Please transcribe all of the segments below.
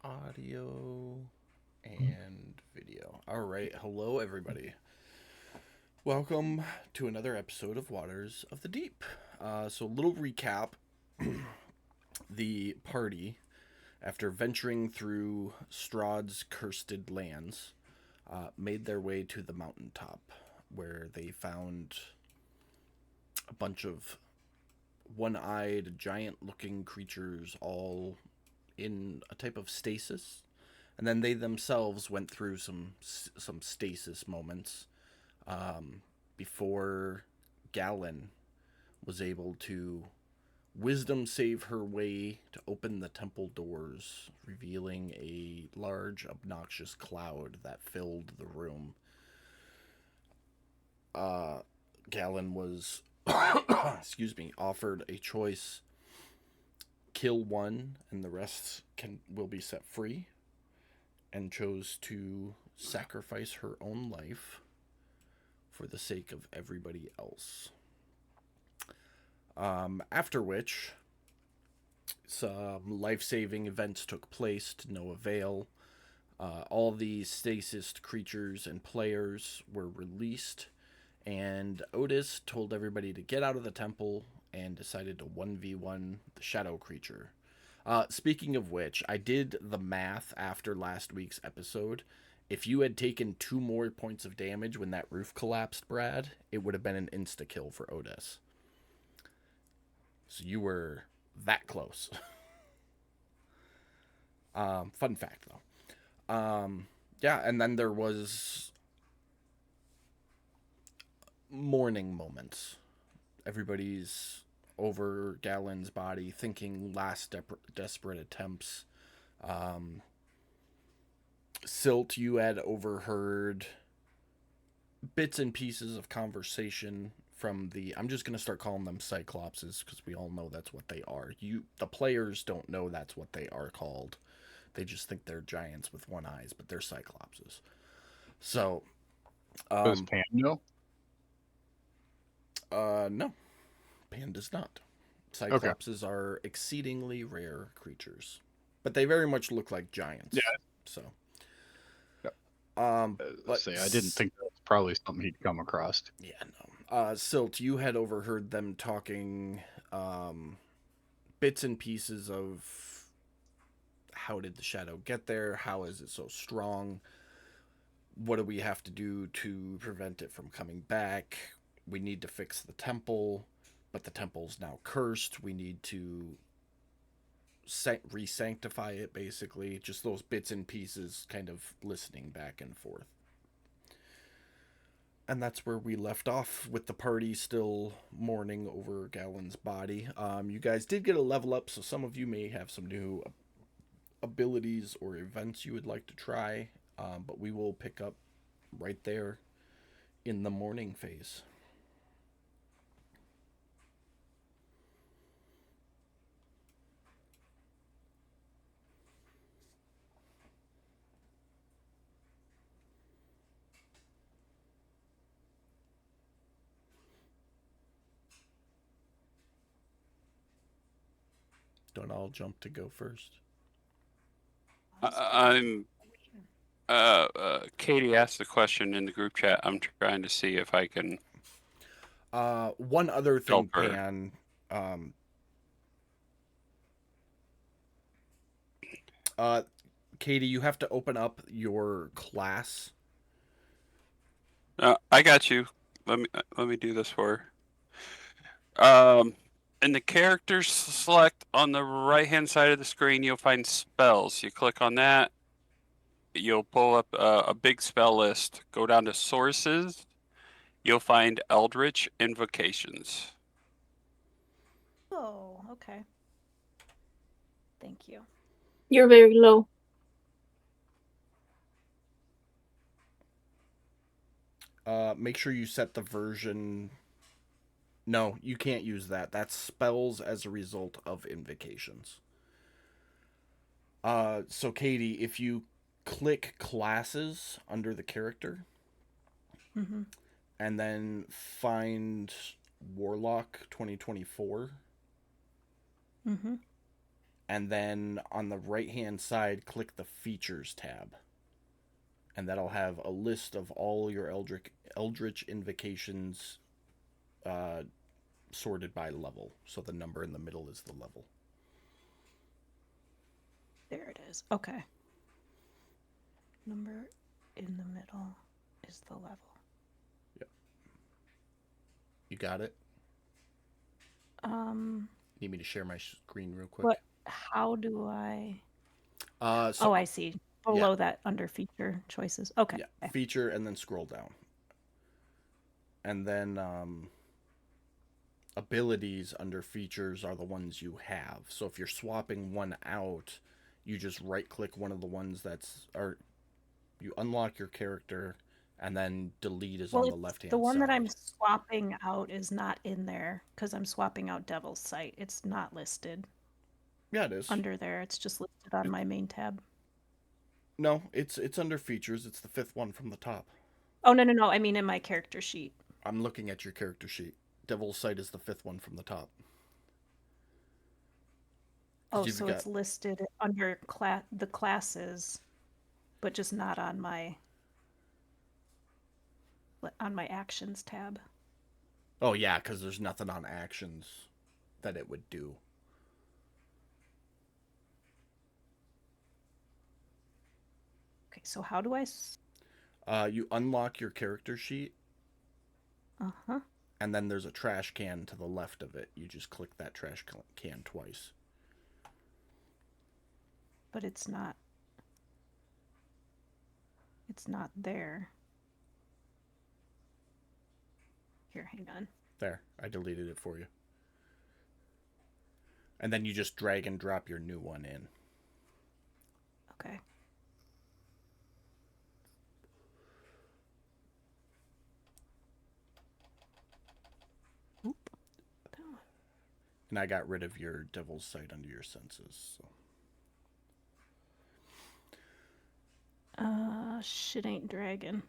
Audio and video. All right. Hello, everybody. Welcome to another episode of Waters of the Deep. A little recap. The party, after venturing through Strahd's cursed lands, made their way to the mountaintop, where they found a bunch of one-eyed, giant-looking creatures all in a type of stasis, and then they themselves went through some stasis moments before Galen was able to wisdom save her way to open the temple doors, revealing a large, obnoxious cloud that filled the room. Galen was, excuse me, offered a choice: kill one, and the rest will be set free, and chose to sacrifice her own life for the sake of everybody else. After which, some life saving events took place to no avail. All these stasis creatures and players were released, and Otis told everybody to get out of the temple and decided to 1v1 the shadow creature. Speaking of which, I did the math after last week's episode. If you had taken 2 more points of damage when that roof collapsed, Brad, it would have been an insta kill for Otis. So you were that close. Fun fact, though. Yeah, and then there was mourning moments. Everybody's over Galen's body, thinking last desperate attempts. Silt, you had overheard bits and pieces of conversation from the, I'm just going to start calling them Cyclopses because we all know that's what they are. The players don't know that's what they are called. They just think they're giants with one eyes, but they're Cyclopses. So, Does Pan know? No, Pan does not. Okay. Cyclopses are exceedingly rare creatures, but they very much look like giants. Yeah. So, Yeah. but Say I didn't think that was probably something he'd come across. yeah, no. Silt, you had overheard them talking bits and pieces of how did the shadow get there? How is it so strong? What do we have to do to prevent it from coming back? We need to fix the temple, but the temple's now cursed. We need to re-sanctify it, basically. Just those bits and pieces, kind of listening back and forth. And that's where we left off, with the party still mourning over Galen's body. You guys did get a level up, so some of you may have some new abilities or events you would like to try, but we will pick up right there in the morning phase. Don't all jump to go first. I'm Katie asked the question in the group chat. I'm trying to see if I can One other thing, help her. Pan. Uh, Katie, you have to open up your class. I got you. Let me do this for her. In the characters select on the right hand side of the screen, you'll find spells. You click on that. You'll pull up a big spell list. Go down to sources. You'll find Eldritch Invocations. Oh, okay. Thank you. You're very low. Make sure you set the version. No, you can't use that. That's spells as a result of invocations. So Katie, if you click classes under the character, Mm-hmm. and then find Warlock 2024, Mm-hmm. And then on the right-hand side, click the Features tab. And that'll have a list of all your Eldritch Invocations sorted by level. So the number in the middle is the level. There it is. Okay. Number in the middle is the level. Yep. You got it? Need me to share my screen real quick? What? How do I? So, oh, I see. Below that, under feature choices. Okay. yeah, feature, and then scroll down. And then abilities under features are the ones you have. So if you're swapping one out, you just right-click one of the ones you unlock your character, and then delete is on the left-hand side. The one that I'm swapping out is not in there because I'm swapping out Devil's Sight. It's not listed. Yeah, it is. Under there. It's just listed on my main tab. No, it's under features. It's the 5th one from the top. Oh, no. I mean in my character sheet. I'm looking at your character sheet. Devil's Sight is the 5th one from the top. Oh, so it's listed under the classes, but just not on my actions tab. Oh, yeah, because there's nothing on actions that it would do. Okay, so how do I... You unlock your character sheet. Uh-huh. And then there's a trash can to the left of it. You just click that trash can twice. But it's not there. Here, hang on. There, I deleted it for you. And then you just drag and drop your new one in. Okay. Oop. That one. And I got rid of your Devil's Sight under your senses. So. Shit ain't dragon.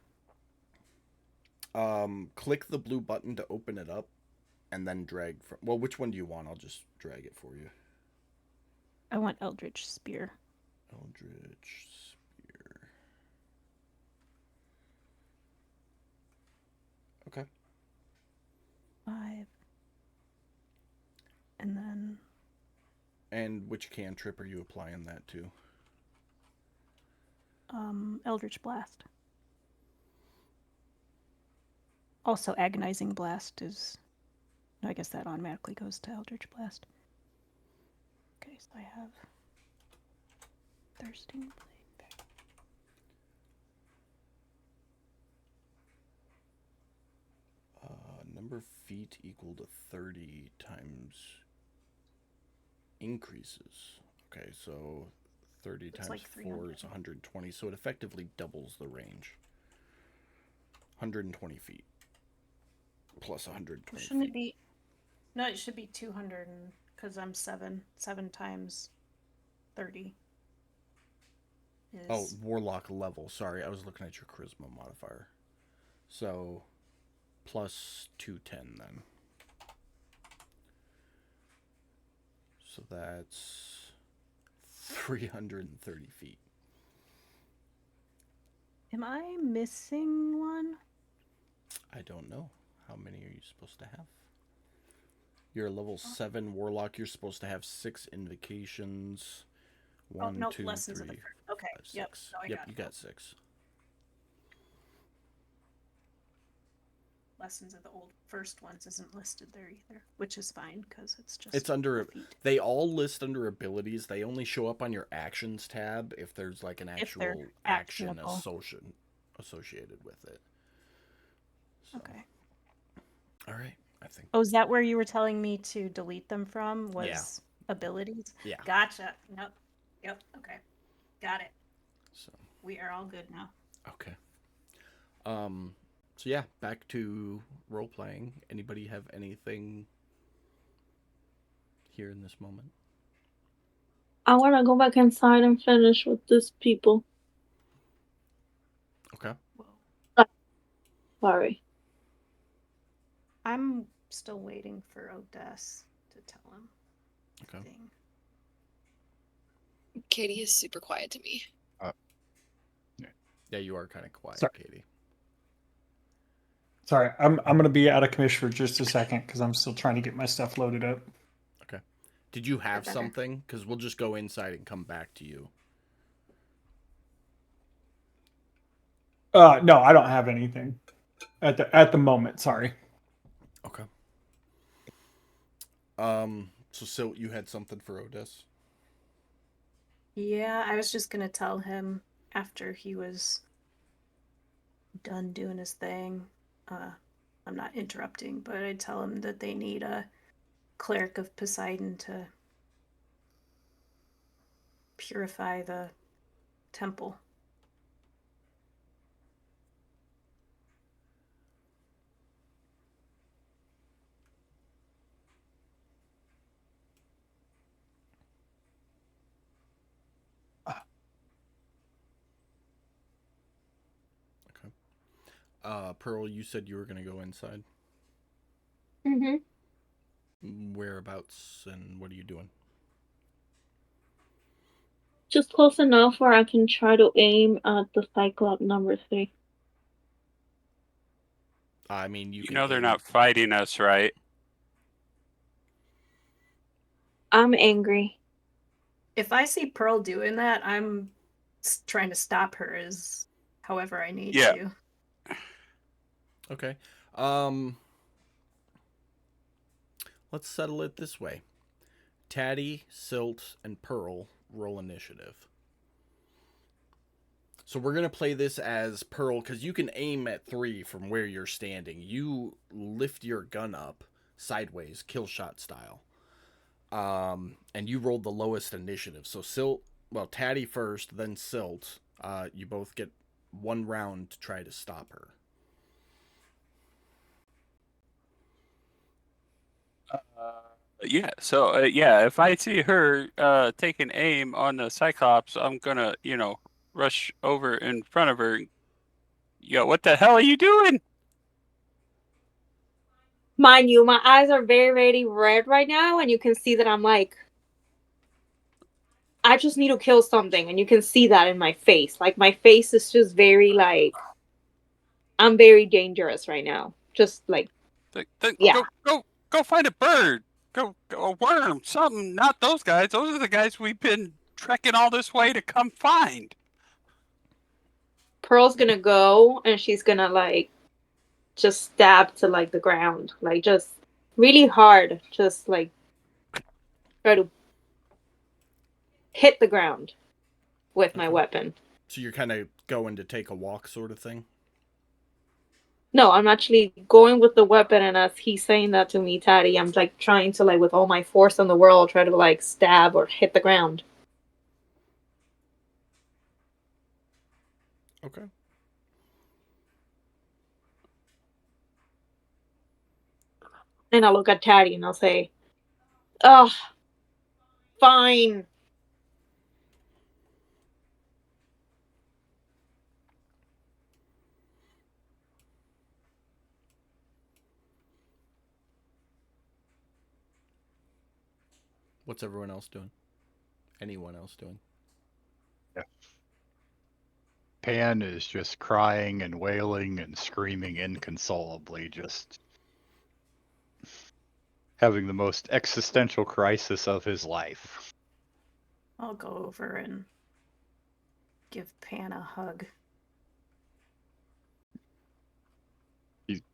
Click the blue button to open it up, and then drag from... Well, which one do you want? I'll just drag it for you. I want Eldritch Spear. Eldritch Spear. Okay. 5. And then... And which cantrip are you applying that to? Eldritch Blast. Also, Agonizing Blast is... No, I guess that automatically goes to Eldritch Blast. Okay, so I have... Thirsting Blade. Number of feet equal to 30 times increases. Okay, so 30 It's times like 4 300. is 120, so it effectively doubles the range. 120 feet. Plus 120 Shouldn't feet. it be... No, it should be 200, because I'm 7. 7 times 30 is... Oh, Warlock level. Sorry, I was looking at your Charisma modifier. So, plus 210 then. So that's 330 feet. Am I missing one? I don't know. How many are you supposed to have? You're a level 7 Warlock. You're supposed to have 6 invocations. 1, no, 2, lessons of 3, the first. Okay, 5, 6. yep. No, I Yep, got you it. got 6. Lessons of the old first ones isn't listed there either, which is fine because it's just... It's under... feet. They all list under abilities. They only show up on your actions tab if there's like an actual action actionable. associated with it. So, Okay. all right, I think. Oh, is that where you were telling me to delete them from? Was Yeah. abilities? Yeah. Gotcha. Nope. Yep. Okay. Got it. So, We are all good now. okay. So yeah, back to role playing. Anybody have anything here in this moment? I want to go back inside and finish with these people. Okay. Whoa. Sorry. I'm still waiting for Odess to tell him. Okay. Thing. Katie is super quiet to me. Yeah, you are kind of quiet, Sorry. Katie. Sorry, I'm gonna be out of commission for just a second because I'm still trying to get my stuff loaded up. Okay. Did you have better. something? Because we'll just go inside and come back to you. No, I don't have anything at the moment. Sorry. Okay. So Silt, you had something for Odess? Yeah, I was just gonna tell him after he was done doing his thing. I'm not interrupting, but I'd tell him that they need a cleric of Poseidon to purify the temple. Pearl, you said you were going to go inside. Mm-hmm. Whereabouts and what are you doing? Just close enough where I can try to aim at the Cyclops number 3. I mean, You can know they're aim. not fighting us, right? I'm angry. If I see Pearl doing that, I'm trying to stop her as however I need Yeah. to. Okay. Let's settle it this way. Taddy, Silt, and Pearl roll initiative. So we're going to play this as Pearl, because you can aim at 3 from where you're standing. You lift your gun up sideways, kill shot style. And you rolled the lowest initiative. So Taddy first, then Silt. You both get 1 round to try to stop her. Yeah. So yeah, if I see her taking aim on the Cyclops, I'm gonna, rush over in front of her. Yo, what the hell are you doing? Mind you, my eyes are very, very red right now, and you can see that I'm like, I just need to kill something, and you can see that in my face. Like, my face is just very, like, I'm very dangerous right now. Just, like, yeah. Go find a bird. Go a worm, something. Not those guys. Those are the guys we've been trekking all this way to come find. Pearl's gonna go, and she's gonna, like, just stab to, like, the ground. Like, just really hard. Just, like, try to hit the ground with my weapon. So you're kind of going to take a walk sort of thing? No, I'm actually going with the weapon, and as he's saying that to me, Taddy, I'm, like, trying to, like, with all my force in the world, try to, like, stab or hit the ground. Okay. And I'll look at Taddy and I'll say, "Ugh, fine." What's everyone else doing? Anyone else doing? Yeah. Pan is just crying and wailing and screaming inconsolably, just having the most existential crisis of his life. I'll go over and give Pan a hug.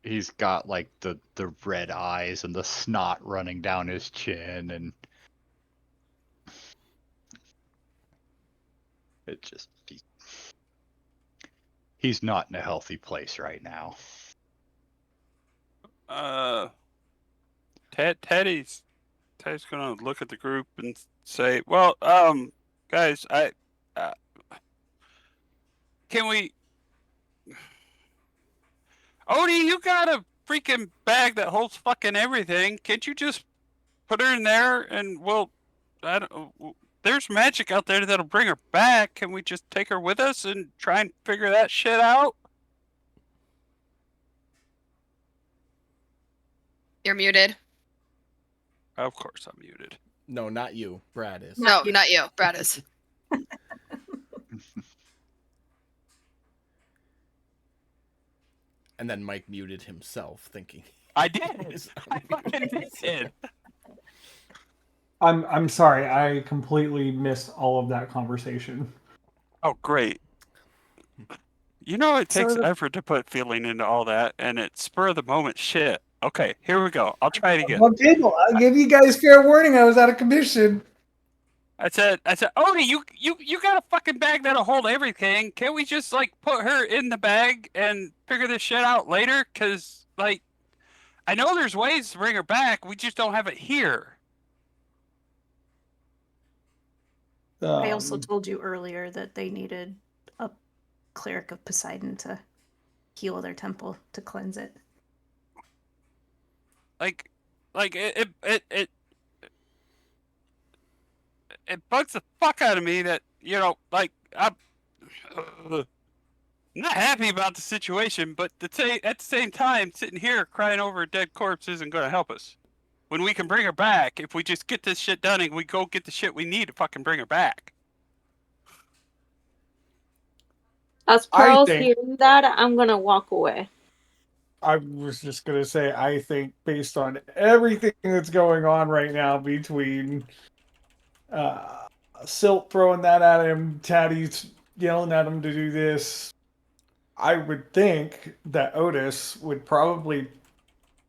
He's got like the red eyes and the snot running down his chin, and it just he's not in a healthy place right now. Teddy's gonna look at the group and say, "Well, guys, can we? Odie, you got a freaking bag that holds fucking everything. Can't you just put her in there and there's magic out there that'll bring her back. Can we just take her with us and try and figure that shit out?" You're muted. Of course I'm muted. No, not you. Brad is. No, not you. Brad is. And then Mike muted himself, thinking. I did. I fucking did. I'm sorry. I completely missed all of that conversation. Oh, great. You know it takes So the- effort to put feeling into all that, and it's spur of the moment shit. Okay, here we go. I'll try it again. Okay, well, I'll give you guys fair warning. I was out of commission. I said, Odie, you got a fucking bag that'll hold everything. Can't we just like put her in the bag and figure this shit out later? Cause like, I know there's ways to bring her back. We just don't have it here. I also Um, told you earlier that they needed a cleric of Poseidon to heal their temple, to cleanse it. Like it bugs the fuck out of me that like I'm not happy about the situation, but at the same time, sitting here crying over a dead corpse isn't going to help us. When we can bring her back, if we just get this shit done and we go get the shit we need to fucking bring her back. As I Pearl's think- hearing that, I'm gonna walk away. I was just gonna say, I think based on everything that's going on right now between Silt throwing that at him, Taddy's yelling at him to do this, I would think that Otis would probably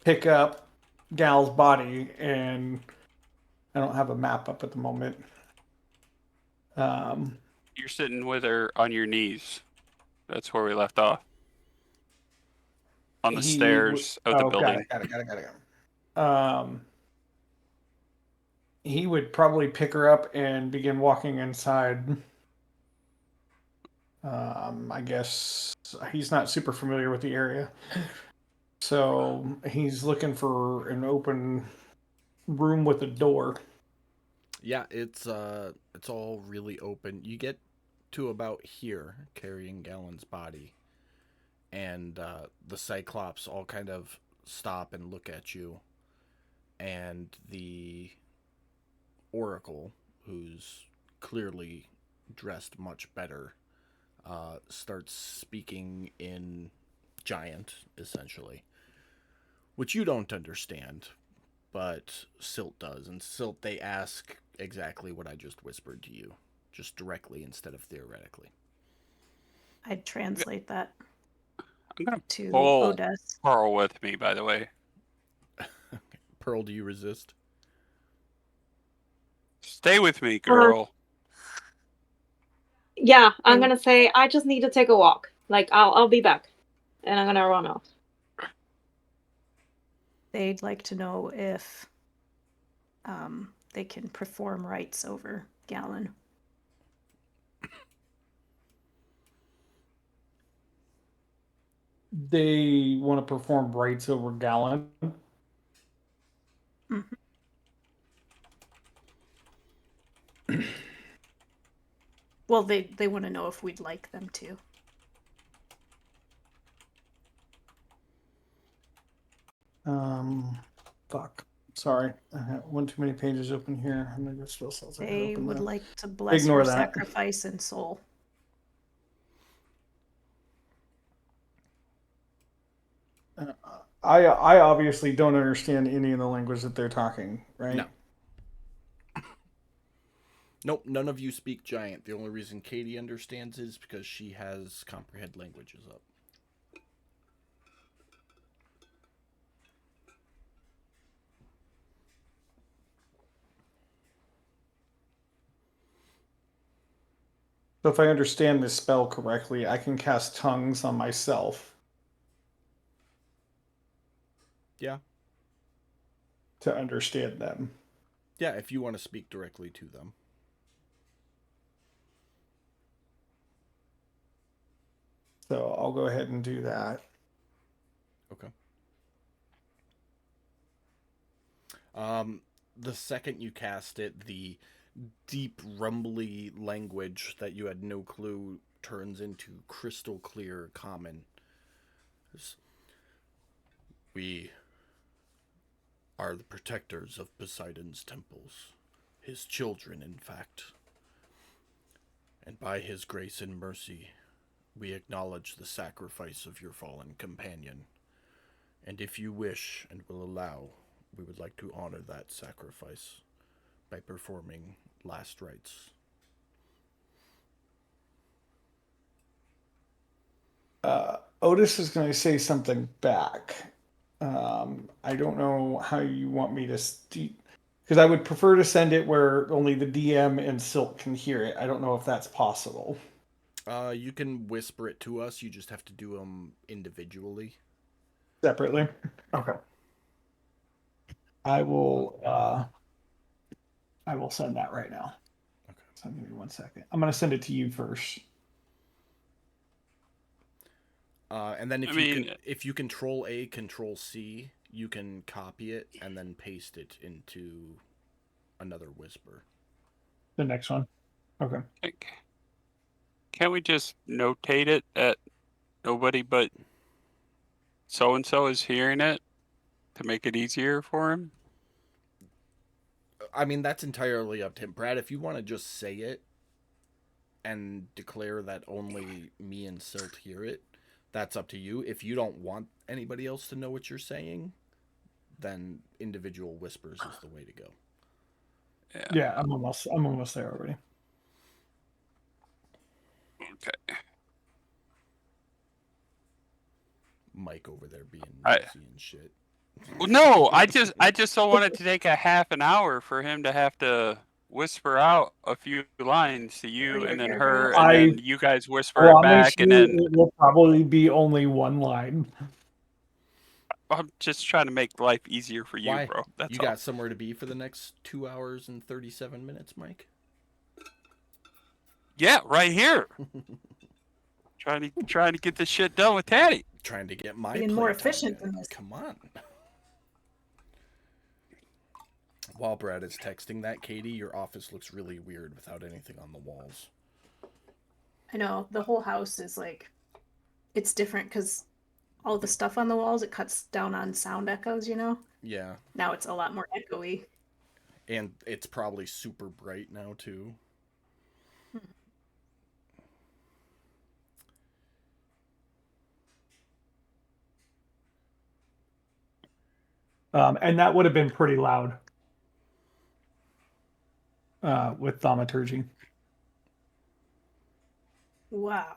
pick up Gal's body, and I don't have a map up at the moment. You're sitting with her on your knees. That's where we left off. On the He stairs of the building. Got it. He would probably pick her up and begin walking inside. I guess he's not super familiar with the area, so he's looking for an open room with a door. Yeah, it's all really open. You get to about here, carrying Galen's body, and the Cyclops all kind of stop and look at you, and the Oracle, who's clearly dressed much better, starts speaking in Giant, essentially, which you don't understand, but Silt does. And Silt, they ask exactly what I just whispered to you, just directly instead of theoretically. I'd translate that I'm gonna to pull Odess. Pearl with me, by the way. Pearl, do you resist? Stay with me, girl. Yeah, I'm And- gonna say I just need to take a walk. Like I'll be back, and I'm gonna run off. They'd like to know if they can perform rites over Galen. They want to perform rites over Galen. Well, they want to know if we'd like them to. Fuck. Sorry, I have one too many pages open here. I'm gonna go spell cells. I gotta They open would that. like to bless Ignore your that. sacrifice and soul. I obviously don't understand any of the language that they're talking, right? No. Nope, none of you speak Giant. The only reason Katie understands it is because she has comprehend languages up. So if I understand this spell correctly, I can cast tongues on myself. Yeah. To understand them. Yeah, if you want to speak directly to them. So I'll go ahead and do that. Okay. The second you cast it, the deep, rumbly language that you had no clue turns into crystal clear common. We are the protectors of Poseidon's temples, his children, in fact. And by his grace and mercy, We acknowledge the sacrifice of your fallen companion, and if you wish and will allow, we would like to honor that sacrifice by performing last rites. Otis is going to say something back. I don't know how you want me to because I would prefer to send it where only the DM and Silk can hear it. I don't know if that's possible. You can whisper it to us. You just have to do them individually. Separately? Okay. I will send that right now. Okay. So give me 1 second. I'm going to send it to you first. And then if you control A, control C, you can copy it and then paste it into another whisper. The next one. Okay. Can't we just notate it that nobody but so-and-so is hearing it to make it easier for him? I mean, that's entirely up to him. Brad, if you want to just say it and declare that only me and Silt hear it, that's up to you. If you don't want anybody else to know what you're saying, then individual whispers is the way to go. Yeah, I'm almost there already. Okay. Mike over there being I- nosy and shit. Well, no, I just don't want it to take a half an hour for him to have to whisper out a few lines to you and then her, and then you guys whisper it back, and then it will probably be only one line. I'm just trying to make life easier for you, Why? bro. That's You all. got somewhere to be for the next 2 hours and 37 minutes, Mike? Yeah, right here. trying to get this shit done with Taddy. Trying to get my Being more playtime efficient in. than this. Come on. While Brad is texting that, Katie, your office looks really weird without anything on the walls. I know, the whole house is like, it's different because all the stuff on the walls, it cuts down on sound echoes, you know? Yeah. Now it's a lot more echoey. And it's probably super bright now, too. And that would have been pretty loud with thaumaturgy. Wow.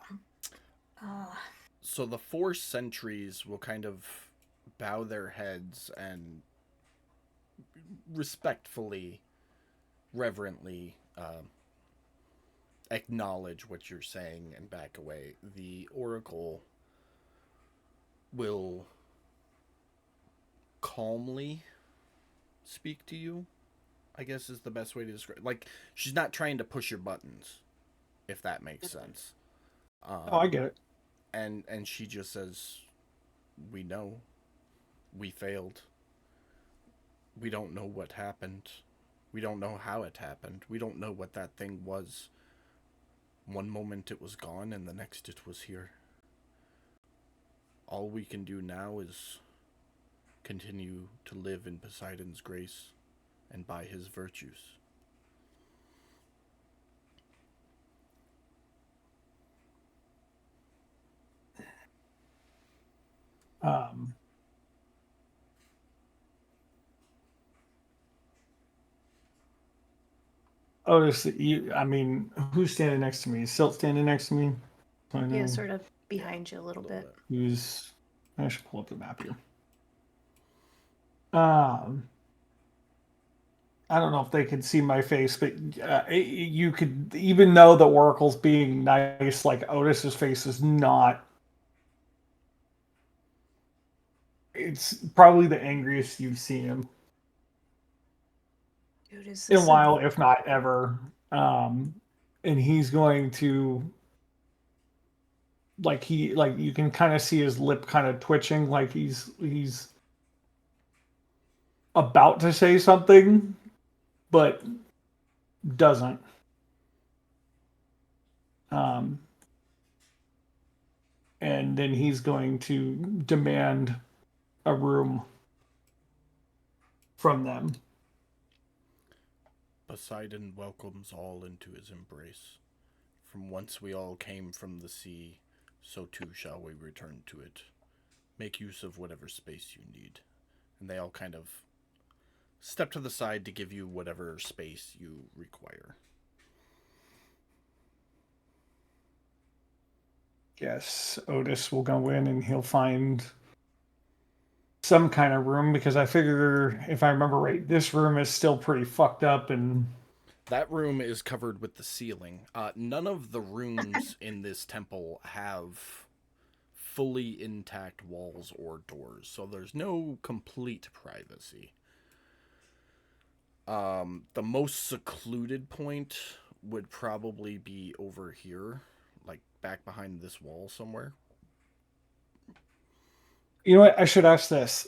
So the 4 sentries will kind of bow their heads and respectfully, reverently acknowledge what you're saying and back away. The Oracle will calmly speak to you, I guess is the best way to describe. Like, she's not trying to push your buttons, if that makes sense. I get it. And she just says, we know. We failed. We don't know what happened. We don't know how it happened. We don't know what that thing was. One moment it was gone, and the next it was here. All we can do now is continue to live in Poseidon's grace and by his virtues. Otis, who's standing next to me? Is Silt standing next to me? Yeah, sort of behind you a little bit. I should pull up the map here. I don't know if they can see my face, but you could, even though the Oracle's being nice, like Otis's face is not. It's probably the angriest you've seen him Dude, is in a this while, if not ever. And he's going to, you can kind of see his lip kind of twitching, like he's about to say something, but doesn't. And then he's going to demand a room from them. Poseidon welcomes all into his embrace. From whence we all came from the sea, so too shall we return to it. Make use of whatever space you need. And they all kind of step to the side to give you whatever space you require. Yes, Otis will go in and he'll find some kind of room, because I figure, if I remember right, this room is still pretty fucked up. And That room is covered with the ceiling. None of the rooms in this temple have fully intact walls or doors, so there's no complete privacy. The most secluded point would probably be over here, like back behind this wall somewhere. you know what? I should ask this.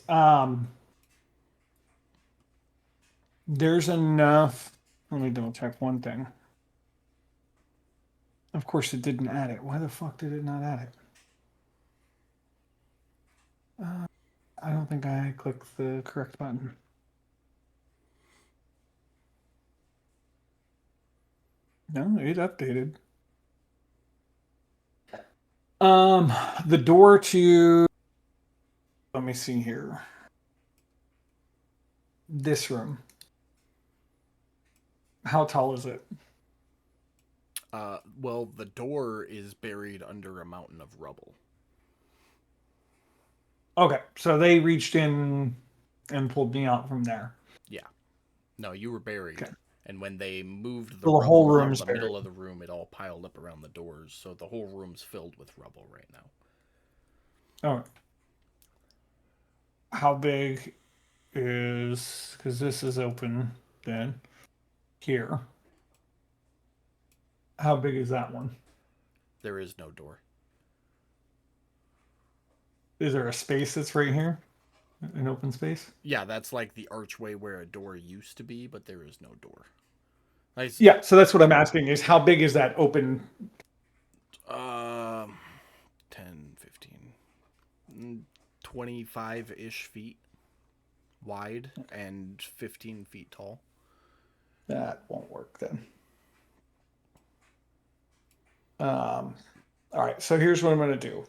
There's enough. Let me double check one thing. Of course, it didn't add it. Why the fuck did it not add it? I don't think I clicked the correct button. No, it updated. The door to, let me see here. This room. How tall is it? Well, the door is buried under a mountain of rubble. Okay, so they reached in and pulled me out from there. No, you were buried. Okay. And when they moved The rubble whole from room's the middle buried. of the room, it all piled up around the doors, so the whole room's filled with rubble right now. Oh. How big is, because this is open then, here. How big is that one? There is no door. Is there a space that's right here? An open space? Yeah, that's like the archway where a door used to be, but there is no door. Yeah, so that's what I'm asking, is how big is that open? 10, 15, 25-ish feet wide and 15 feet tall. That won't work then. All right, so here's what I'm going to do.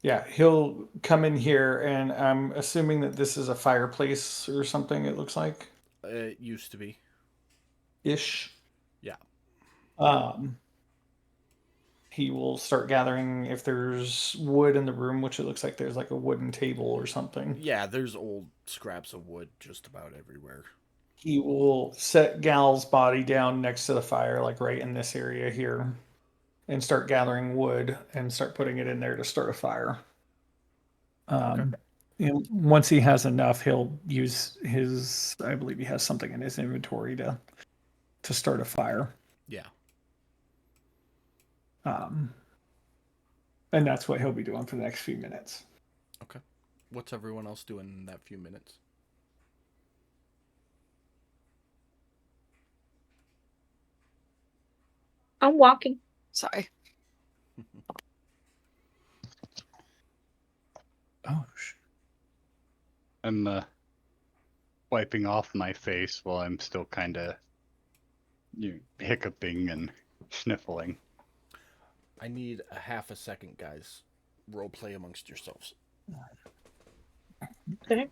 Yeah, he'll come in here, and I'm assuming that this is a fireplace or something, it looks like. It used to be. Ish. Yeah. He will start gathering if there's wood in the room, which it looks like there's like a wooden table or something. Yeah, there's old scraps of wood just about everywhere. He will set Gal's body down next to the fire, like right in this area here, and start gathering wood and start putting it in there to start a fire. And once he has enough, he'll use his, I believe he has something in his inventory to start a fire. Yeah. And that's what he'll be doing for the next few minutes. Okay. What's everyone else doing in that few minutes? I'm walking. Sorry. Oh, I'm wiping off my face while I'm still kind of hiccuping and sniffling. I need a half a second, guys. Role play amongst yourselves. Okay.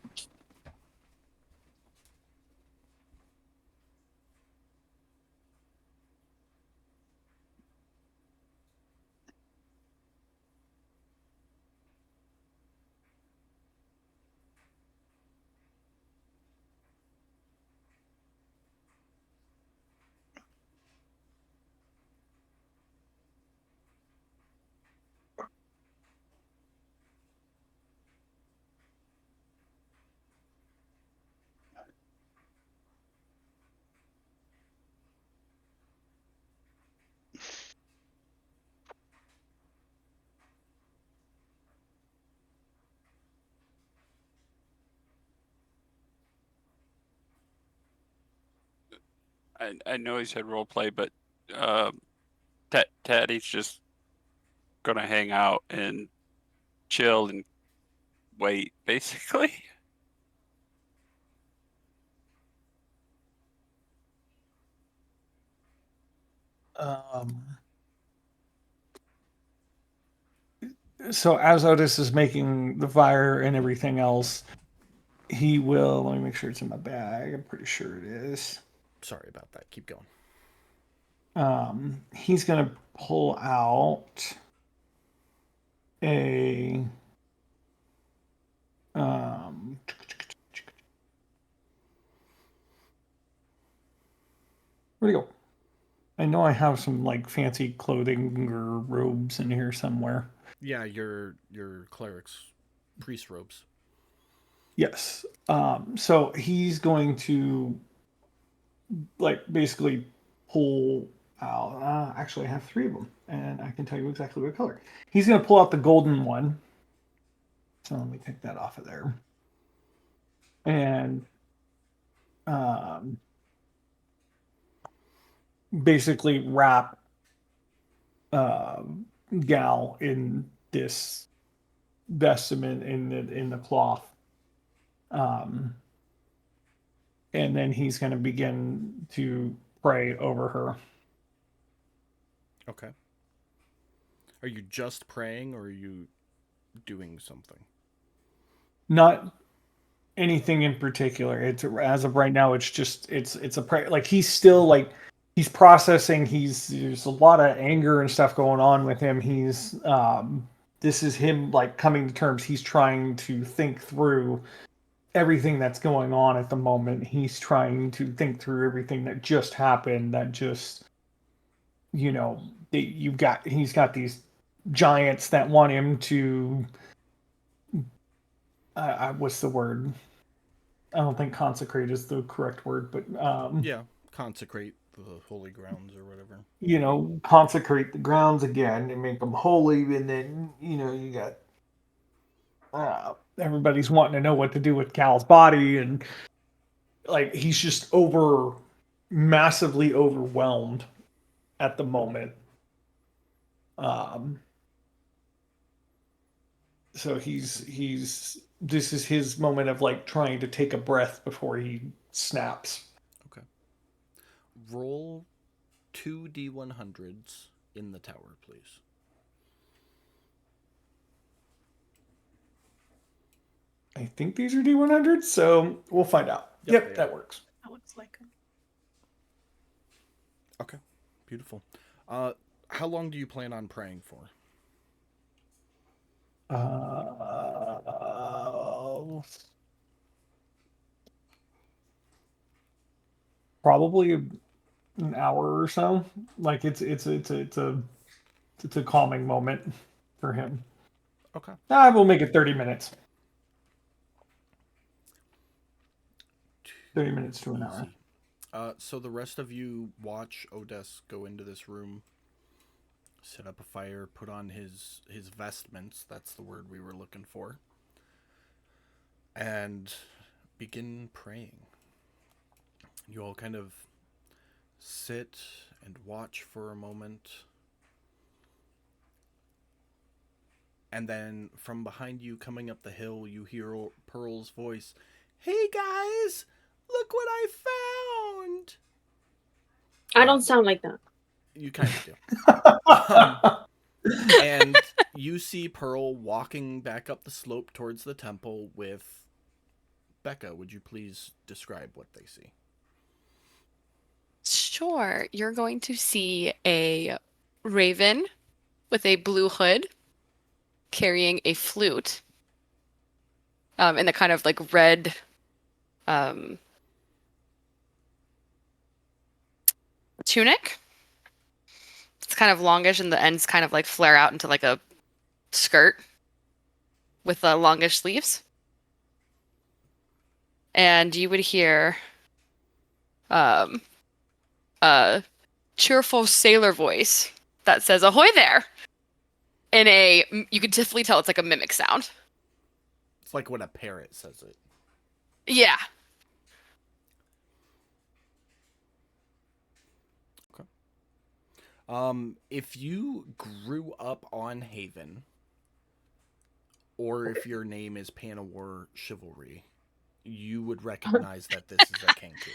I know he said role play, but Teddy's just gonna hang out and chill and wait, basically. So as Otis is making the fire and everything else, he will. Let me make sure it's in my bag. I'm pretty sure it is. Sorry about that. Keep going. He's gonna pull out a where'd he go? I know I have some like fancy clothing or robes in here somewhere. Yeah, your cleric's priest robes. Yes. So he's going to like basically pull out. Actually, I have 3 of them, and I can tell you exactly what color. He's going to pull out the golden one. So let me take that off of there. And basically wrap Gal in this vestment in the cloth. And then he's going to begin to pray over her. Okay. Are you just praying, or are you doing something? Not anything in particular. It's as of right now. It's just it's a prayer. Like he's still like he's processing. There's a lot of anger and stuff going on with him. He's this is him like coming to terms. He's trying to think through everything that's going on at the moment. He's trying to think through everything that just happened. That just he's got these giants that want him to. What's the word? I don't think consecrate is the correct word, but Yeah, consecrate the holy grounds or whatever. Consecrate the grounds again and make them holy, and then you got everybody's wanting to know what to do with Cal's body, and like he's just massively overwhelmed at the moment. So this is his moment of like trying to take a breath before he snaps. Okay. Roll 2 D100s in the tower, please. I think these are D100s, so we'll find out. Yep, that works. That looks like him. Okay. Beautiful. How long do you plan on praying for? Probably an hour or so. Like it's a calming moment for him. Okay. We'll make it 30 minutes. 30 minutes to an hour. So the rest of you watch Odes go into this room, set up a fire, put on his vestments, that's the word we were looking for, and begin praying. You all kind of sit and watch for a moment. And then from behind you, coming up the hill, you hear Pearl's voice. Hey guys, look what I found! I don't sound like that. You kind of do. And you see Pearl walking back up the slope towards the temple with Becca. Would you please describe what they see? Sure. You're going to see a raven with a blue hood carrying a flute in the kind of like red tunic. It's kind of longish and the ends kind of like flare out into like a skirt with longish sleeves. And you would hear a cheerful sailor voice that says "Ahoy there!" in you could definitely tell it's like a mimic sound. It's like when a parrot says it. Yeah. Okay. If you grew up on Haven, or if your name is Panawar Chivalry, you would recognize that this is a Kenku.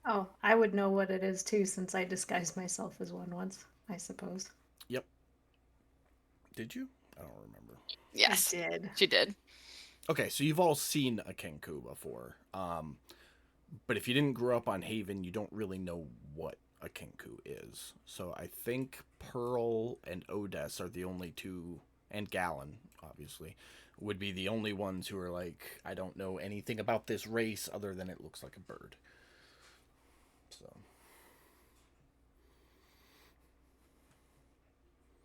Oh, I would know what it is too, since I disguised myself as one once, I suppose. Yep. Did you? I don't remember. Yes, I did. she did. Okay, so you've all seen a Kenku before. But if you didn't grow up on Haven, you don't really know what a Kenku is. So I think Pearl and Odess are the only two, and Gallon, obviously, would be the only ones who are like, I don't know anything about this race other than it looks like a bird. So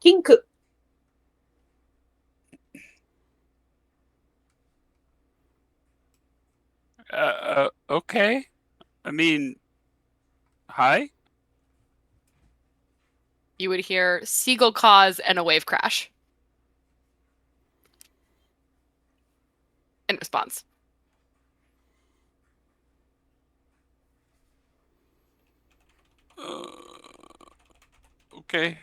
Kinku. Okay. I mean, hi. You would hear seagull caws and a wave crash in response. Okay. And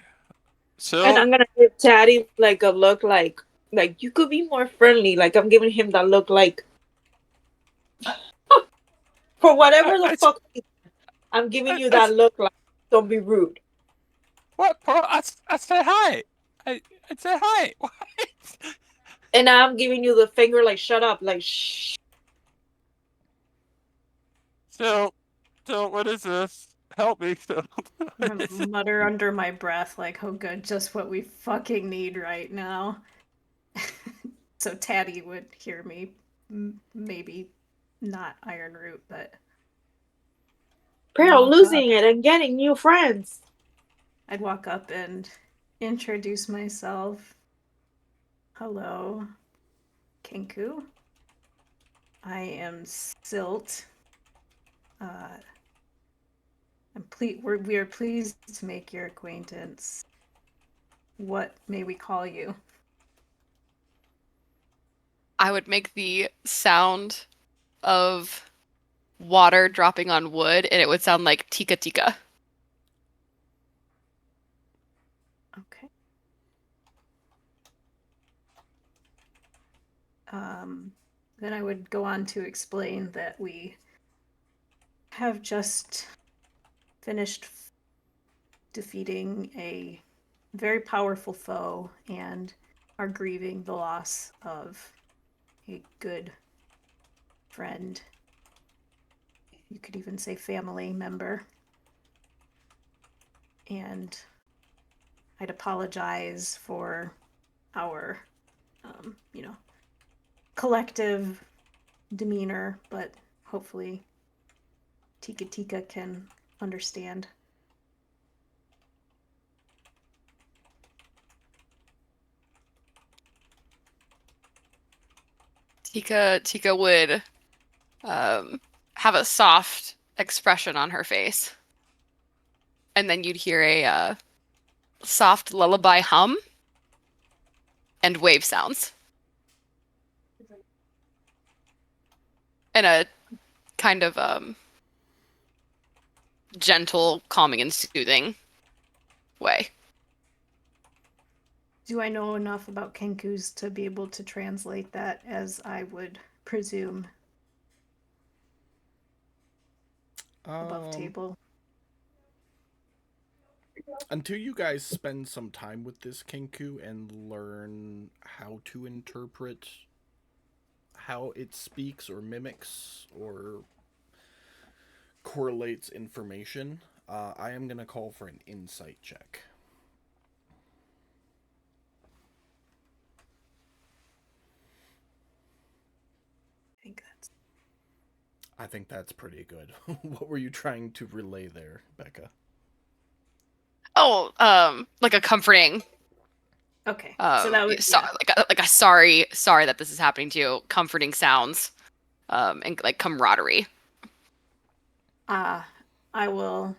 So I'm gonna give Taddy like a look like you could be more friendly. Like I'm giving him that look like for whatever the I, fuck I'm giving you I, that look like don't be rude. what? I said hi. I said hi. What? And I'm giving you the finger like shut up, like shh. So what is this? Help me. So I'm gonna mutter under my breath, like, oh, good, just what we fucking need right now. So Taddy would hear me. Maybe not Iron Root, but Pearl walk losing up. it and getting new friends. I'd walk up and introduce myself. Hello, Kenku. I am Silt. We are pleased to make your acquaintance. What may we call you? I would make the sound of water dropping on wood, and it would sound like tika tika. Okay. Then I would go on to explain that we have just finished defeating a very powerful foe and are grieving the loss of a good friend. You could even say family member. And I'd apologize for our, collective demeanor, but hopefully Tika Tika can understand. Tika would have a soft expression on her face. And then you'd hear a soft lullaby hum and wave sounds. In a kind of gentle, calming, and soothing way. Do I know enough about Kenkus to be able to translate that, as I would presume, above table? Until you guys spend some time with this Kenku and learn how to interpret how it speaks or mimics or correlates information, I am going to call for an insight check. I think that's pretty good. What were you trying to relay there, Becca? Oh, like a comforting. Okay, so that would like a sorry that this is happening to you. Comforting sounds, and like camaraderie. I will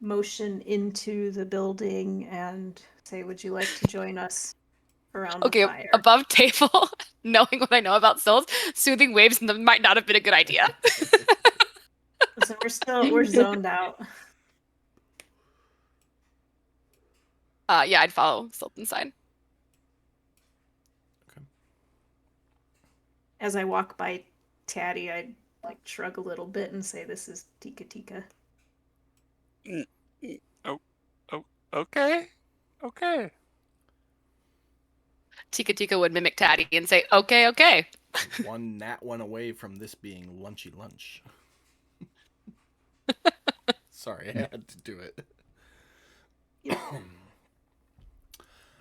motion into the building and say, "Would you like to join us around the fire?" Above table, knowing what I know about Silt, soothing waves might not have been a good idea. Listen, we're zoned out. Yeah, I'd follow Silt inside. Okay. As I walk by Taddy, I'd like shrug a little bit and say, "This is Tika Tika." Oh, okay. Okay. Tika Tika would mimic Tatty and say, "Okay, okay." One nat one away from this being lunchy lunch. Sorry, I had to do it.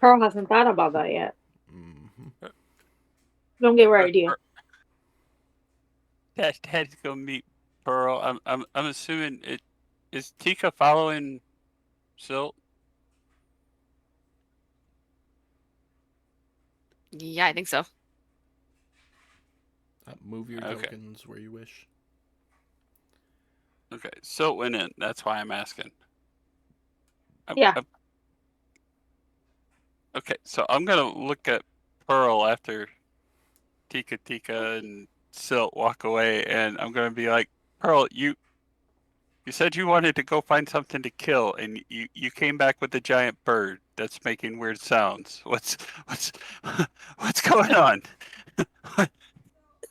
Pearl hasn't thought about that yet. Mhm. Don't give her idea. Dad's gonna meet Pearl. I'm assuming it is Tika following Silt. Yeah, I think so. Move your Okay. tokens where you wish. Okay, Silt went in. That's why I'm asking. Yeah. Okay, so I'm gonna look at Pearl after Tika and Silt walk away, and I'm gonna be like, Pearl, you said you wanted to go find something to kill, and you came back with a giant bird that's making weird sounds. What's what's going on?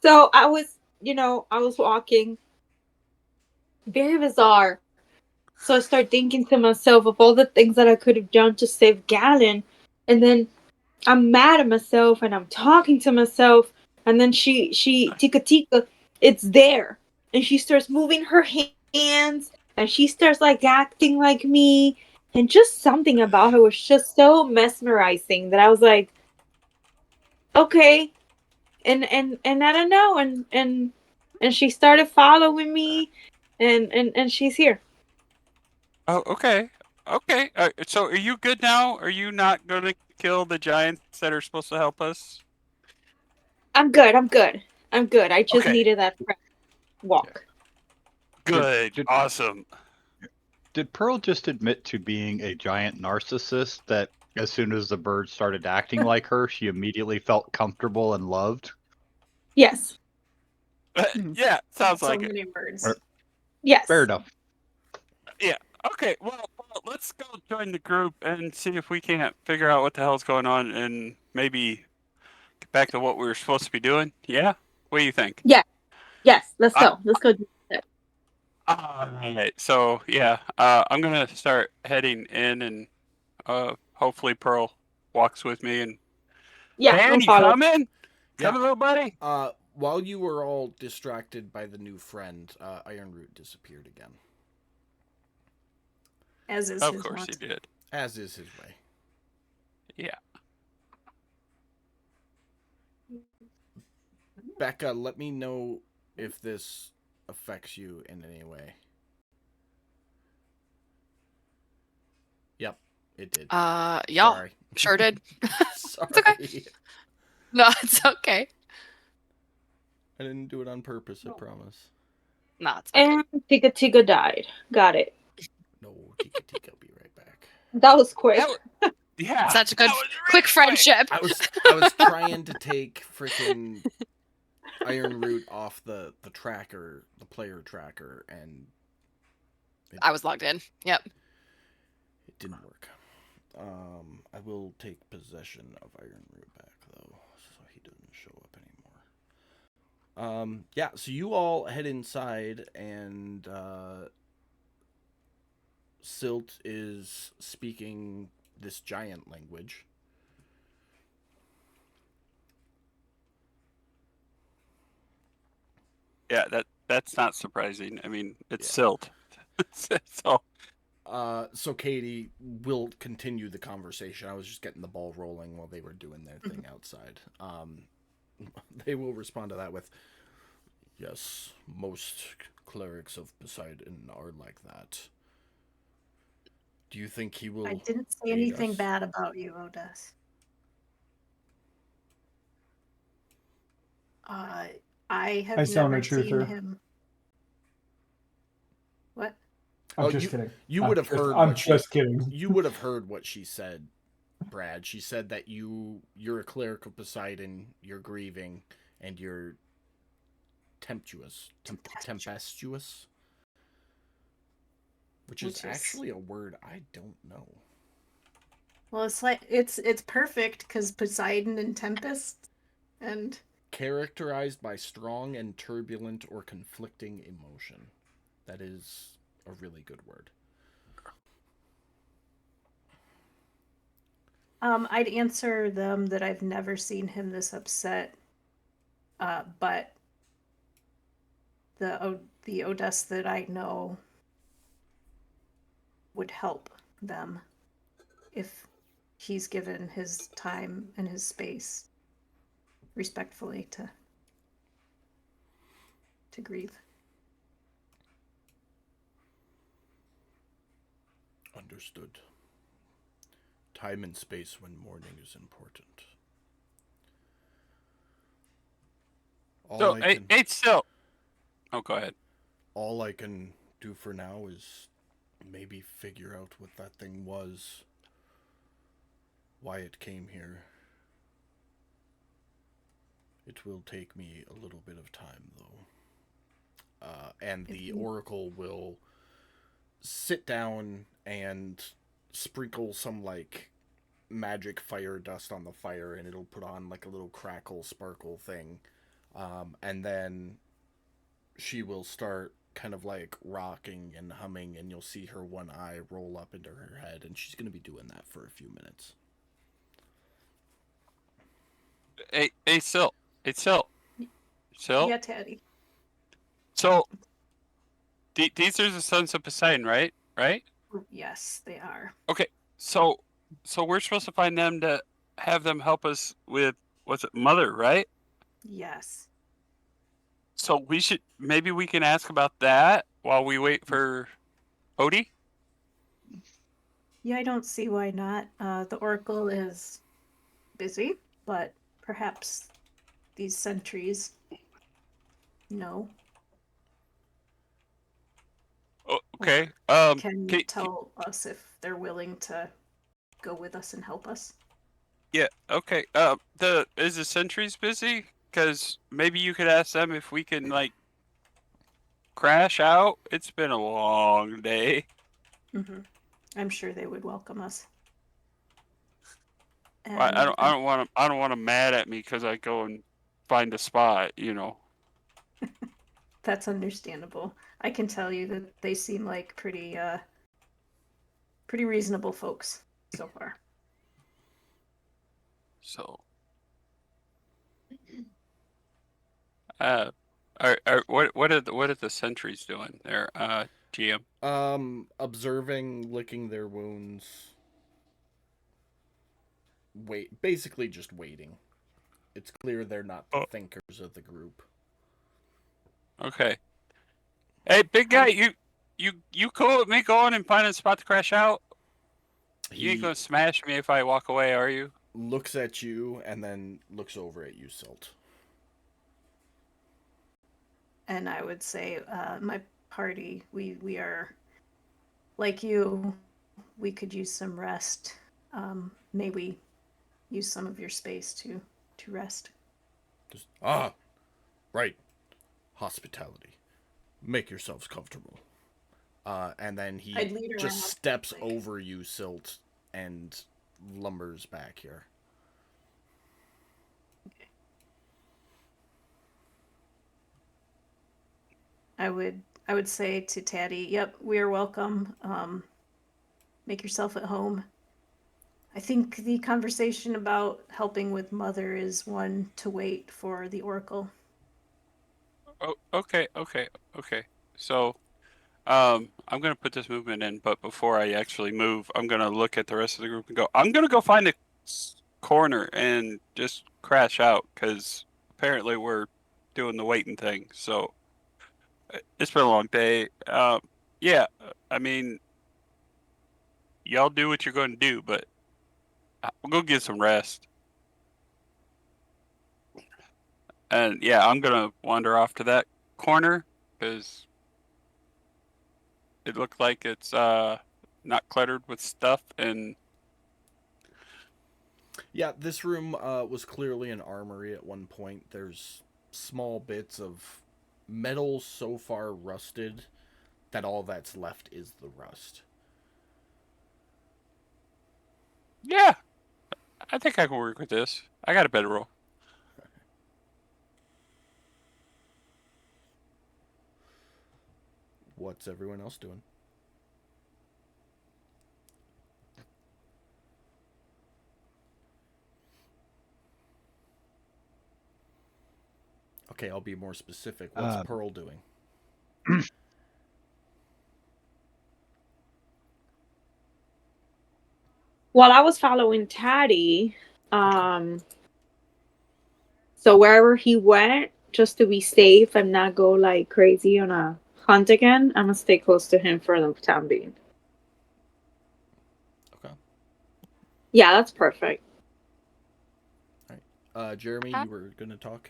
So I was walking. Very bizarre. So I start thinking to myself of all the things that I could have done to save Galen. And then I'm mad at myself and I'm talking to myself. And then she Tika, it's there. And she starts moving her hands and she starts like acting like me. And just something about her was just so mesmerizing that I was like, okay. And I don't know. And she started following me and she's here. Oh, okay. Okay. So are you good now? Are you not going to kill the giants that are supposed to help us? I'm good. I just Okay. needed that prep walk. Good. Did- Awesome. Did Pearl just admit to being a giant narcissist that as soon as the bird started acting like her, she immediately felt comfortable and loved? Yes. Yeah, sounds So like it. many birds. Or- Yes. Fair enough. Yeah. Okay. Well, let's go join the group and see if we can't figure out what the hell's going on and maybe get back to what we were supposed to be doing. Yeah. What do you think? Yes. Let's go. Let's go do that. All right. So yeah, I'm gonna start heading in, and hopefully Pearl walks with me. And Yeah. Dan, I'm you following. coming? Yeah. Coming, little buddy. While you were all distracted by the new friend, Ironroot disappeared again. As is Of his course wont. he did. As is his way. Yeah. Becca, let me know if this affects you in any way. Yep, it did. Yeah, Sorry. sure did. Sorry. okay. No, it's okay. I didn't do it on purpose, I promise. No, it's okay. And Tika died. Got it. No, Tika Tika, I'll be right back. That was quick. Yeah. Such a good, that was quick really friendship. I was trying to take freaking Ironroot off the tracker, the player tracker, and I was logged in. Yep. it didn't work. I will take possession of Ironroot back though, so he doesn't show up anymore. Yeah, so you all head inside, and Silt is speaking this giant language. Yeah, that's not surprising. I mean, it's Yeah. Silt. So So Katie will continue the conversation. I was just getting the ball rolling while they were doing their thing outside. They will respond to that with, "Yes, most clerics of Poseidon are like that. Do you think he will?" I didn't say aid anything us? bad about you, Odes. I have I sound a never seen truther. him. What? I'm Oh, just kidding. You would have heard. I'm what she- just kidding. You would have heard what she said, Brad. She said that you're a cleric of Poseidon. You're grieving, and you're tempestuous, which is Which is- actually a word I don't know. Well, it's like it's perfect because Poseidon and Tempest, and Characterized by strong and turbulent or conflicting emotion. That is a really good word. I'd answer them that I've never seen him this upset. But the Odess that I know would help them if he's given his time and his space respectfully to grieve. Understood. Time and space when mourning is important. So, hey, still. Oh, go ahead. All I can do for now is maybe figure out what that thing was, why it came here. It will take me a little bit of time, though. And the Oracle will sit down and sprinkle some, like, magic fire dust on the fire, and it'll put on, like, a little crackle sparkle thing. And then she will start kind of, like, rocking and humming, and you'll see her one eye roll up into her head, and she's going to be doing that for a few minutes. Hey, Sil. Sil? Yeah, Teddy. So, these are the sons of Poseidon, right? Right? Yes, they are. Okay, so we're supposed to find them to have them help us with, what's it, Mother, right? Yes. So maybe we can ask about that while we wait for Odie? Yeah, I don't see why not. The Oracle is busy, but perhaps these sentries know. Oh, okay. Can tell us if they're willing to go with us and help us. Yeah, okay. Is the sentries busy? Because maybe you could ask them if we can, like, crash out. It's been a long day. Mm-hmm. I'm sure they would welcome us. I don't want them mad at me because I go and find a spot, you know. That's understandable. I can tell you that they seem like pretty reasonable folks so far. So, what are the sentries doing there, GM? Observing, licking their wounds. Basically just waiting. It's clear they're not the thinkers of the group. Okay. Hey, big guy, you cool with me going and finding a spot to crash out? You ain't gonna smash me if I walk away, are you? Looks at you and then looks over at you, Silt. And I would say, my party, we are like you. We could use some rest. May we use some of your space to rest? Right. Hospitality. Make yourselves comfortable. And then he just steps over you, Silt, and lumbers back here. Okay. I would say to Taddy, yep, we are welcome. Make yourself at home. I think the conversation about helping with Mother is one to wait for the Oracle. Oh, okay. So, I'm gonna put this movement in, but before I actually move, I'm gonna look at the rest of the group and go, I'm gonna go find a corner and just crash out, because apparently we're doing the waiting thing. So, it's been a long day. Yeah, I mean, y'all do what you're going to do, but we'll go get some rest. And yeah, I'm going to wander off to that corner because it looked like it's not cluttered with stuff. And yeah, this room was clearly an armory at one point. There's small bits of metal so far rusted that all that's left is the rust. Yeah, I think I can work with this. I got a bedroll. What's everyone else doing? Okay, I'll be more specific. What's Pearl doing? While I was following Taddy, so wherever he went, just to be safe and not go like crazy on a hunt again, I'm gonna stay close to him for the time being. Okay. Yeah, that's perfect. Jeremy, you were gonna talk.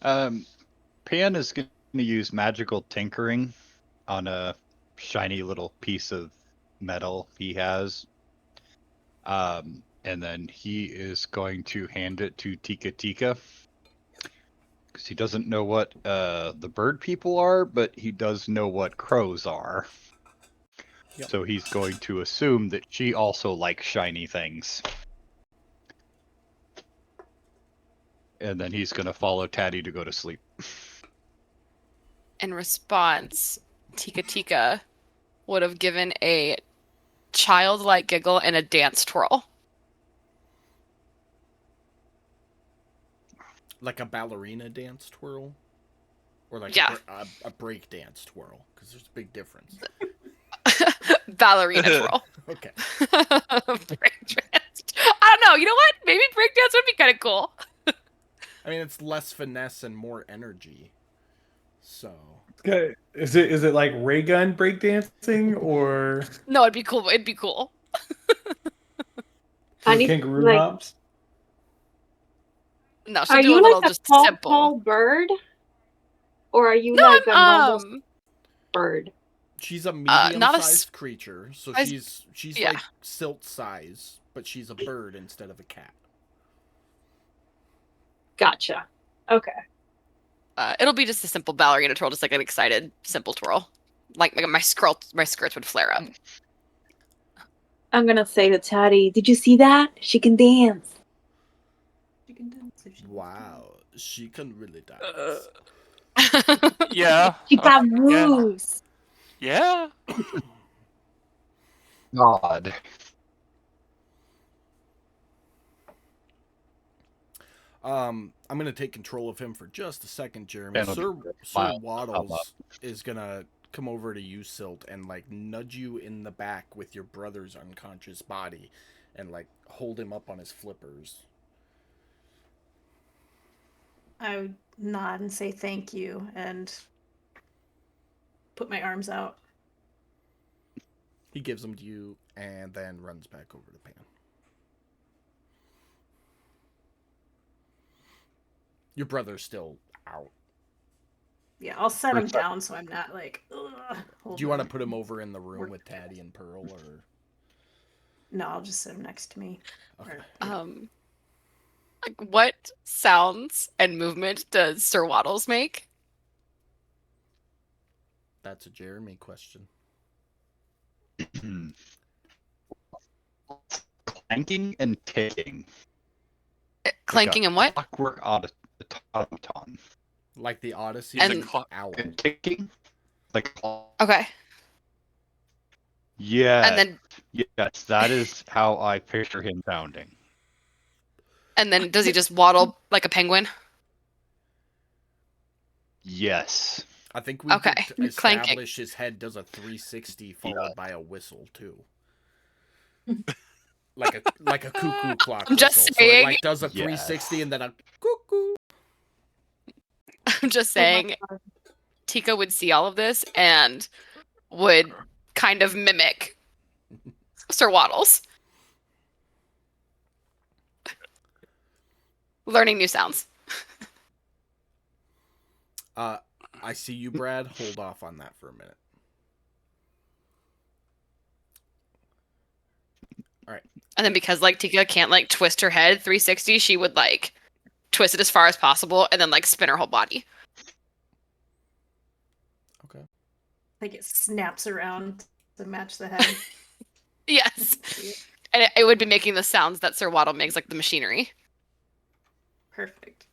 Pan is going to use magical tinkering on a shiny little piece of metal he has. And then he is going to hand it to Tika Tika. Because he doesn't know what the bird people are, but he does know what crows are. Yep. So he's going to assume that she also likes shiny things. And then he's going to follow Taddy to go to sleep. In response, Tika Tika would have given a childlike giggle and a dance twirl. Like a ballerina dance twirl? Or like Yeah. a break dance twirl? Because there's a big difference. Ballerina twirl. Okay. Break dance. I don't know. You know what? Maybe break dance would be kind of cool. I mean, it's less finesse and more energy. So. Okay. Is it like ray gun breakdancing or No, it'd be cool. It'd be cool. I need, kangaroo like- hops? No, she'll Are do you a little like a just tall, simple. tall bird, or are you No, like a normal I'm bird? She's a not a medium-sized creature, so I- she's yeah. like silt size, but she's a bird instead of a cat. Gotcha. Okay. It'll be just a simple ballerina twirl, just like an excited, simple twirl. Like my skirts would flare up. I'm gonna say to Taddy, "Did you see that? She can dance." You can dance if she wants Wow, she can really dance. Yeah. She got Yeah. moves. Yeah. God. I'm gonna take control of him for just a second, Jeremy. Yeah, Sir smile. Waddles is gonna come over to you, Silt, and like nudge you in the back with your brother's unconscious body, and like hold him up on his flippers. I would nod and say thank you and put my arms out. He gives them to you and then runs back over to Pan. Your brother's still out. Yeah, I'll set him down so I'm not like. Do you want to put him over in the room with Taddy and Pearl, or? No, I'll just sit him next to me. Okay. Like what sounds and movement does Sir Waddles make? That's a Jeremy question. Clanking and ticking. Clanking and what? Clockwork automaton. Like the Odyssey And- owl. And ticking? Like clock. Okay. Yeah. And then Yes, that is how I picture him sounding. does he just waddle like a penguin? Yes. I think we Okay, could clanking. establish his head does a 360 followed by a whistle too. like a cuckoo clock I'm just whistle. So saying. it like does a Yes. 360 and then a cuckoo. I'm just Oh my saying God. Tika would see all of this and would kind of mimic Sir Waddles. Learning new sounds. I see you, Brad. Hold off on that for a minute. All right. And then because like Tika can't like twist her head 360, she would like twist it as far as possible and then like spin her whole body. Okay. Like it snaps around to match the head. Yes. And it would be making the sounds that Sir Waddle makes, like the machinery. Perfect.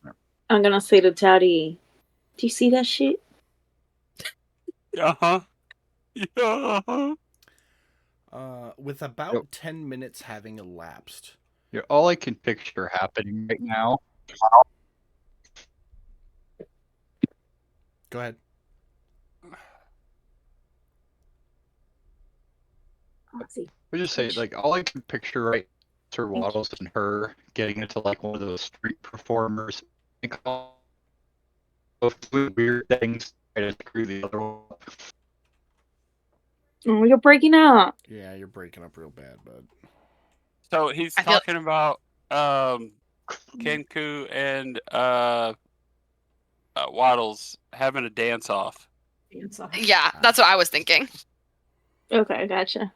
I'm gonna say to Taddy, "Do you see that shit?" Uh-huh. Yeah. With about Yep. 10 minutes having elapsed, Yeah, all I can picture happening right now Go ahead. Let's see. We just say like all I can picture right, Sir Waddles and her getting into like one of those street performers, and all those weird things try to screw the other one up. Oh, you're breaking up. Yeah, you're breaking up real bad, bud. So he's I feel- talking about Kenku and Waddles having a dance off. Dance off. Yeah, that's what I was thinking. Okay, gotcha.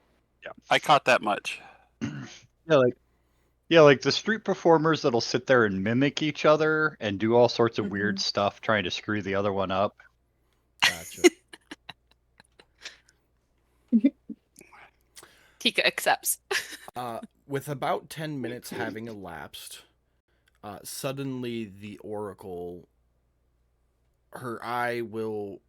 I caught that much. Yeah, like the street performers that'll sit there and mimic each other and do all sorts of weird stuff trying to screw the other one up. Gotcha. Tika accepts. With about 10 minutes having elapsed, suddenly the Oracle, her eye will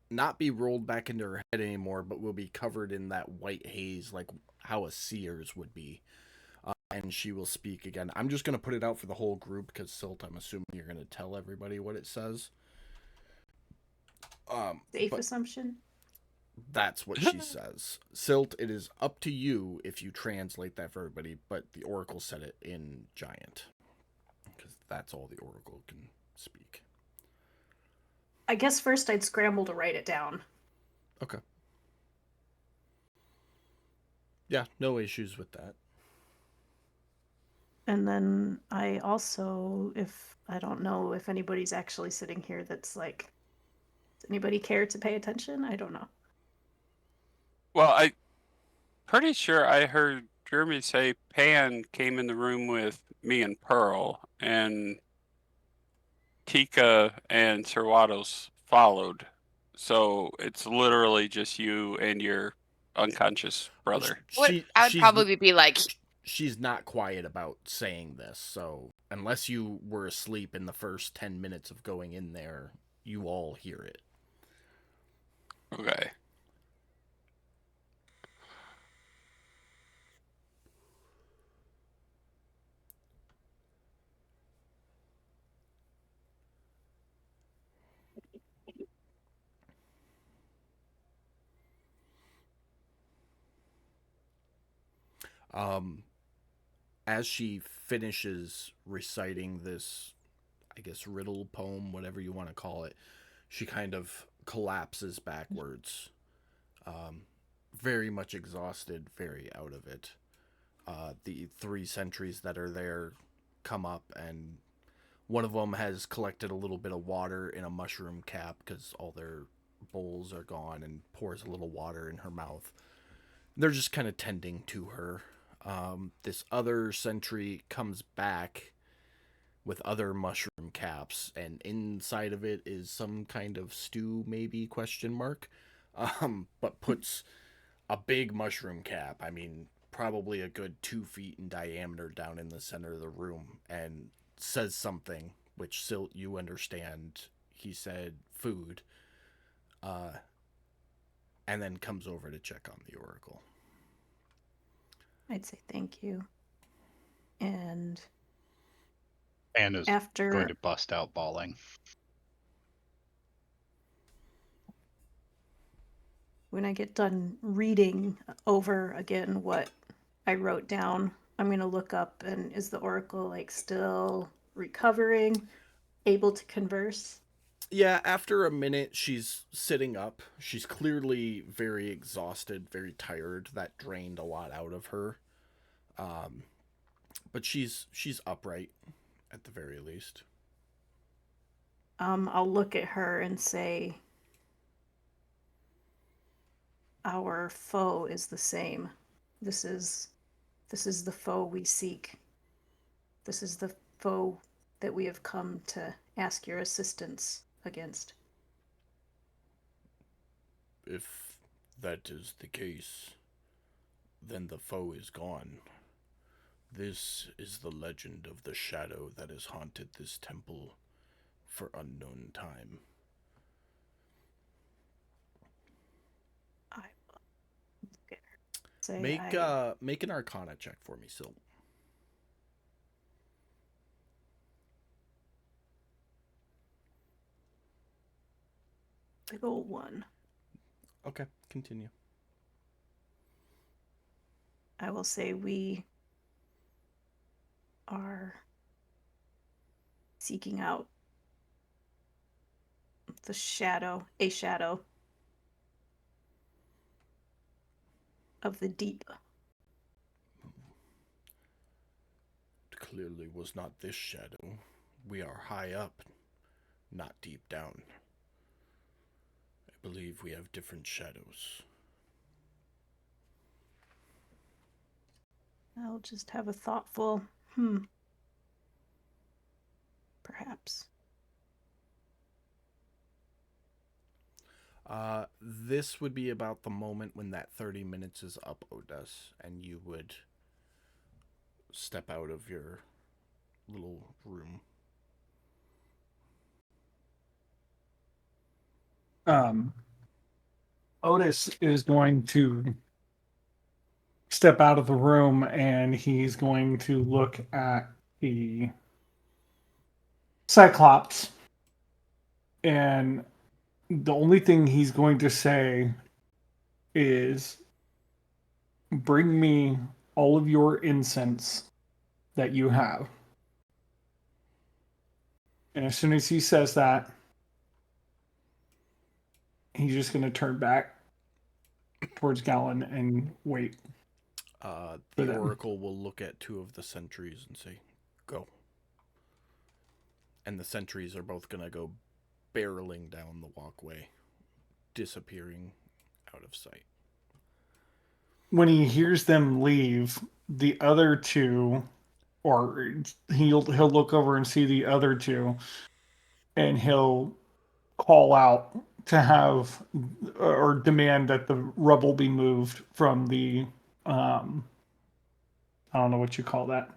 not be rolled back into her head anymore, but will be covered in that white haze like how a seer's would be. And she will speak again. I'm just going to put it out for the whole group because, Silt, I'm assuming you're going to tell everybody what it says. Safe but assumption. that's what she says. Silt, it is up to you if you translate that for everybody, but the Oracle said it in Giant. Because that's all the Oracle can speak. I guess first I'd scramble to write it down. Okay. Yeah, no issues with that. And then I also, I don't know if anybody's actually sitting here that's like, does anybody care to pay attention? I don't know. Well, I pretty sure I heard Jeremy say Pan came in the room with me and Pearl, and Tika and Sir Waddles followed. So it's literally just you and your unconscious brother. I would probably be like, she's not quiet about saying this, so unless you were asleep in the first 10 minutes of going in there, you all hear it. Okay. As she finishes reciting this, I guess, riddle, poem, whatever you want to call it, she kind of collapses backwards. Very much exhausted, very out of it. The 3 sentries that are there come up, and one of them has collected a little bit of water in a mushroom cap because all their bowls are gone, and pours a little water in her mouth. They're just kind of tending to her. This other sentry comes back with other mushroom caps, and inside of it is some kind of stew, maybe, question mark. But puts a big mushroom cap, I mean, probably a good 2 feet in diameter, down in the center of the room, and says something, which Silt, you understand. He said food. And then comes over to check on the Oracle. I'd say thank you. And Anna's after going to bust out bawling. when I get done reading over again what I wrote down, I'm going to look up, and is the Oracle like still recovering, able to converse? Yeah, after a minute, she's sitting up. She's clearly very exhausted, very tired. That drained a lot out of her. But she's upright, at the very least. I'll look at her and say, our foe is the same. This is the foe we seek. This is the foe that we have come to ask your assistance against. If that is the case, then the foe is gone. This is the legend of the shadow that has haunted this temple for unknown time. I will look at her. Say, Make an Arcana check for me, Sil. Big old one. Okay, continue. I will say we are seeking out a shadow of the deep. It clearly was not this shadow. We are high up, not deep down. I believe we have different shadows. I'll just have a thoughtful, perhaps. This would be about the moment when that 30 minutes is up, Odes, and you would step out of your little room. Otis is going to step out of the room and he's going to look at the Cyclops. And the only thing he's going to say is, bring me all of your incense that you have. And as soon as he says that, he's just going to turn back towards Gallon and wait. The Oracle will look at two of the sentries and say, go. And the sentries are both going to go barreling down the walkway, disappearing out of sight. When he hears them leave, the other two, or he'll look over and see the other two, and he'll call out to have or demand that the rubble be moved from the I don't know what you call that.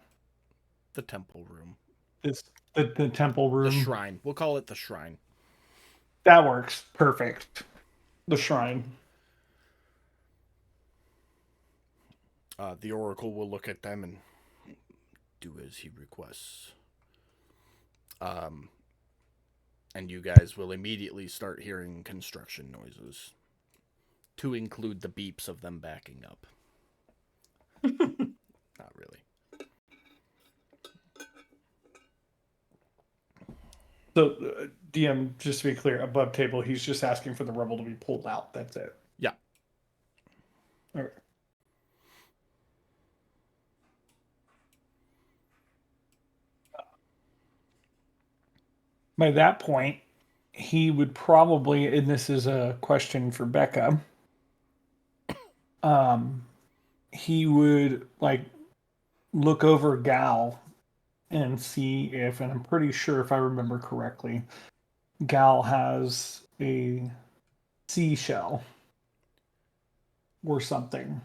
The temple room. It's the temple room. The shrine. We'll call it the shrine. That works. Perfect. The shrine. The Oracle will look at them and do as he requests. And you guys will immediately start hearing construction noises, to include the beeps of them backing up. Not really. So, DM, just to be clear, above table, he's just asking for the rubble to be pulled out. That's it. Yeah. All right. By that point, he would probably, and this is a question for Becca, he would look over Gal and see if, and I'm pretty sure if I remember correctly, Gal has a seashell or something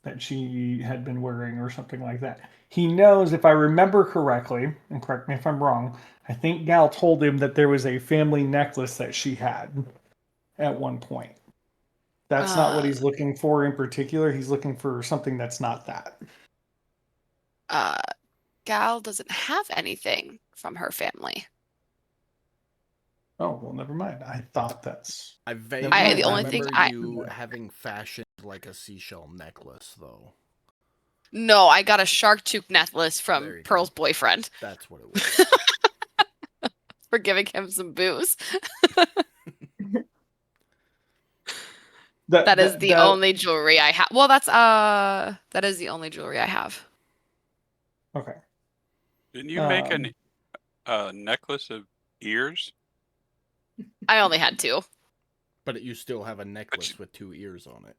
that she had been wearing or something like that. He knows, if I remember correctly, and correct me if I'm wrong, I think Gal told him that there was a family necklace that she had at one point. That's not what he's looking for in particular. He's looking for something that's not that. Gal doesn't have anything from her family. Oh, well, never mind. I thought that's... I vaguely the only thing remember you having fashioned like a seashell necklace, though. No, I got a shark tooth necklace There from you Pearl's go. boyfriend That's what it was. for giving him some booze. That is the only jewelry I have. Well, that is the only jewelry I have. Okay. Didn't you make a necklace of ears? I only had two. But you still have a necklace with two ears on it.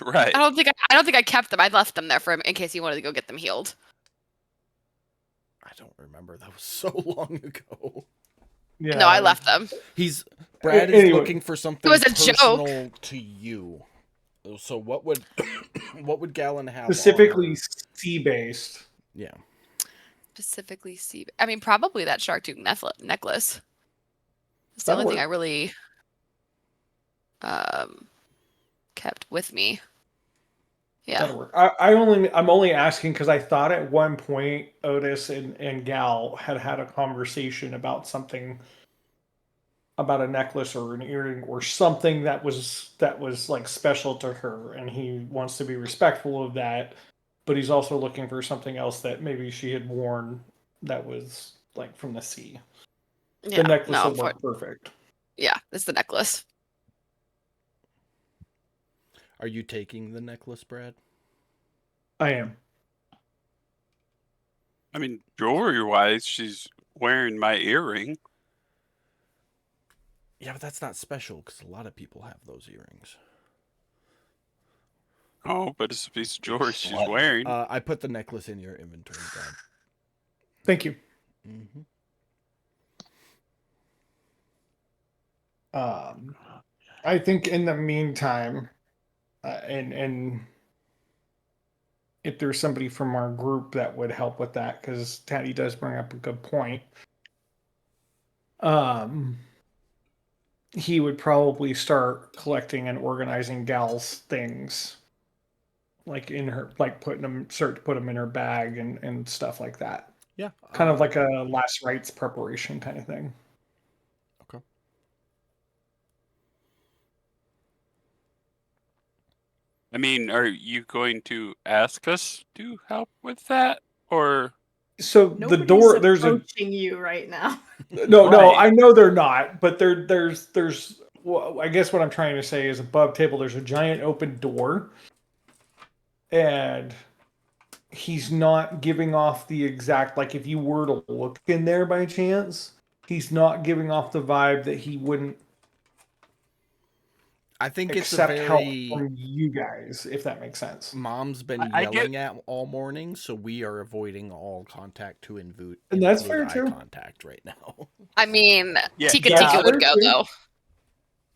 Right. I don't think I kept them. I left them there for him in case he wanted to go get them healed. I don't remember. That was so long ago. Yeah. No, I left them. Brad is Anyway. looking for something It was a personal joke. to you. So what would Gallon have? Specifically on her? sea-based. Yeah. Specifically, I mean, probably that shark tooth necklace. It's the That'll only thing I work. really kept with me. Yeah. That'll work. I'm only asking because I thought at one point Otis and Gal had a conversation about something about a necklace or an earring or something that was like special to her, and he wants to be respectful of that, but he's also looking for something else that maybe she had worn that was like from the sea. Yeah, The necklace no, will work perfect. yeah, it's the necklace. Are you taking the necklace, Brad? I am. I mean, jewelry-wise, she's wearing my earring. Yeah, but that's not special because a lot of people have those earrings. Oh, but it's a piece of jewelry she's What? wearing. I put the necklace in your inventory, Brad. Thank you. Mm-hmm. I think in the meantime, and if there's somebody from our group that would help with that, because Taddy does bring up a good point. He would probably start collecting and organizing Gal's things, like in her, like put them in her bag and stuff like that. Yeah. Kind of like a last rites preparation kind of thing. Okay. I mean, are you going to ask us to help with that, or? So Nobody's the door, there's a approaching you right now. no, Right. I know they're not, but there's well, I guess what I'm trying to say is above table there's a giant open door, and he's not giving off the exact, like if you were to look in there by chance, he's not giving off the vibe that he wouldn't I think it's a accept help very. from you guys, if that makes sense. Mom's been I get- yelling at all morning, so we are avoiding all contact to include And that's include fair, eye too. contact right now. I mean, Yeah, Tika that's Tika would fair, go too. though.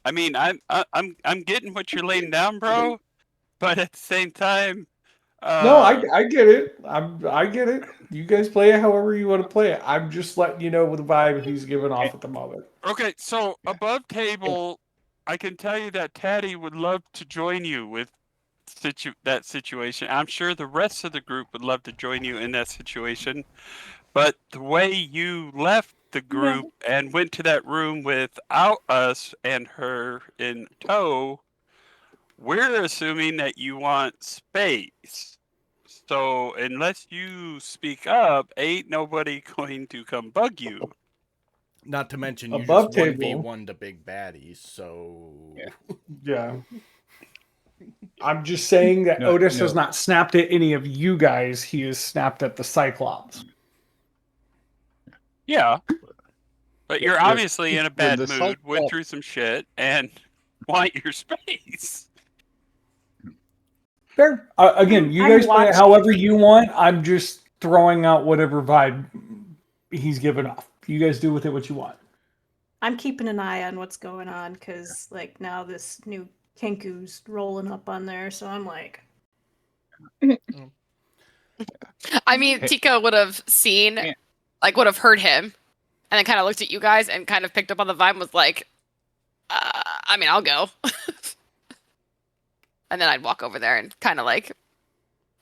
I mean, I'm getting what you're laying down, bro. But at the same time, No, I get it. I get it. You guys play it however you want to play it. I'm just letting you know the vibe he's giving off at the moment. Okay, so above table, I can tell you that Taddy would love to join you with that situation. I'm sure the rest of the group would love to join you in that situation. But the way you left the group and went to that room without us and her in tow, we're assuming that you want space. So unless you speak up, ain't nobody going to come bug you. Not to mention you Above just 1v1 table. to big baddies, so Yeah. I'm just saying that No, Otis no. has not snapped at any of you guys. He has snapped at the Cyclops. Yeah. But you're If- obviously in a when bad the mood, went Cyclops- through some shit, and want your space. Fair. Again, you I'm guys play it watching. however you want. I'm just throwing out whatever vibe he's giving off. You guys do with it what you want. I'm keeping an eye on what's going on because, like, now this new Kenku's rolling up on there, so I'm like, I mean, Tika would have seen, Yeah. like, would have heard him, and then kind of looked at you guys and kind of picked up on the vibe and was like, I mean, I'll go. And then I'd walk over there and kind of like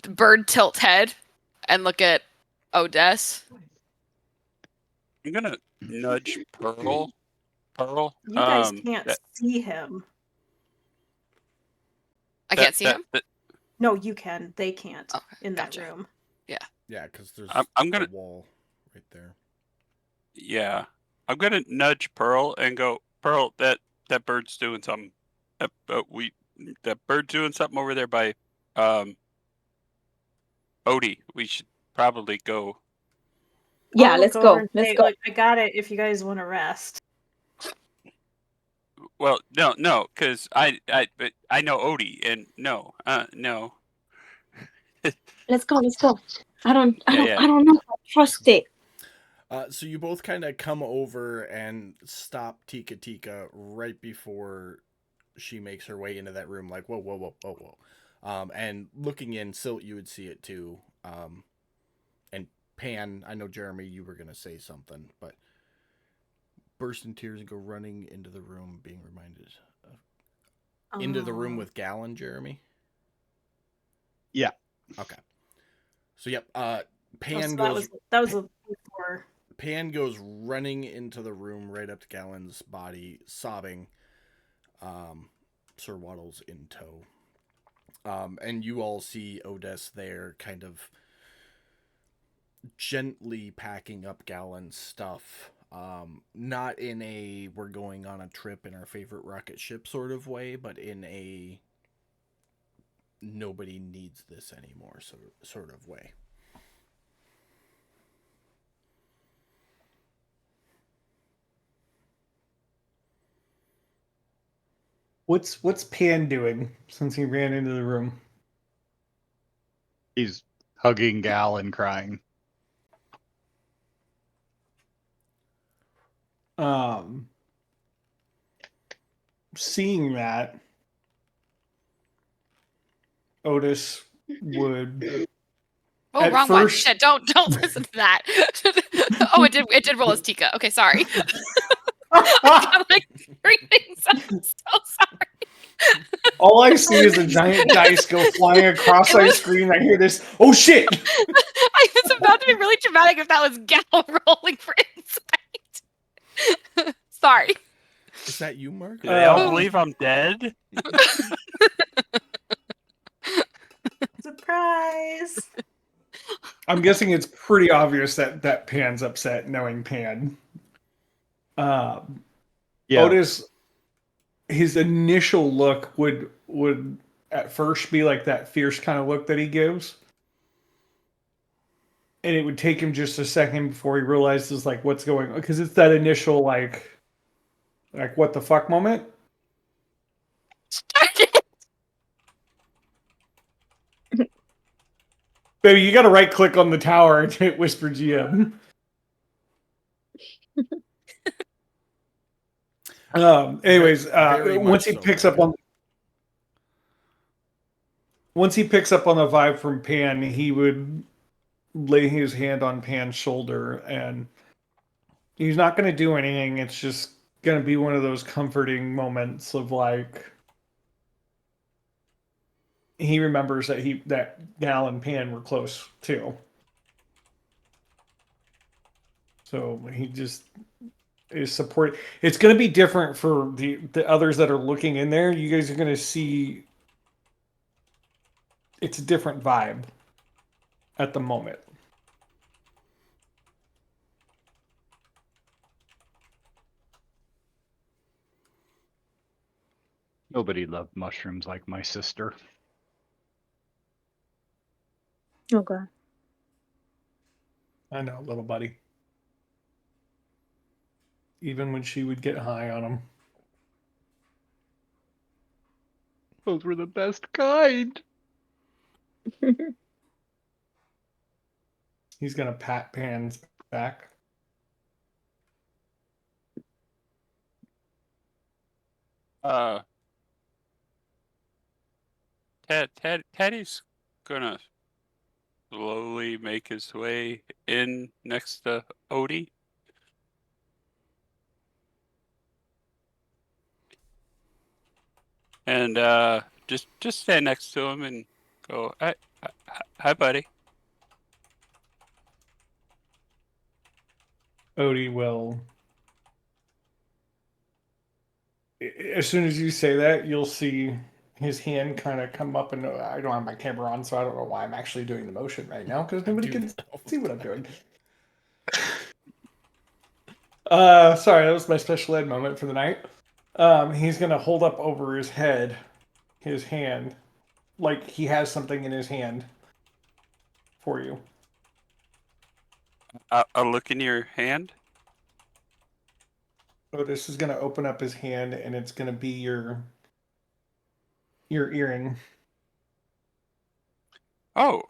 bird tilt head and look at Odess. I'm gonna nudge Pearl. Pearl. you guys can't that- see him. I can't see him. No, you can. They can't Okay, in that gotcha. room. yeah, because there's I'm gonna- a wall right there. Yeah, I'm gonna nudge Pearl and go, Pearl. That bird's doing something. That bird's doing something over there by Odie. We should probably go. Yeah, I'll let's look go. over and Let's say, go. Look, I got it if you guys want to rest. Well, no, because I know Odie, and no. Let's go. Let's go. I don't Yeah. know. I trust it. So you both kind of come over and stop Tika right before she makes her way into that room. Like whoa. And looking in, Silt, you would see it too. And Pan, I know Jeremy, you were gonna say something, but burst in tears and go running into the room, being reminded of into the room Oh. with Gallon, Jeremy. Yeah. Okay. So yep. Oh, Pan so goes. that was before. Pan goes running into the room right up to Galen's body, sobbing. Sir Waddle's in tow. And you all see Otis there kind of gently packing up Galen's stuff. Not in a we're going on a trip in our favorite rocket ship sort of way, but in a nobody needs this anymore sort of way. What's Pan doing since he ran into the room? He's hugging Gal and crying. Seeing that, Otis would. Oh, At wrong one. first- Shit, don't listen to that. Oh, it did roll as Tika. Okay, sorry. I'm like three things. I'm so sorry. All I see is a giant dice go flying across It my was- screen. I hear this. Oh shit! I was about to be really dramatic if that was Gal rolling for insight. Sorry. Is that you, Mark? Do they all believe I'm dead? Surprise! I'm guessing it's pretty obvious that Pan's upset, knowing Pan. Yeah. Otis, his initial look would at first be like that fierce kind of look that he gives, and it would take him just a second before he realizes like what's going on, because it's that initial like what the fuck moment. Baby, you got to right click on the tower and hit Whisper GM. Anyways, Very much once he so, picks Mark. up on the vibe from Pan, he would lay his hand on Pan's shoulder, and he's not going to do anything. It's just going to be one of those comforting moments of like he remembers that Gal and Pan were close too. So he just is support. It's going to be different for the others that are looking in there. You guys are going to see it's a different vibe at the moment. Nobody loved mushrooms like my sister. Okay. I know, little buddy. Even when she would get high on them. Those were the best kind. He's going to pat Pan's back. Teddy's gonna slowly make his way in next to Odie. And just stand next to him and go, hi buddy. Odie will. As soon as you say that, you'll see his hand kind of come up, and I don't have my camera on, so I don't know why I'm actually doing the motion right now because nobody can see what I'm doing. Sorry, that was my special ed moment for the night. He's gonna hold up over his head, his hand, like he has something in his hand for you. A look in your hand. Otis is gonna open up his hand, and it's gonna be your earring. Oh,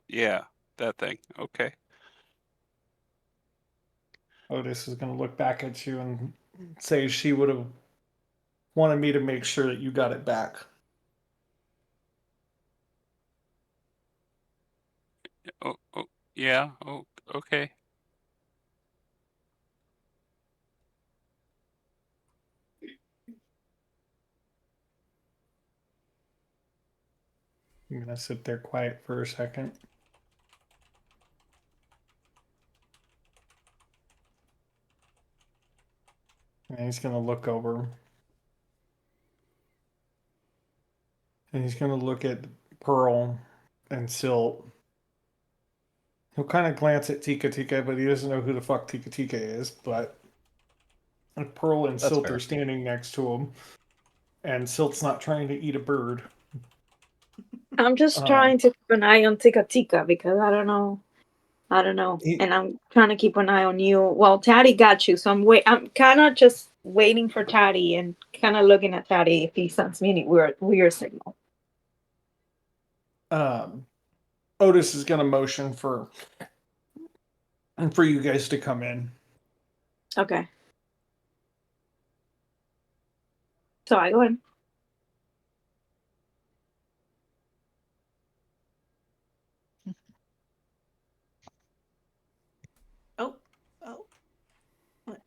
yeah, that thing. Okay. Otis is gonna look back at you and say she would have wanted me to make sure that you got it back. Oh, yeah. Oh, okay. I'm gonna sit there quiet for a second. And he's gonna look over. And he's gonna look at Pearl and Silt. He'll kind of glance at Tika Tika, but he doesn't know who the fuck Tika Tika is. But Pearl and That's Silt fair. are standing next to him, and Silt's not trying to eat a bird. I'm just trying to keep an eye on Tika Tika because I don't know. He- And I'm trying to keep an eye on you. Well, Taddy got you, so I'm kind of just waiting for Taddy and kind of looking at Taddy if he sends me any weird signal. Otis is gonna motion for you guys to come in. Okay. So I go in. Oh, oh. What?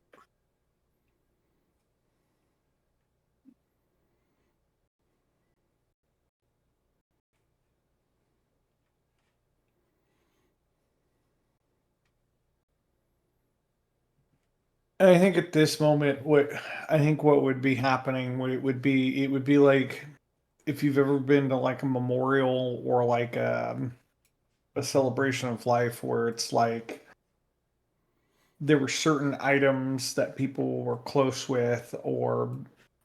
And I think at this moment, what would be happening would be like if you've ever been to like a memorial or like a celebration of life where it's like there were certain items that people were close with or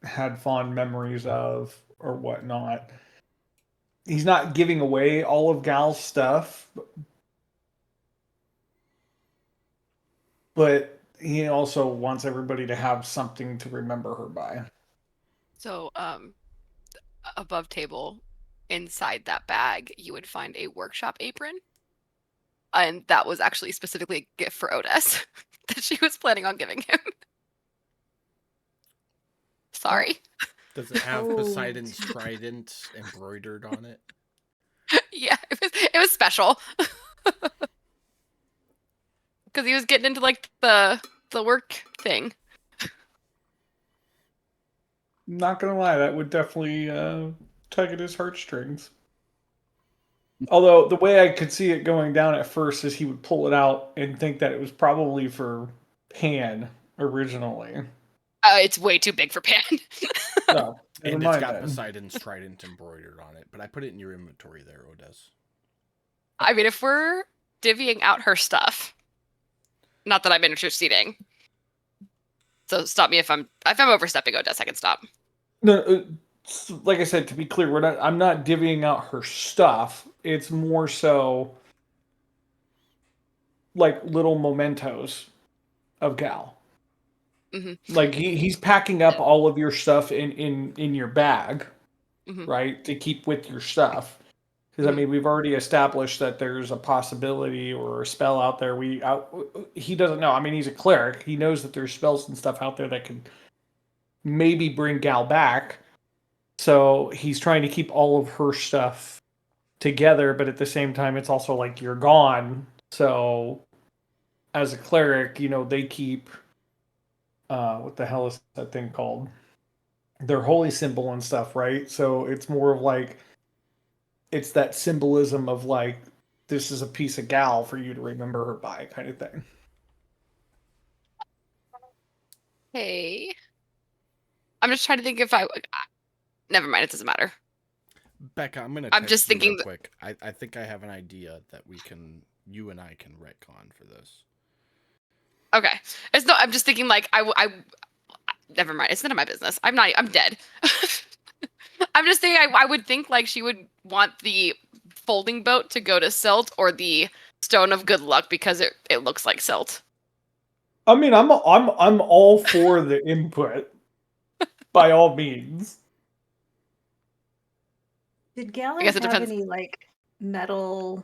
had fond memories of or whatnot. He's not giving away all of Gal's stuff, but he also wants everybody to have something to remember her by. So, above table, inside that bag, you would find a workshop apron. And that was actually specifically a gift for Otis that she was planning on giving him. Sorry. Does it have Oh. Poseidon's trident embroidered on it? Yeah, it was special. Because he was getting into like the work thing. Not gonna lie, that would definitely tug at his heartstrings. Although the way I could see it going down at first is he would pull it out and think that it was probably for Pan originally. It's way too big for Pan. No, never And it's mind got then. Poseidon's trident embroidered on it. But I put it in your inventory there, Odes. I mean, if we're divvying out her stuff, not that I'm interceding. So stop me if I'm overstepping, Odes. I can stop. No, like I said, to be clear, I'm not divvying out her stuff. It's more so like little mementos of Gal. Mm-hmm. Like he's packing up all of your stuff in your bag, Mm-hmm. right, to keep with your stuff. Because I mean, we've already established that there's a possibility or a spell out there. He doesn't know. I mean, he's a cleric. He knows that there's spells and stuff out there that can maybe bring Gal back. So he's trying to keep all of her stuff together, but at the same time, it's also like you're gone. So as a cleric, they keep what the hell is that thing called? Their holy symbol and stuff, right? So it's more of like it's that symbolism of like this is a piece of Gal for you to remember her by, kind of thing. Hey, I'm just trying to think if never mind. It doesn't matter. Becca, I'm gonna. I'm just text you thinking real quick. I think I have an idea that you and I can retcon for this. Okay, I'm just thinking like I never mind. It's none of my business. I'm dead. I'm just saying I would think like she would want the folding boat to go to Silt or the Stone of Good Luck because it looks like Silt. I mean, I'm all for the input, by all means. Did Gala guess it have depends. any like metal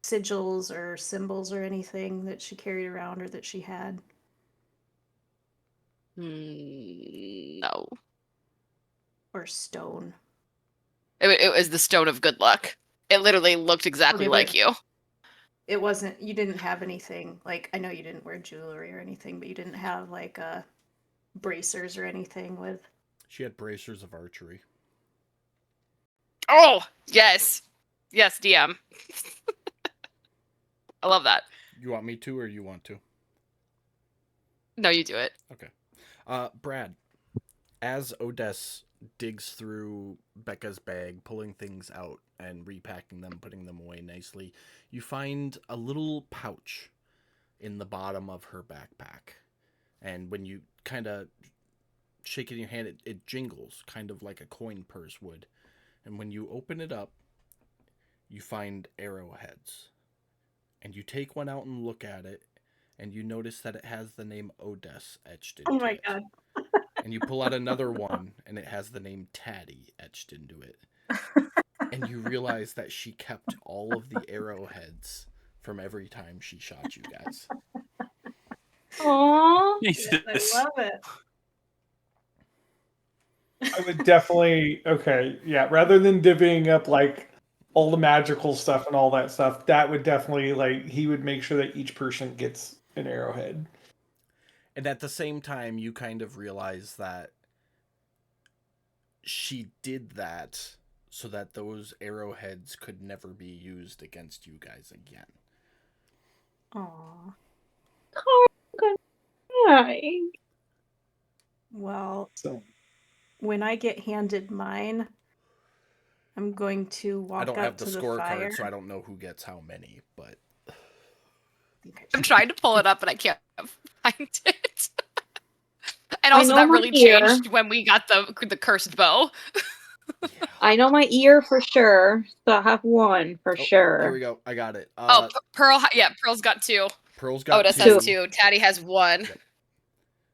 sigils or symbols or anything that she carried around or that she had? No. Or stone? It was the Stone of Good Luck. It literally looked exactly Okay, like but you. It wasn't. You didn't have anything like. I know you didn't wear jewelry or anything, but you didn't have like bracers or anything with. She had bracers of archery. Oh yes, DM. I love that. You want me to, or you want to? No, you do it. Okay. Brad, as Odess digs through Becca's bag, pulling things out and repacking them, putting them away nicely, you find a little pouch in the bottom of her backpack. And when you kind of shake it in your hand, it jingles, kind of like a coin purse would. And when you open it up, you find arrowheads. And you take one out and look at it, and you notice that it has the name Odess etched into it. Oh my god. And you pull out another one, and it has the name Taddy etched into it. And you realize that she kept all of the arrowheads from every time she shot you guys. Aww. Jesus. I love it. I would definitely yeah. Rather than divvying up like all the magical stuff and all that stuff, that would definitely like he would make sure that each person gets an arrowhead. And at the same time, you kind of realize that she did that so that those arrowheads could never be used against you guys again. Aw. Hi. Well, So when I get handed mine, I'm going to walk I don't up have the to the scorecard, fire. so I don't know who gets how many, but I'm trying to pull it up, and I can't find it. And I also, know that my really ear. changed when we got the cursed bow. yeah. I know my ear for sure, so I have one for Oh, sure. There we go. I got it. Pearl, yeah, Pearl's got 2. Pearl's got Otis 2. has 2. Taddy has 1. Yep.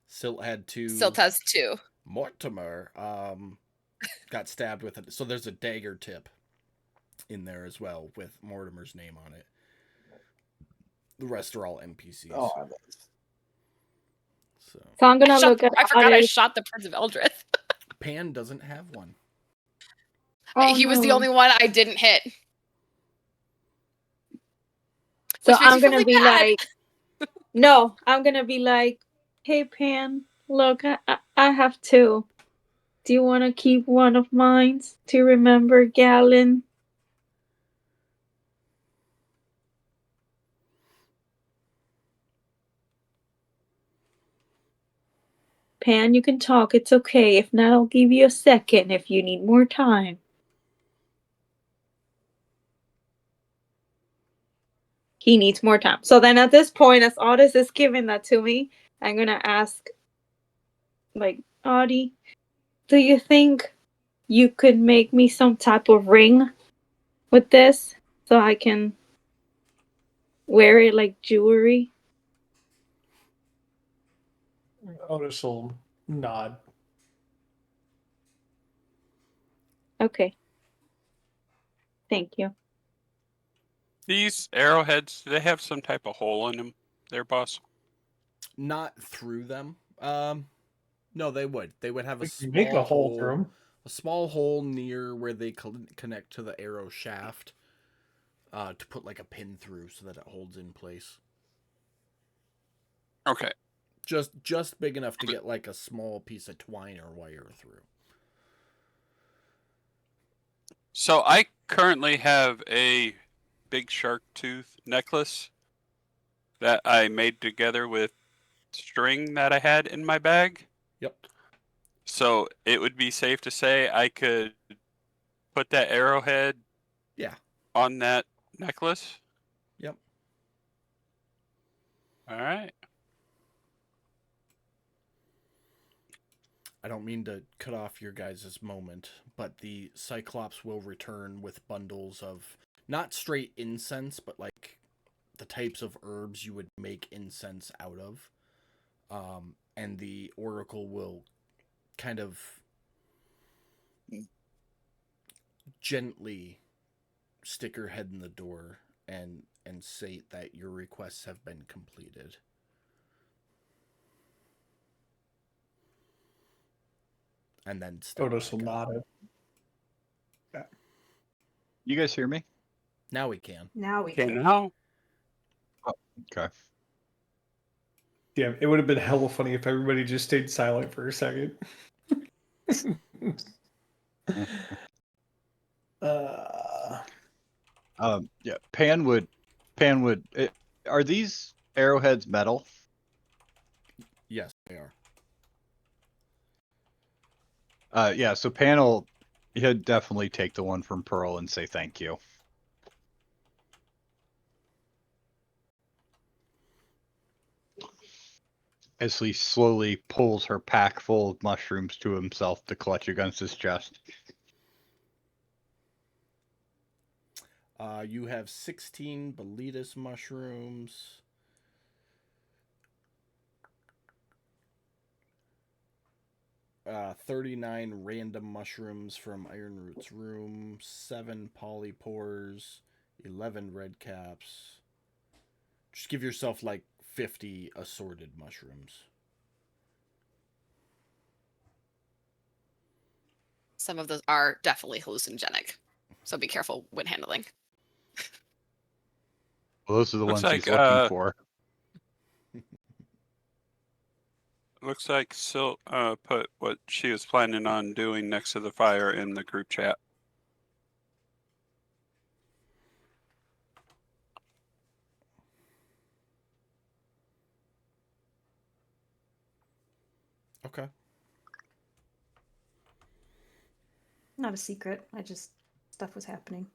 Silt had 2. Silt has 2. Mortimer got stabbed with it. So there's a dagger tip in there as well with Mortimer's name on it. The rest are all NPCs. oh, So So I'm gonna look at I forgot I Otis. shot the Prince of Eldrith. Pan doesn't have one. Oh, He was the no. only one I didn't hit. So Which makes I'm me feel gonna really be bad. like, no, I'm gonna be like, hey Pan, look, I have 2. Do you want to keep one of mine to remember Galen? Pan, you can talk. It's okay. If not, I'll give you a second if you need more time. He needs more time. So then at this point, as Otis is giving that to me, I'm going to ask, like, Audie, do you think you could make me some type of ring with this so I can wear it like jewelry? Otis will nod. Okay. Thank you. These arrowheads, do they have some type of hole in them there, boss? Not through them. No, they would. They would have a We small can make a hole through 'em. A small hole near where they connect to the arrow shaft, to put like a pin through so that it holds in place. Okay. Just big enough to get like a small piece of twine or wire through. So I currently have a big shark tooth necklace that I made together with string that I had in my bag. Yep. So it would be safe to say I could put that arrowhead Yeah. on that necklace. Yep. All right. I don't mean to cut off your guys' moment, but the Cyclops will return with bundles of not straight incense, but like the types of herbs you would make incense out of. And the Oracle will kind of gently stick her head in the door and say that your requests have been completed. And then Otis will nod it. You guys hear me? Now we can. Now we Okay, can. now Okay. Yeah, it would have been hella funny if everybody just stayed silent for a second. Yeah. Pan would. Are these arrowheads metal? Yes, they are. Yeah, so Panel, he'd definitely take the one from Pearl and say thank you. As he slowly pulls her pack full of mushrooms to himself to clutch against his chest. You have 16 Boletus mushrooms. 39 random mushrooms from Ironroot's room, 7 polypores, 11 red caps. Just give yourself like 50 assorted mushrooms. Some of those are definitely hallucinogenic, so be careful when handling. Well, those are the Looks ones he's like, looking for. Looks like Sil put what she was planning on doing next to the fire in the group chat. Okay. Not a secret. I just stuff was happening.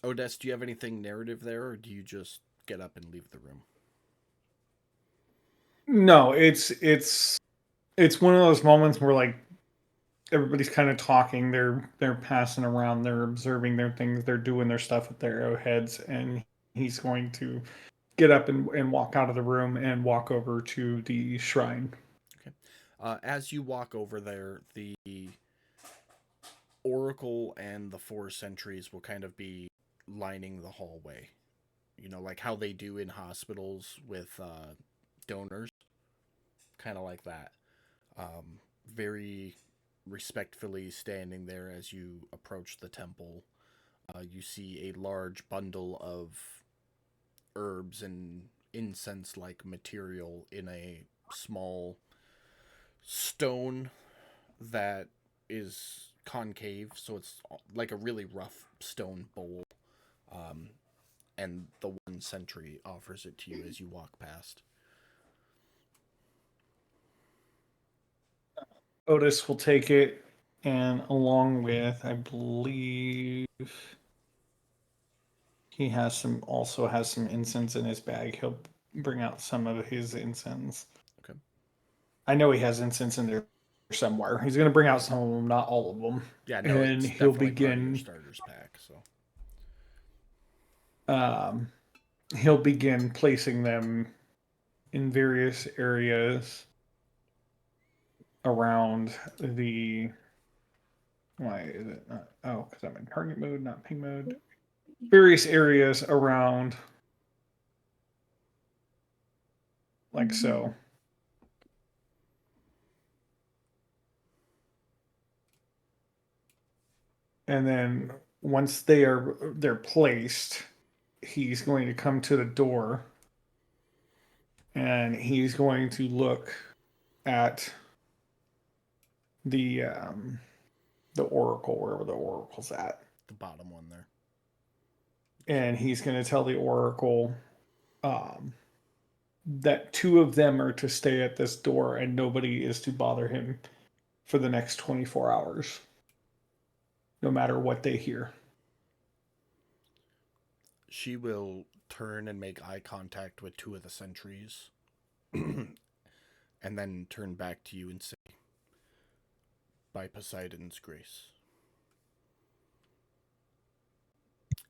Odess, do you have anything narrative there, or do you just get up and leave the room? No, it's one of those moments where like everybody's kind of talking, they're passing around, they're observing their things, they're doing their stuff with their arrowheads, and he's going to get up and walk out of the room and walk over to the shrine. Okay. As you walk over there, the Oracle and the 4 sentries will kind of be lining the hallway. You know, like how they do in hospitals with donors. Kind of like that. Very respectfully standing there as you approach the temple. You see a large bundle of herbs and incense-like material in a small stone that is concave, so it's like a really rough stone bowl. And the 1 sentry offers it to you as you walk past. Otis will take it, and along with, I believe, he also has some incense in his bag. He'll bring out some of his incense. Okay. I know he has incense in there somewhere. He's going to bring out some of them, not all of them. Yeah, no, and it's he'll definitely part of your begin. starters pack. So He'll begin placing them in various areas around the. Why is it not? Oh, because I'm in target mode, not ping mode. Various areas around, like so. And then once they're placed, he's going to come to the door, and he's going to look at the oracle, wherever the oracle's at. the bottom one there. And he's going to tell the oracle that 2 of them are to stay at this door and nobody is to bother him for the next 24 hours, no matter what they hear. She will turn and make eye contact with 2 of the sentries, and then turn back to you and say, "By Poseidon's grace."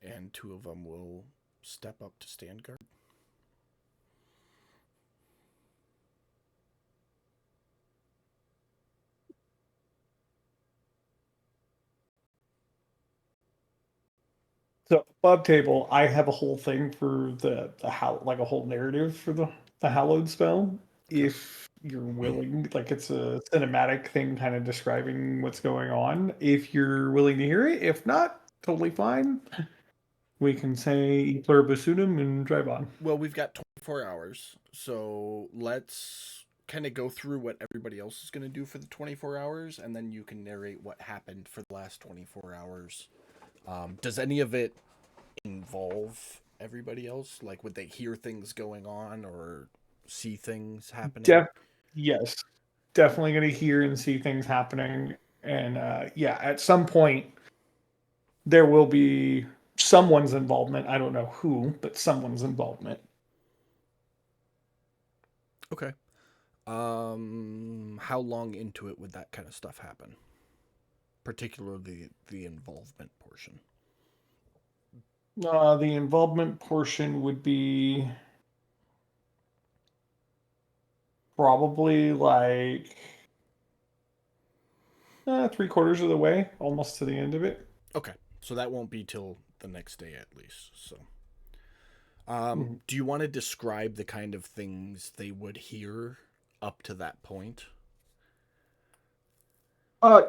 And 2 of them will step up to stand guard. So above table, I have a whole thing for the like a whole narrative for the hallowed spell. If you're willing, like it's a cinematic thing, kind of describing what's going on. If you're willing to hear it, if not, totally fine. We can say pluribus unum and drive on. Well, we've got 24 hours, so let's kind of go through what everybody else is going to do for the 24 hours, and then you can narrate what happened for the last 24 hours. Does any of it involve everybody else? Like, would they hear things going on or see things happening? Yes, definitely going to hear and see things happening. And yeah, at some point, there will be someone's involvement. I don't know who, but someone's involvement. Okay. How long into it would that kind of stuff happen? Particularly the involvement portion. The involvement portion would be probably like 3/4 of the way, almost to the end of it. Okay, so that won't be till the next day at least. So, Mhm. do you want to describe the kind of things they would hear up to that point?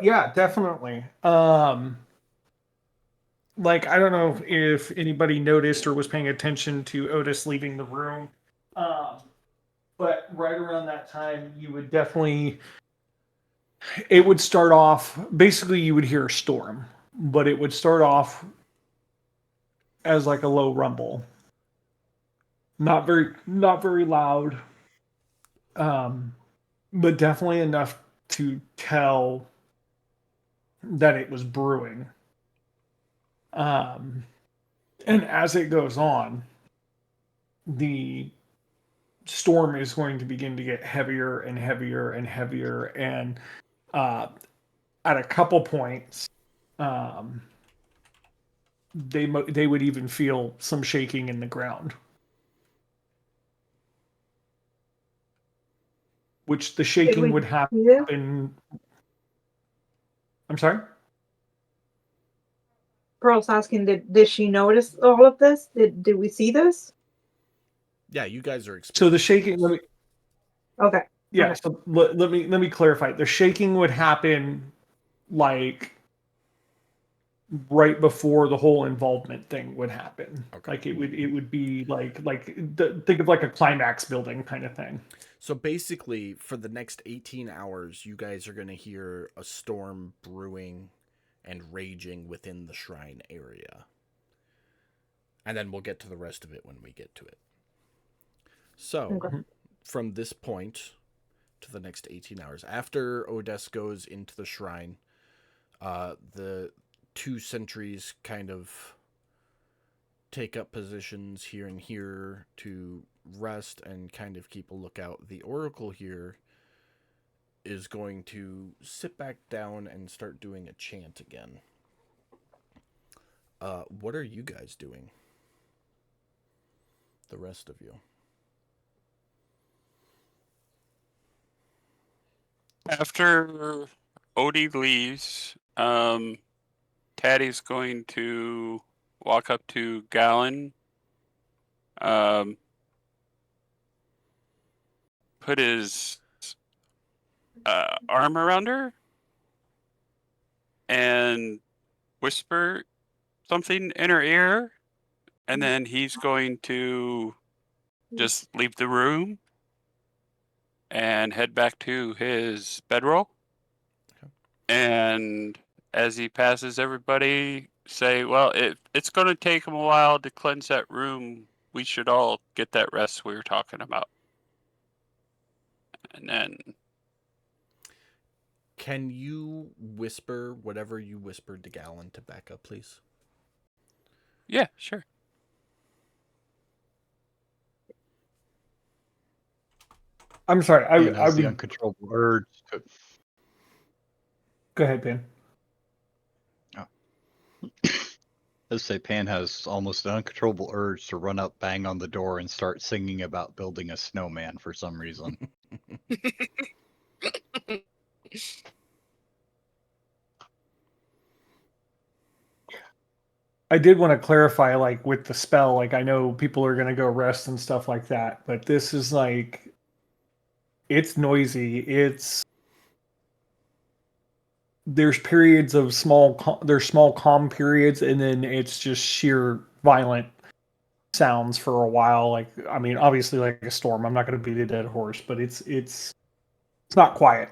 Yeah, definitely. Like I don't know if anybody noticed or was paying attention to Otis leaving the room. Um, but right around that time, you would definitely it would start off basically you would hear a storm, but it would start off as like a low rumble. Not very loud. Um, but definitely enough to tell that it was brewing. Um, and as it goes on, the storm is going to begin to get heavier and heavier and heavier. And uh, at a couple points, um, they would even feel some shaking in the ground, which the shaking would Yeah. happen. I'm sorry. Pearl's asking, did she notice all of this? Did we see this? Yeah, you guys are So the experiencing shaking. this. Okay. Yeah. Okay. So let me clarify. The shaking would happen like right before the whole involvement thing would happen. Okay. Like it would be think of like a climax building kind of thing. So basically, for the next 18 hours, you guys are going to hear a storm brewing and raging within the shrine area. And then we'll get to the rest of it when we get to it. So, Okay. from this point to the next 18 hours, after Odess goes into the shrine, the two sentries kind of take up positions here and here to rest and kind of keep a lookout. The Oracle here is going to sit back down and start doing a chant again. What are you guys doing? The rest of you. After Odie leaves, Taddy's going to walk up to Gallon, put his arm around her, and whisper something in her ear, and then he's going to just leave the room and head back to his bedroll. Okay. And as he passes everybody, say, well, it's going to take him a while to cleanse that room. We should all get that rest we were talking about. And then, Can you whisper whatever you whispered to Gallon to back up, please? yeah, sure. I'm sorry. Pan I has the would uncontrollable urge to. go ahead, Ben. Let's say Pan has almost an uncontrollable urge to run up, bang on the door, and start singing about building a snowman for some reason. I did want to clarify, like with the spell, like I know people are gonna go rest and stuff like that, but this is like it's noisy. There's periods of there's small calm periods, and then it's just sheer violent sounds for a while. Like I mean, obviously like a storm. I'm not gonna beat a dead horse, but it's not quiet.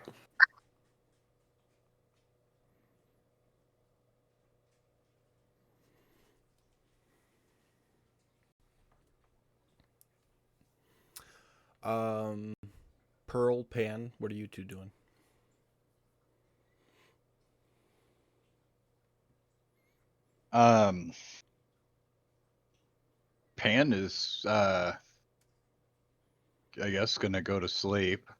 Pearl, Pan, what are you two doing? Pan is I guess gonna go to sleep.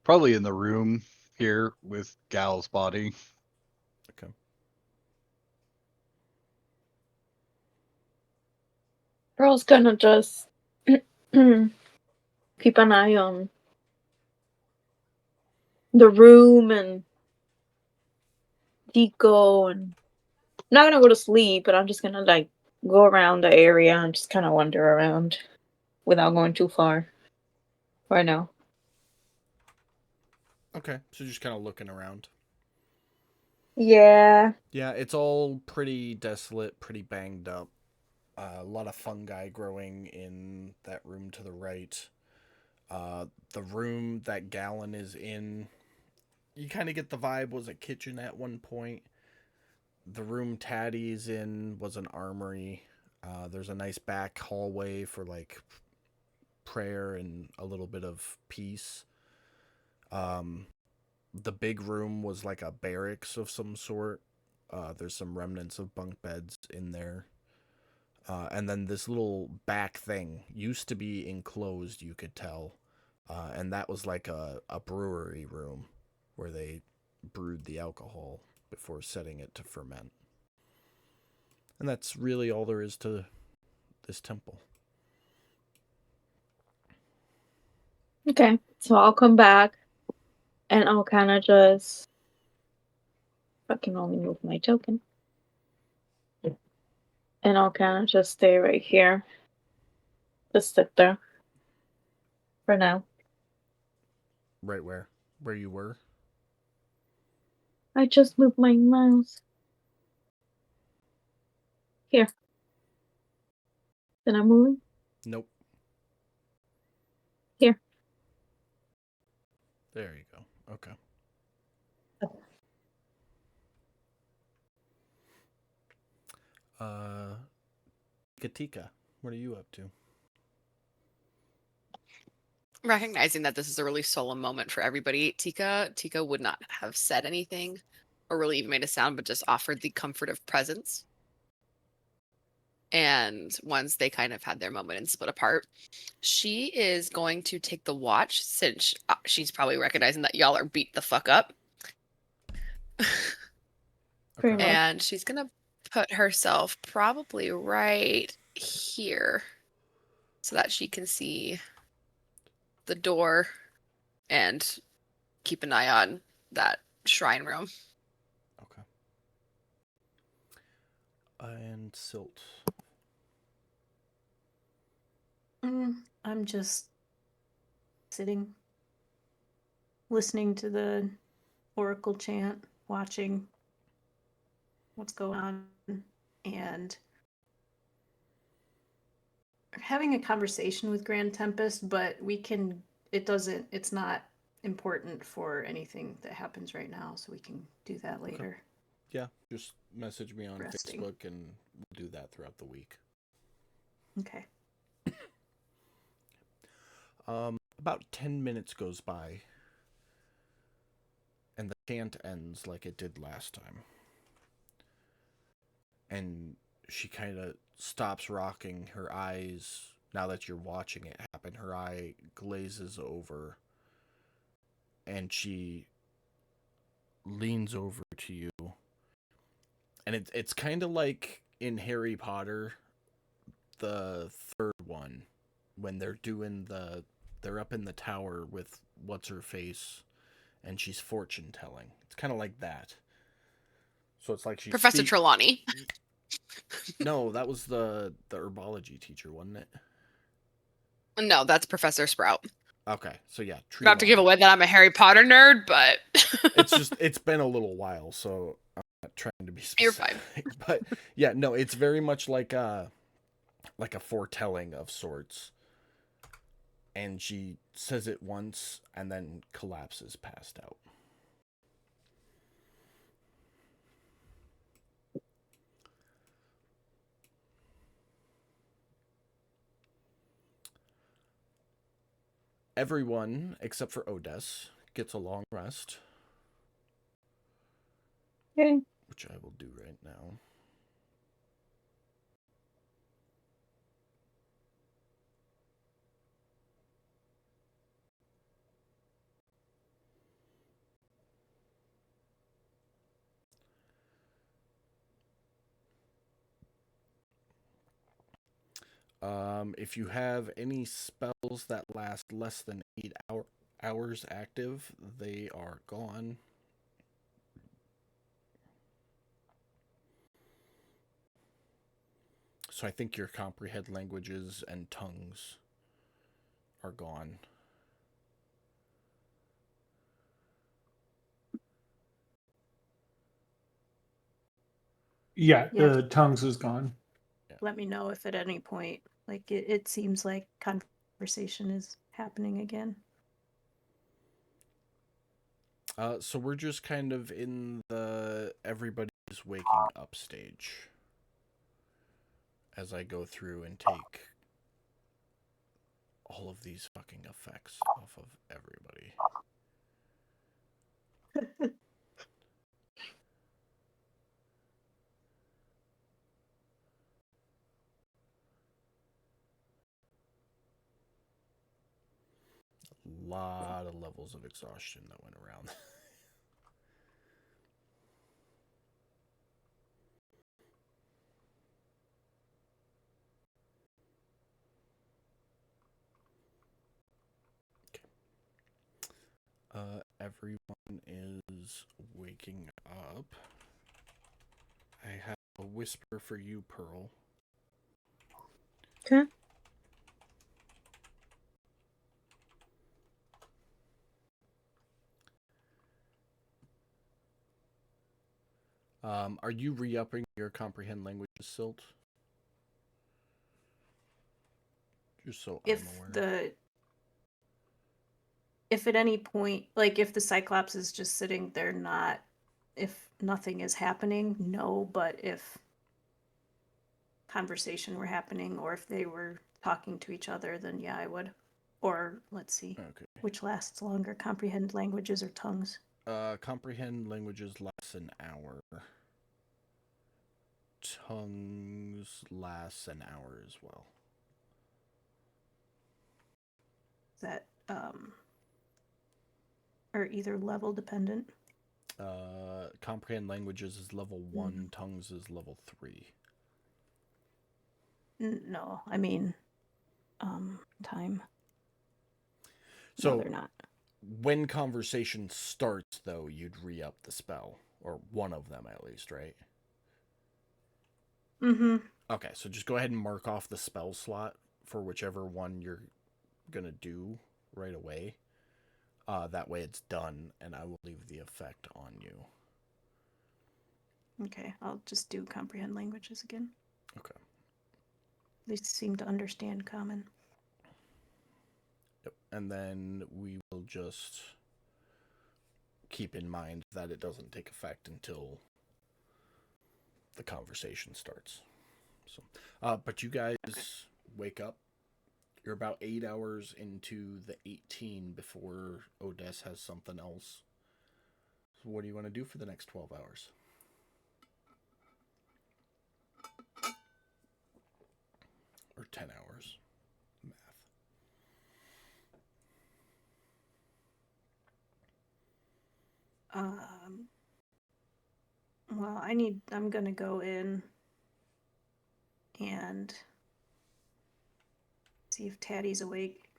Probably in the room here with Gal's body. Okay. Pearl's gonna just keep an eye on the room and Deco, and I'm not gonna go to sleep, but I'm just gonna like go around the area and just kind of wander around without going too far right now. Okay, so just kind of looking around. Yeah. Yeah, it's all pretty desolate, pretty banged up. A lot of fungi growing in that room to the right. The room that Gallon is in, you kind of get the vibe was a kitchen at one point. The room Taddy's in was an armory. There's a nice back hallway for like prayer and a little bit of peace. The big room was like a barracks of some sort. There's some remnants of bunk beds in there. And then this little back thing used to be enclosed, you could tell. And that was like a brewery room where they brewed the alcohol before setting it to ferment. And that's really all there is to this temple. Okay. So I'll come back and I'll kind of just. I can only move my token. And I'll kind of just stay right here. Just sit there. For now. Right where? Where you were? I just moved my mouse. Here. Then I'm moving. Nope. Here. There you go. Okay. Katika, what are you up to? Recognizing that this is a really solemn moment for everybody, Tika would not have said anything or really even made a sound, but just offered the comfort of presence. And once they kind of had their moment and split apart, she is going to take the watch, since she's probably recognizing that y'all are beat the fuck up. Pretty much. And she's going to put herself probably right here so that she can see the door and keep an eye on that shrine room. Okay. And Silt. I'm just sitting, listening to the oracle chant, watching what's going on, and having a conversation with Grand Tempest, but it's not important for anything that happens right now, so we can do that later. Yeah, just message me on Resting. Facebook and we'll do that throughout the week. Okay. About 10 minutes goes by, and the chant ends like it did last time. And she kind of stops rocking. Her eyes, now that you're watching it happen, her eye glazes over, and she leans over to you. And it's kind of like in Harry Potter, the third one, when they're up in the tower with what's-her-face, and she's fortune-telling. It's kind of like that. So it's like she's... Professor Trelawney. No, that was the herbology teacher, wasn't it? No, that's Professor Sprout. Okay, so yeah, Not to give away that I'm a Harry Potter nerd, but... it's been a little while, so I'm not trying to be specific. You're fine. But yeah, no, it's very much like a foretelling of sorts. And she says it once and then collapses, passed out. Everyone except for Odess gets a long rest, Okay. which I will do right now. If you have any spells that last less than 8 hours active, they are gone. So I think your comprehend languages and tongues are gone. Yeah, Yeah. the tongues is gone. Let me know if at any point, like, it seems like conversation is happening again. So we're just kind of in the everybody's waking up stage as I go through and take all of these fucking effects off of everybody. A lot of levels of exhaustion that went around. Everyone is waking up. I have a whisper for you, Pearl. Okay. Are you re-upping your comprehend languages, Silt? Just so If I'm aware. if at any point, like, if the Cyclops is just sitting there, if nothing is happening, no, but if conversation were happening or if they were talking to each other, then yeah, I would. Or let's see, Okay. which lasts longer, comprehend languages or tongues? Comprehend languages lasts an hour. Tongues lasts an hour as well. Is that or either level dependent? Comprehend languages is level 1, tongues is level 3. No, I mean time. So No, they're not. when conversation starts, though, you'd re-up the spell, or one of them at least, right? Mm-hmm. Okay, so just go ahead and mark off the spell slot for whichever one you're gonna do right away. That way it's done, and I will leave the effect on you. Okay, I'll just do comprehend languages again. Okay. They seem to understand common. Yep. And then we will just keep in mind that it doesn't take effect until the conversation starts. So, but you guys wake up. You're about 8 hours into the 18 before Odess has something else. So what do you want to do for the next 12 hours? Or 10 hours? Math. Well, I'm gonna go in and see if Taddy's awake.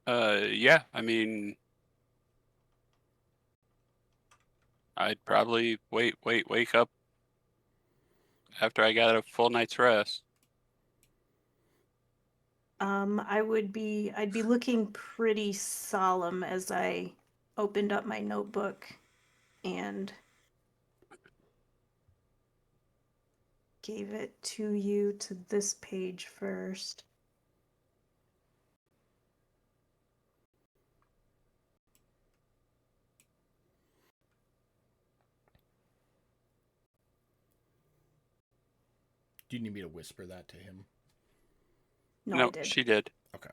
Yeah, I mean, I'd probably wake up after I got a full night's rest. I'd be looking pretty solemn as I opened up my notebook and gave it to you to this page first. Do you need me to whisper that to him? No, No, I did. she did. Okay.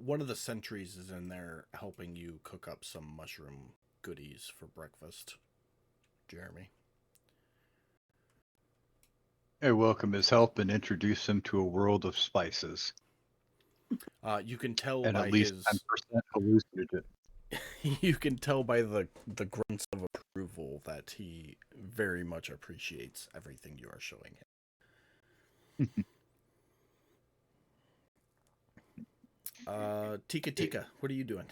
One of the sentries is in there helping you cook up some mushroom goodies for breakfast, Jeremy. I welcome his help and introduce him to a world of spices. You can tell And by at least his 10% hallucinated. you can tell by the grunts of approval that he very much appreciates everything you are showing him. Tika, what are you doing?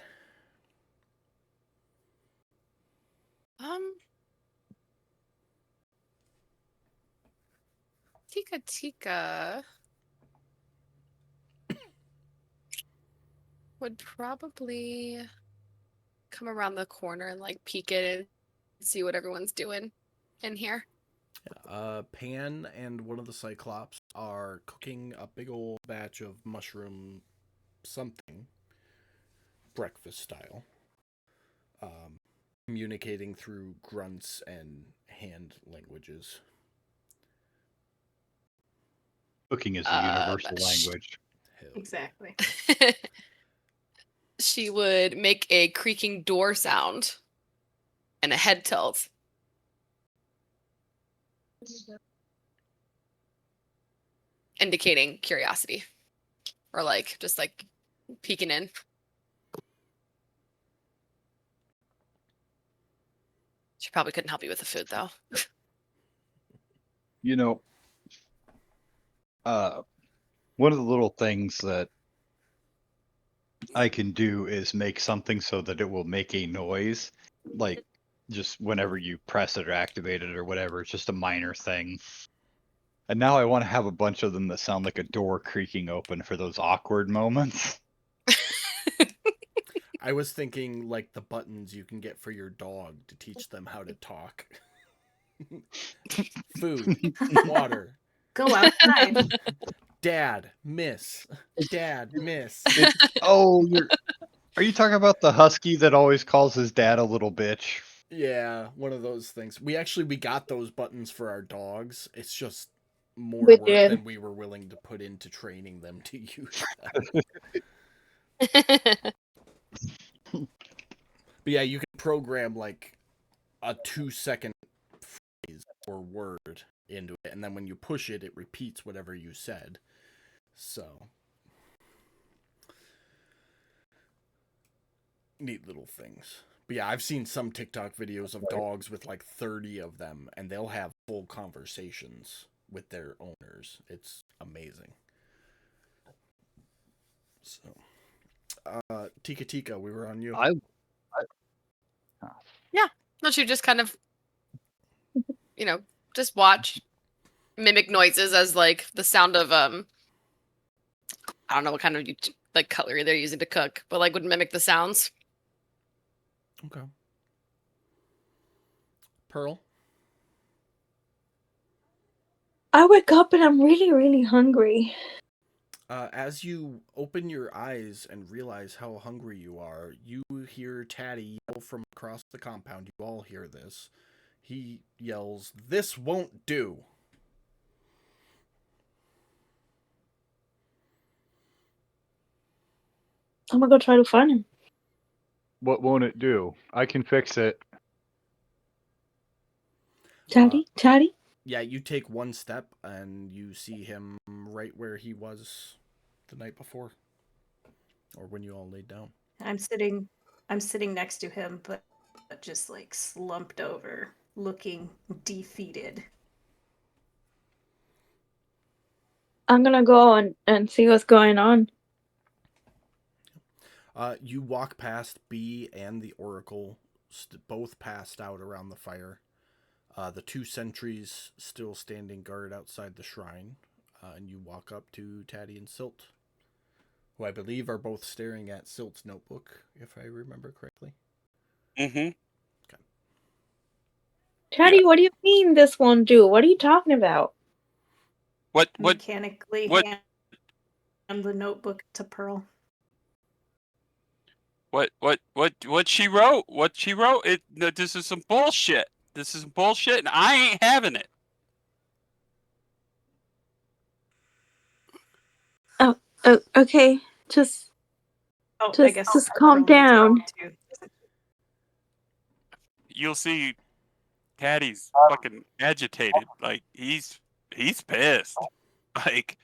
Tika would probably come around the corner and like peek in and see what everyone's doing in here. Pan and one of the Cyclops are cooking a big old batch of mushroom something, breakfast style, communicating through grunts and hand languages. Cooking is a universal language. Hell Exactly. She would make a creaking door sound and a head tilt. Indicating curiosity. Or like just like peeking in. She probably couldn't help you with the food though. You know, one of the little things that I can do is make something so that it will make a noise, like just whenever you press it or activate it or whatever. It's just a minor thing. And now I want to have a bunch of them that sound like a door creaking open for those awkward moments. I was thinking like the buttons you can get for your dog to teach them how to talk. Food, water, Go outside. dad, miss, dad, miss. Oh, are you talking about the husky that always calls his dad a little bitch? Yeah, one of those things. We got those buttons for our dogs. It's just more We work did. than we were willing to put into training them to use them. But yeah, you can program like a 2-second phrase or word into it, and then when you push it, it repeats whatever you said. So neat little things. But yeah, I've seen some TikTok videos of dogs with like 30 of them, and they'll have full conversations with their owners. It's amazing. So, Tika, we were on you. No, she just kind of, just watch, mimic noises as like the sound of I don't know what kind of like cutlery they're using to cook, but like would mimic the sounds. Okay. Pearl? I wake up and I'm really, really hungry. As you open your eyes and realize how hungry you are, you hear Taddy yell from across the compound. You all hear this. He yells, "This won't do." I'm gonna go try to find him. What won't it do? I can fix it. Taddy? Yeah, you take one step and you see him right where he was the night before, or when you all laid down. I'm sitting next to him, but just like slumped over, looking defeated. I'm gonna go and see what's going on. You walk past B and the Oracle, both passed out around the fire. The 2 sentries still standing guard outside the shrine. And you walk up to Taddy and Silt, who I believe are both staring at Silt's notebook, if I remember correctly. Mm-hmm. Okay. Taddy, what do you mean this won't do? What are you talking about? What mechanically what- hand the notebook to Pearl. what she wrote? What she wrote? This is some bullshit. This is bullshit, and I ain't having it. Oh, okay. Just Oh, I Just- guess just Pearl calm needs to down. talk too. You'll see, Caddy's fucking agitated. Like he's pissed. Like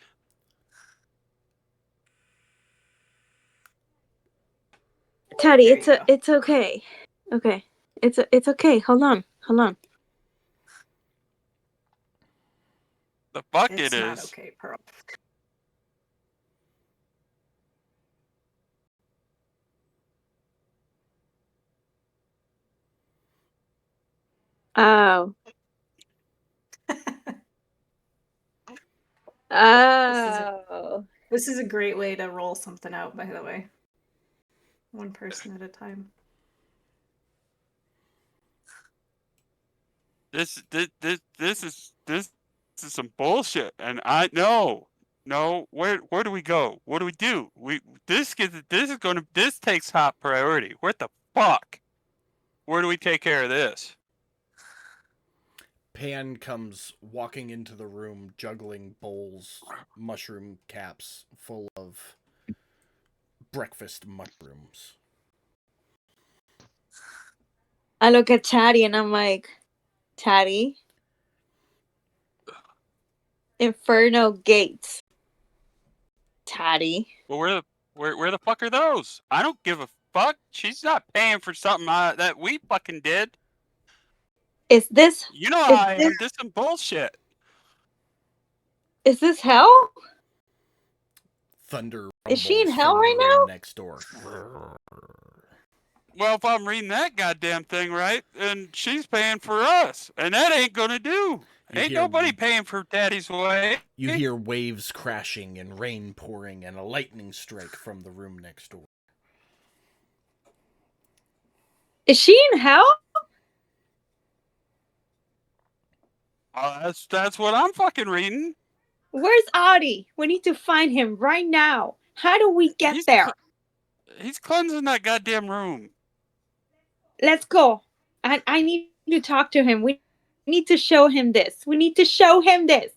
Teddy, There you go. it's okay. Okay. It's okay. Hold on. the fuck It's it not is. okay, Pearl. Oh. Oh. This is a great way to roll something out, by the way. One person at a time. This is some bullshit, and I no. Where do we go? What do we do? This takes top priority. What the fuck? Where do we take care of this? Pan comes walking into the room, juggling bowls, mushroom caps full of breakfast mushrooms. I look at Taddy and I'm like, Taddy? Inferno gates. Taddy. Well, where the fuck are those? I don't give a fuck. She's not paying for something that we fucking did. Is this You know Is how I am. this- This some bullshit. hell? Thunder Is she in rumbles hell from right the room now? next door. Well, if I'm reading that goddamn thing right, and she's paying for us, and that ain't gonna do. You Ain't hear- nobody paying for Daddy's way. You hear waves crashing and rain pouring and a lightning strike from the room next door. Is she in hell? That's what I'm fucking reading. Where's Audie? We need to find him right now. How do we get He's there? He's cleansing that goddamn room. Let's go. I need to talk to him. We need to show him this. We need to show him this.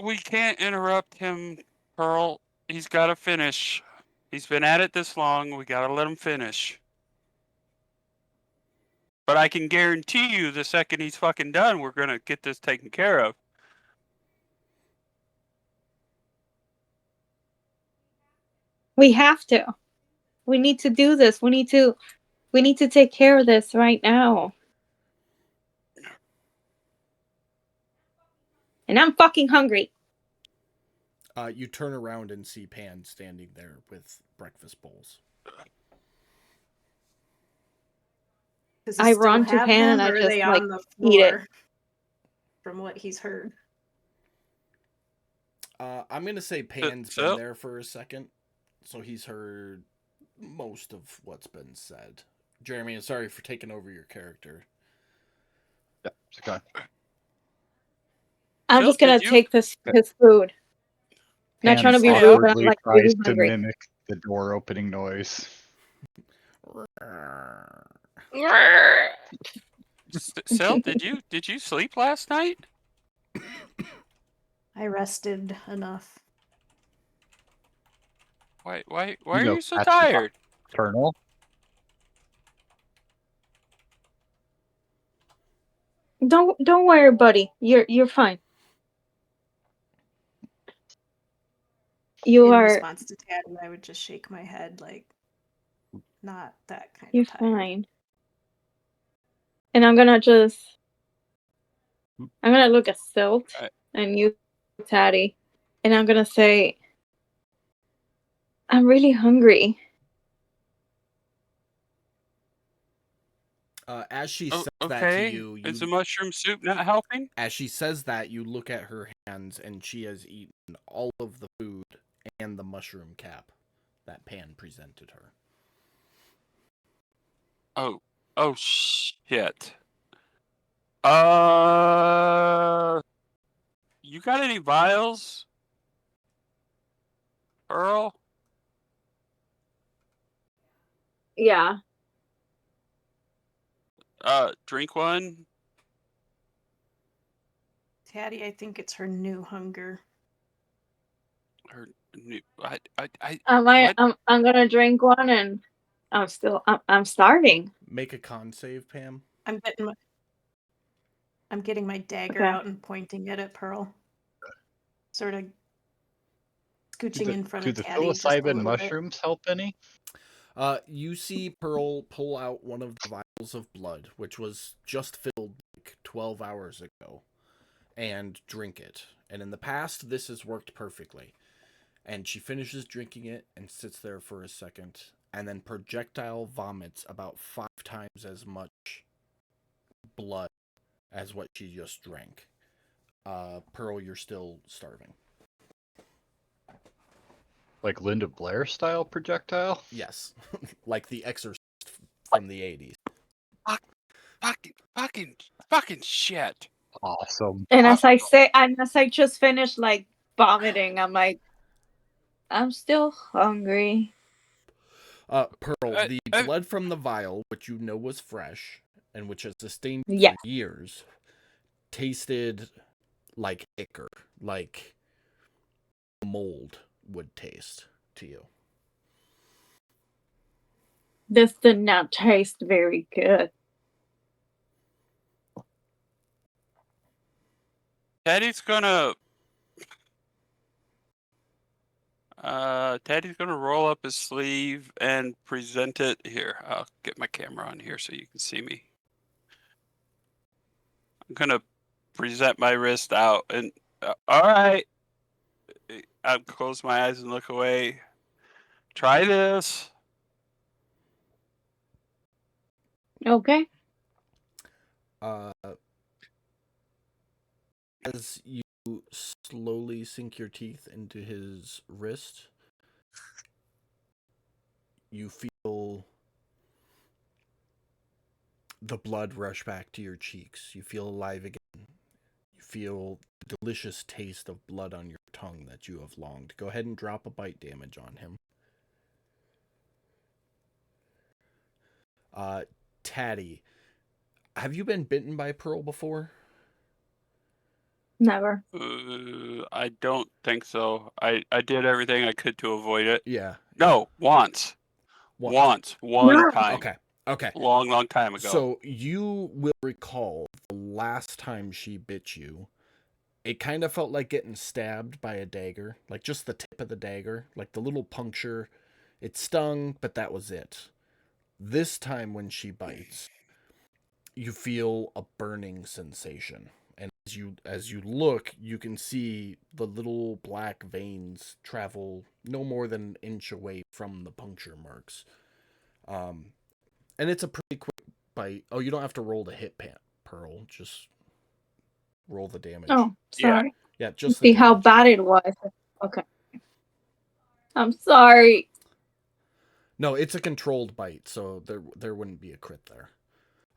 We can't interrupt him, Pearl. He's got to finish. He's been at it this long. We got to let him finish. But I can guarantee you the second he's fucking done, we're going to get this taken care of. We have to. We need to do this. We need to take care of this right now. And I'm fucking hungry. You turn around and see Pan standing there with breakfast bowls. Does he I still run to have Pan them, and I or are just, they like, on the eat it. floor? From what he's heard. I'm going to say Pan's so- been there for a second, so he's heard most of what's been said. Jeremy, I'm sorry for taking over your character. Yeah, it's okay. I'm Phil, just gonna did you- take his food. Not trying to be Hans rude, but I'm awkwardly like tries really to hungry. mimic the door opening noise. Sel, did you sleep last night? I rested enough. Why are You know, you so that's not- tired? Eternal. Don't worry, buddy. You're fine. You In are response to Taddy, I would just shake my head like, not that kind you're of tired. fine. And I'm gonna look at Silt Alright. and you, Taddy, and I'm gonna say, I'm really hungry. As she Oh, says that okay. to you, Is the mushroom soup not helping? as she says that, you look at her hands, and she has eaten all of the food and the mushroom cap that Pan presented her. Oh shit. Uh, You got any vials, Pearl? Yeah. Drink one. Taddy, I think it's her new hunger. Or I I'm what? I'm gonna drink one, and I'm starving. Make a con save, Pam. I'm getting my dagger Okay. out and pointing it at Pearl. Sort of scooching in front Do of the Taddy just a psilocybin little bit. mushrooms help any? You see Pearl pull out one of the vials of blood, which was just filled like 12 hours ago, and drink it. And in the past, this has worked perfectly. And she finishes drinking it and sits there for a second, and then projectile vomits about 5 times as much blood as what she just drank. Pearl, you're still starving. Like Linda Blair style projectile? Yes, like the Exorcist from the 80s. Fucking shit. Awesome. And as I just finished like vomiting, I'm like, I'm still hungry. Pearl, the blood from the vial, which you know was fresh and which has sustained you Yes. for years, tasted like ichor, like mold would taste to you. This did not taste very good. Teddy's gonna roll up his sleeve and present it here. I'll get my camera on here so you can see me. I'm gonna present my wrist out and all right. I'll close my eyes and look away. Try this. Okay. As you slowly sink your teeth into his wrist, you feel the blood rush back to your cheeks. You feel alive again. You feel the delicious taste of blood on your tongue that you have longed. Go ahead and drop a bite damage on him. Taddy, have you been bitten by Pearl before? Never. I don't think so. I did everything I could to avoid it. Yeah. No, once. One No. time. Okay. Long time ago. So you will recall the last time she bit you, it kind of felt like getting stabbed by a dagger, like just the tip of the dagger, like the little puncture. It stung, but that was it. This time when she bites, you feel a burning sensation. And as you look, you can see the little black veins travel no more than an inch away from the puncture marks. And it's a pretty quick bite. Oh, you don't have to roll the hit, Pearl. Just roll the damage. Oh, sorry. Yeah, just See how bad it was. Okay. I'm sorry. No, it's a controlled bite, so there wouldn't be a crit there.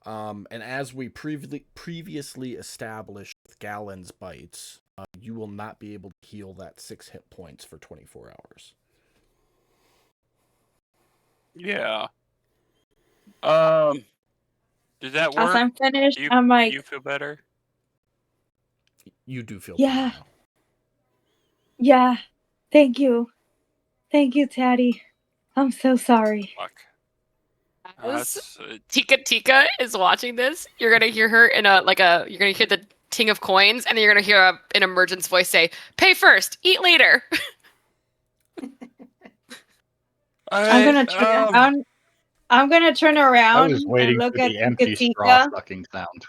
And as we previously established with Galen's bites, you will not be able to heal that 6 hit points for 24 hours. Yeah. Does that work? As I'm finished, I'm like, you feel better? You do feel Yeah. better now. yeah, thank you. Thank you, Taddy. I'm so sorry. Fuck. As Tika is watching this, you're gonna hear her in you're gonna hear the ting of coins, and then you're gonna hear an emergence voice say, "Pay first, eat later." I'm gonna turn. I'm gonna turn I around was and waiting look for at the empty straw sucking sound.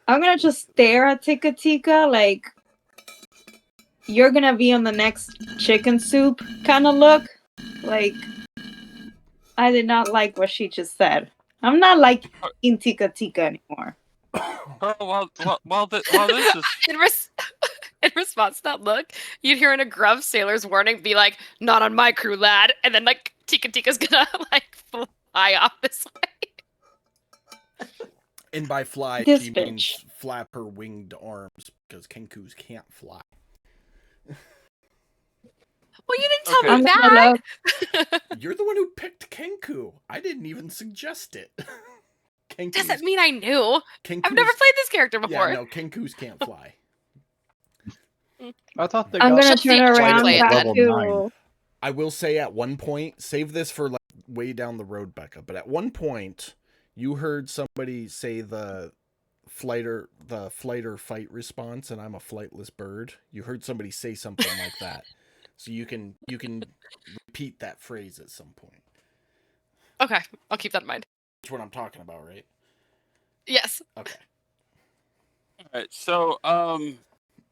I'm gonna just stare at Tika, like you're gonna be on the next chicken soup kind of look. Like, I did not like what she just said. I'm not like in Tika anymore. While this is In response to that look, you'd hear in a gruff sailor's warning be like, "Not on my crew, lad," and then like Tika's gonna like fly off this way. And by fly, This she bitch. means flap her winged arms, because Kenkus can't fly. Well, you didn't tell Okay. me I'm gonna that. You're the one who picked Kenku. I didn't even suggest it. Doesn't mean I knew. Kenku's, I've never played this character before. Yeah, no, Kenkus can't fly. I thought they I'm got gonna She'll turn see it. She'll around play it back then. Level 9. to. I will say at one point, save this for like way down the road, Becca, but at one point you heard somebody say the flight or fight response, and I'm a flightless bird. You heard somebody say something like that. So you can repeat that phrase at some point. Okay, I'll keep that in mind. That's what I'm talking about, right? Yes. Okay. All right, so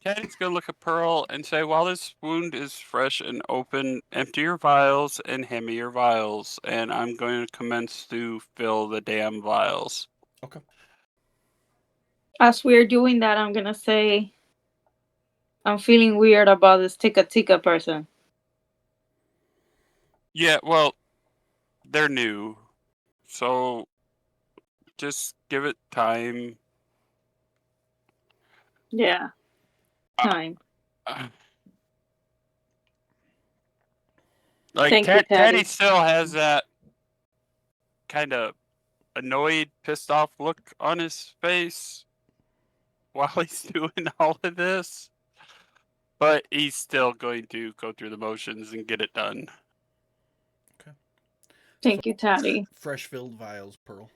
Caddy's gonna look at Pearl and say, "While this wound is fresh and open, empty your vials and hand me your vials, and I'm going to commence to fill the damn vials." Okay. As we're doing that, I'm gonna say, I'm feeling weird about this Tika person. Yeah, well, they're new, so just give it time. Yeah. Time. Like Thank you, Teddy. Teddy still has that kind of annoyed, pissed off look on his face while he's doing all of this, but he's still going to go through the motions and get it done. Thank you, Teddy. Fresh filled vials, Pearl.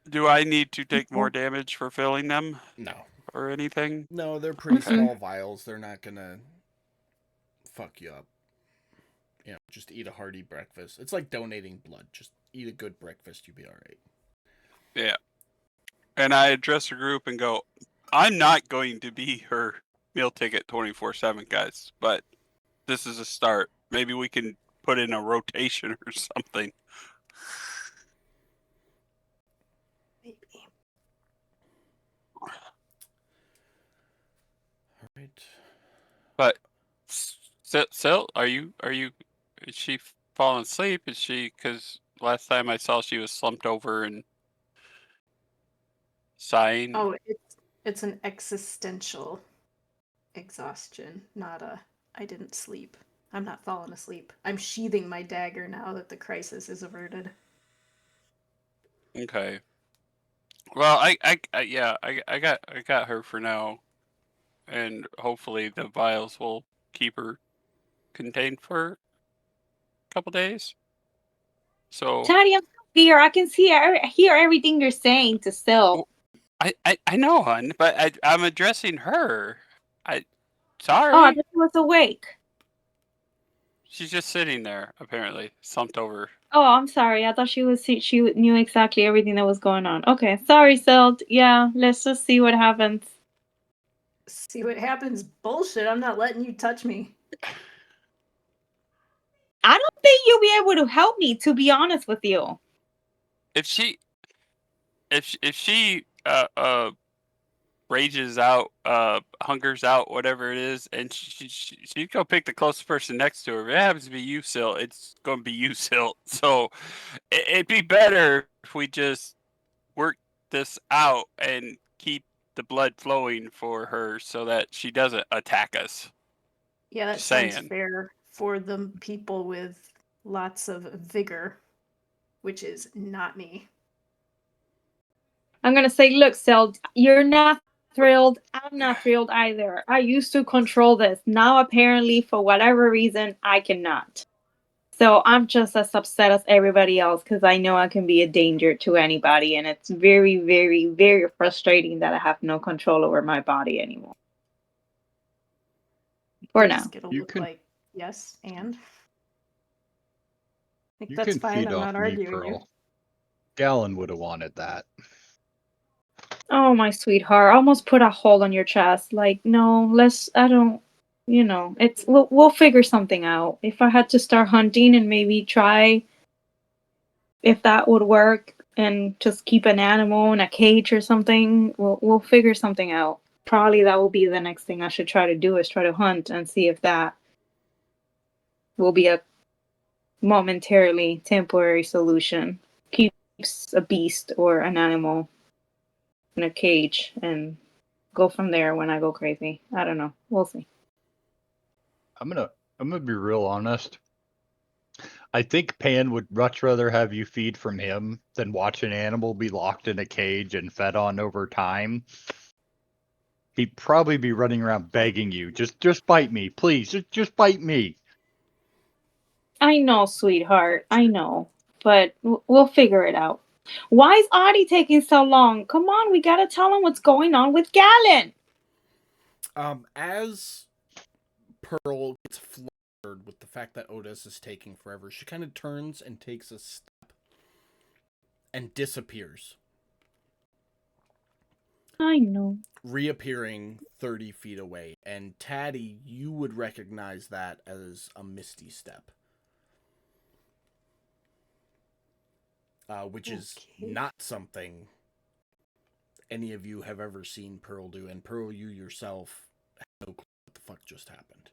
Do I need to take more damage for filling them No. or anything? No, they're pretty Mm-mm. small vials. They're not gonna fuck you up. You know, just eat a hearty breakfast. It's like donating blood. Just eat a good breakfast, you'll be alright. Yeah. And I address the group and go, I'm not going to be her meal ticket 24/7, guys, but this is a start. Maybe we can put in a rotation or something. Maybe. Alright. But Sil, is she falling asleep? Is she, because last time I saw she was slumped over and sighing. Oh, it's an existential exhaustion, not a I didn't sleep. I'm not falling asleep. I'm sheathing my dagger now that the crisis is averted. Okay. Well, I got her for now, and hopefully the vials will keep her contained for a couple days. So Teddy, I'm here. I can hear everything you're saying to Sil. I know, hon, but I'm addressing her. Sorry. Oh, I thought she was awake. She's just sitting there, apparently, slumped over. Oh, I'm sorry. I thought she knew exactly everything that was going on. Okay, sorry, Sil. Yeah, let's just see what happens. See what happens? Bullshit, I'm not letting you touch me. I don't think you'll be able to help me, to be honest with you. If she rages out, hungers out, whatever it is, and she'd go pick the closest person next to her. If it happens to be you, Sil, it's going to be you, Sil. So it'd be better if we just work this out and keep the blood flowing for her so that she doesn't attack us. Yeah, that Just sounds saying. fair for the people with lots of vigor, which is not me. I'm gonna say, look, Sil, you're not thrilled. I'm not thrilled either. I used to control this. Now, apparently, for whatever reason, I cannot. So I'm just as upset as everybody else because I know I can be a danger to anybody, and it's very, very, very frustrating that I have no control over my body anymore. For now. It'll You look can- like yes, and I think You that's can fine. feed I'm off not me, arguing you. Pearl. Gallon would have wanted that. Oh, my sweetheart. I almost put a hole on your chest. Like, no, we'll figure something out. If I had to start hunting and maybe try if that would work and just keep an animal in a cage or something, we'll figure something out. Probably that will be the next thing I should try to do is try to hunt and see if that will be a momentarily temporary solution. Keeps a beast or an animal in a cage and go from there when I go crazy. I don't know. We'll see. I'm gonna be real honest. I think Pan would much rather have you feed from him than watch an animal be locked in a cage and fed on over time. He'd probably be running around begging you, just bite me, please, just bite me. I know, sweetheart. I know. But we'll figure it out. Why is Audie taking so long? Come on, we gotta tell him what's going on with Galen. As Pearl gets flustered with the fact that Otis is taking forever, she kind of turns and takes a step and disappears, I know. reappearing 30 feet away. And Taddy, you would recognize that as a Misty Step. Which is not something any of you have ever seen Pearl do. And Pearl, you yourself have no clue what the fuck just happened.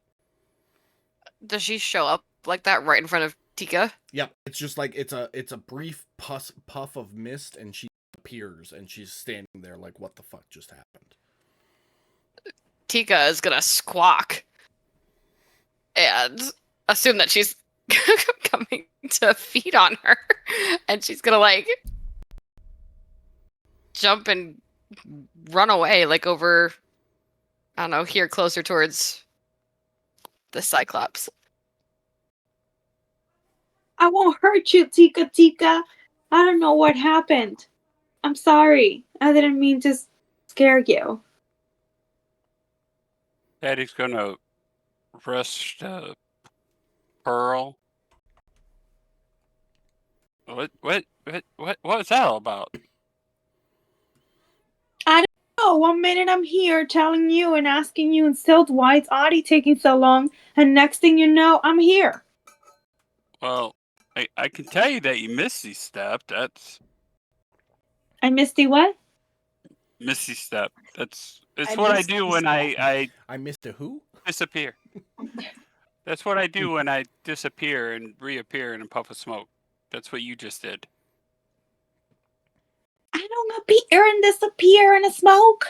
Does she show up like that right in front of Tika? Yep, it's just like it's a brief puff of mist, and she appears, and she's standing there like, what the fuck just happened? Tika is gonna squawk and assume that she's coming to feed on her, and she's gonna like jump and run away, like over, I don't know, here closer towards the Cyclops. I won't hurt you, Tika. I don't know what happened. I'm sorry. I didn't mean to scare you. Daddy's gonna rush Pearl. What was that all about? Oh, 1 minute I'm here telling you and asking you instead why is Audie taking so long, and next thing you know, I'm here. Well, I can tell you that you Misty stepped. That's I missed the what? Misty step. It's I what I missed do the when step. I missed a who? disappear. That's what I do when I disappear and reappear in a puff of smoke. That's what you just did. I don't appear and disappear in a smoke.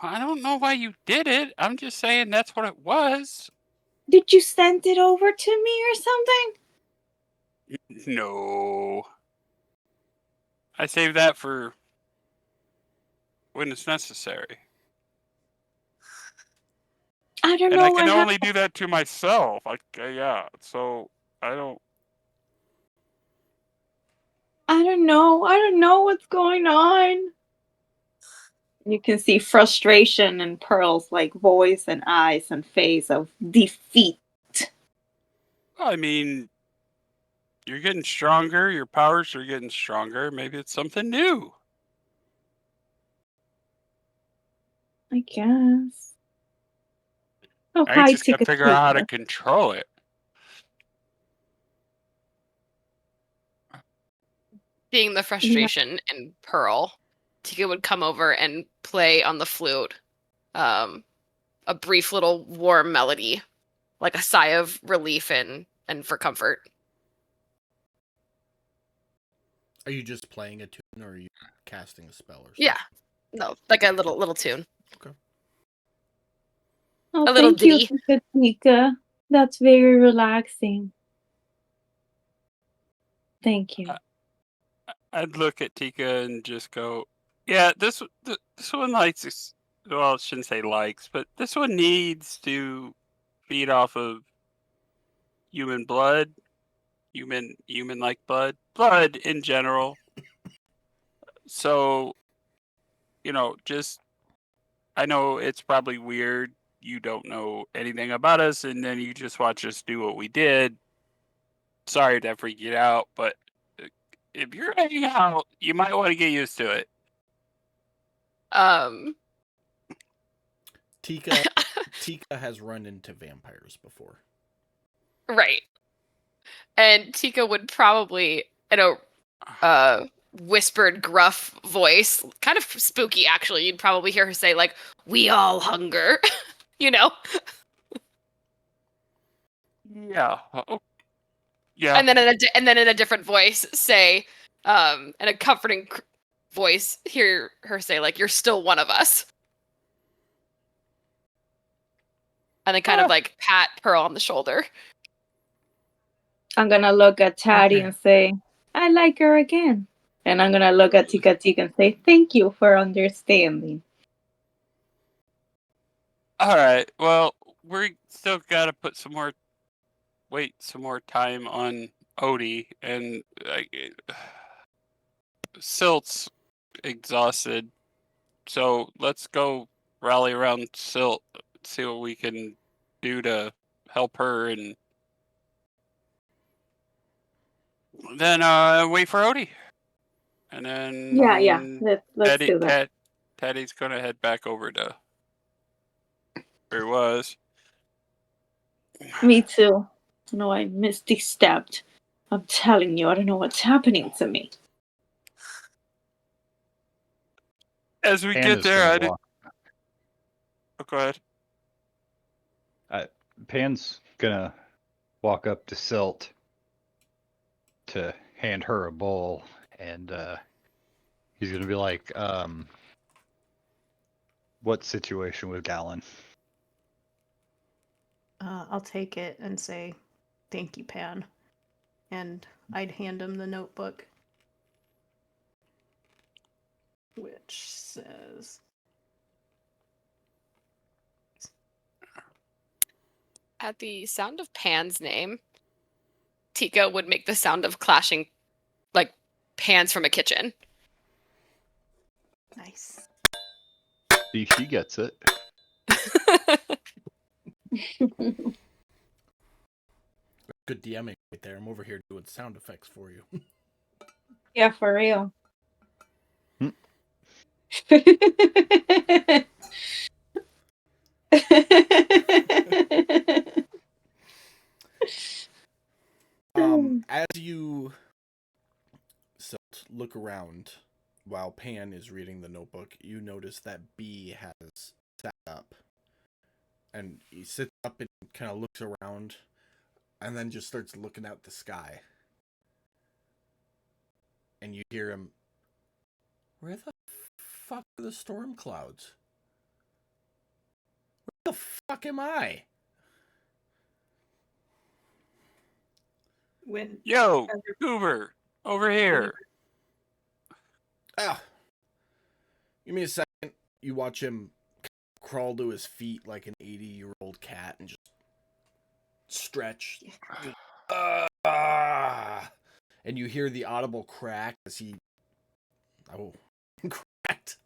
I don't know why you did it. I'm just saying that's what it was. Did you send it over to me or something? No. I save that for when it's necessary. I don't And know I what can only happened. do that to myself. Yeah, so I don't. I don't know. I don't know what's going on. You can see frustration in Pearl's like voice and eyes and face of defeat. I mean, you're getting stronger. Your powers are getting stronger. Maybe it's something new. I guess. Oh, I hi, just gotta figure out how to Tika. control it. Seeing the frustration in Pearl, Tika would come over and play on the flute a brief little warm melody, like a sigh of relief and for comfort. Are you just playing a tune, or are you casting a spell or something? Yeah, no, like a little tune. Oh, A little thank you, ditty. Tika. That's very relaxing. Thank you. I'd look at Tika and just go, "Yeah, this one likes this." Well, I shouldn't say likes, but this one needs to feed off of human blood, human like blood in general. So, just I know it's probably weird. You don't know anything about us, and then you just watch us do what we did. Sorry to freak you out, but if you're hanging out, you might want to get used to it. Tika has run into vampires before. Right. And Tika would probably, in a whispered, gruff voice, kind of spooky actually, you'd probably hear her say, like, "We all hunger," you know? Yeah. Yeah. And then in a different voice say, in a comforting voice, hear her say, like, "You're still one of us." and then kind of like pat Pearl on the shoulder. I'm gonna look at Taddy Okay. and say, I like her again. And I'm gonna look at Tika Tika and say, thank you for understanding. All right. Well, we still gotta put some more time on Odie, and Silt's exhausted. So let's go rally around Silt, see what we can do to help her, and then wait for Odie. And then Yeah. Let's do that. Teddy's gonna head back over to where he was. Me too. No, I misty stepped. I'm telling you, I don't know what's happening to me. As we Pan get is there, gonna I did. walk. Oh, go ahead. Pan's gonna walk up to Silt to hand her a bowl, and he's gonna be like, what situation with Gallon? I'll take it and say, thank you, Pan. And I'd hand him the notebook. Which says... At the sound of Pan's name, Tika would make the sound of clashing, like, pans from a kitchen. Nice. See, she gets it. Good DMing right there. I'm over here doing sound effects for you. Yeah, for real. Hmm. As you look around while Pan is reading the notebook, you notice that B has sat up. And he sits up and kind of looks around and then just starts looking out the sky. And you hear him, where the fuck are the storm clouds? Where the fuck am I? When Yo, Goober, over here. Ah, give me a second. You watch him crawl to his feet like an 80-year-old cat and just stretch. And you hear the audible crack as he... Oh, cracked.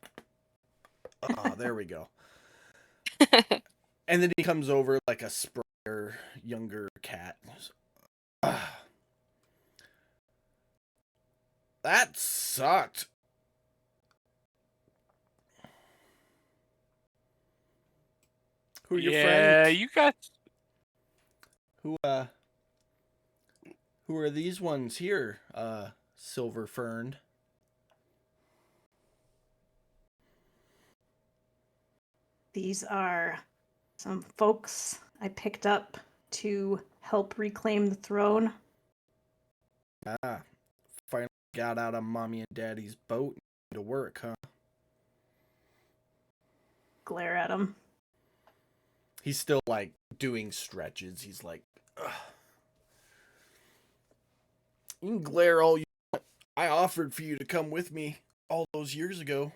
There we go. And then he comes over like a spry, younger cat. That sucked. Who are your friends? You got. Who are these ones here? Silver Fern. These are some folks I picked up to help reclaim the throne. Finally got out of mommy and daddy's boat and to work, huh? Glare at him. He's still like doing stretches. He's like, ugh. You can glare all you want. I offered for you to come with me all those years ago,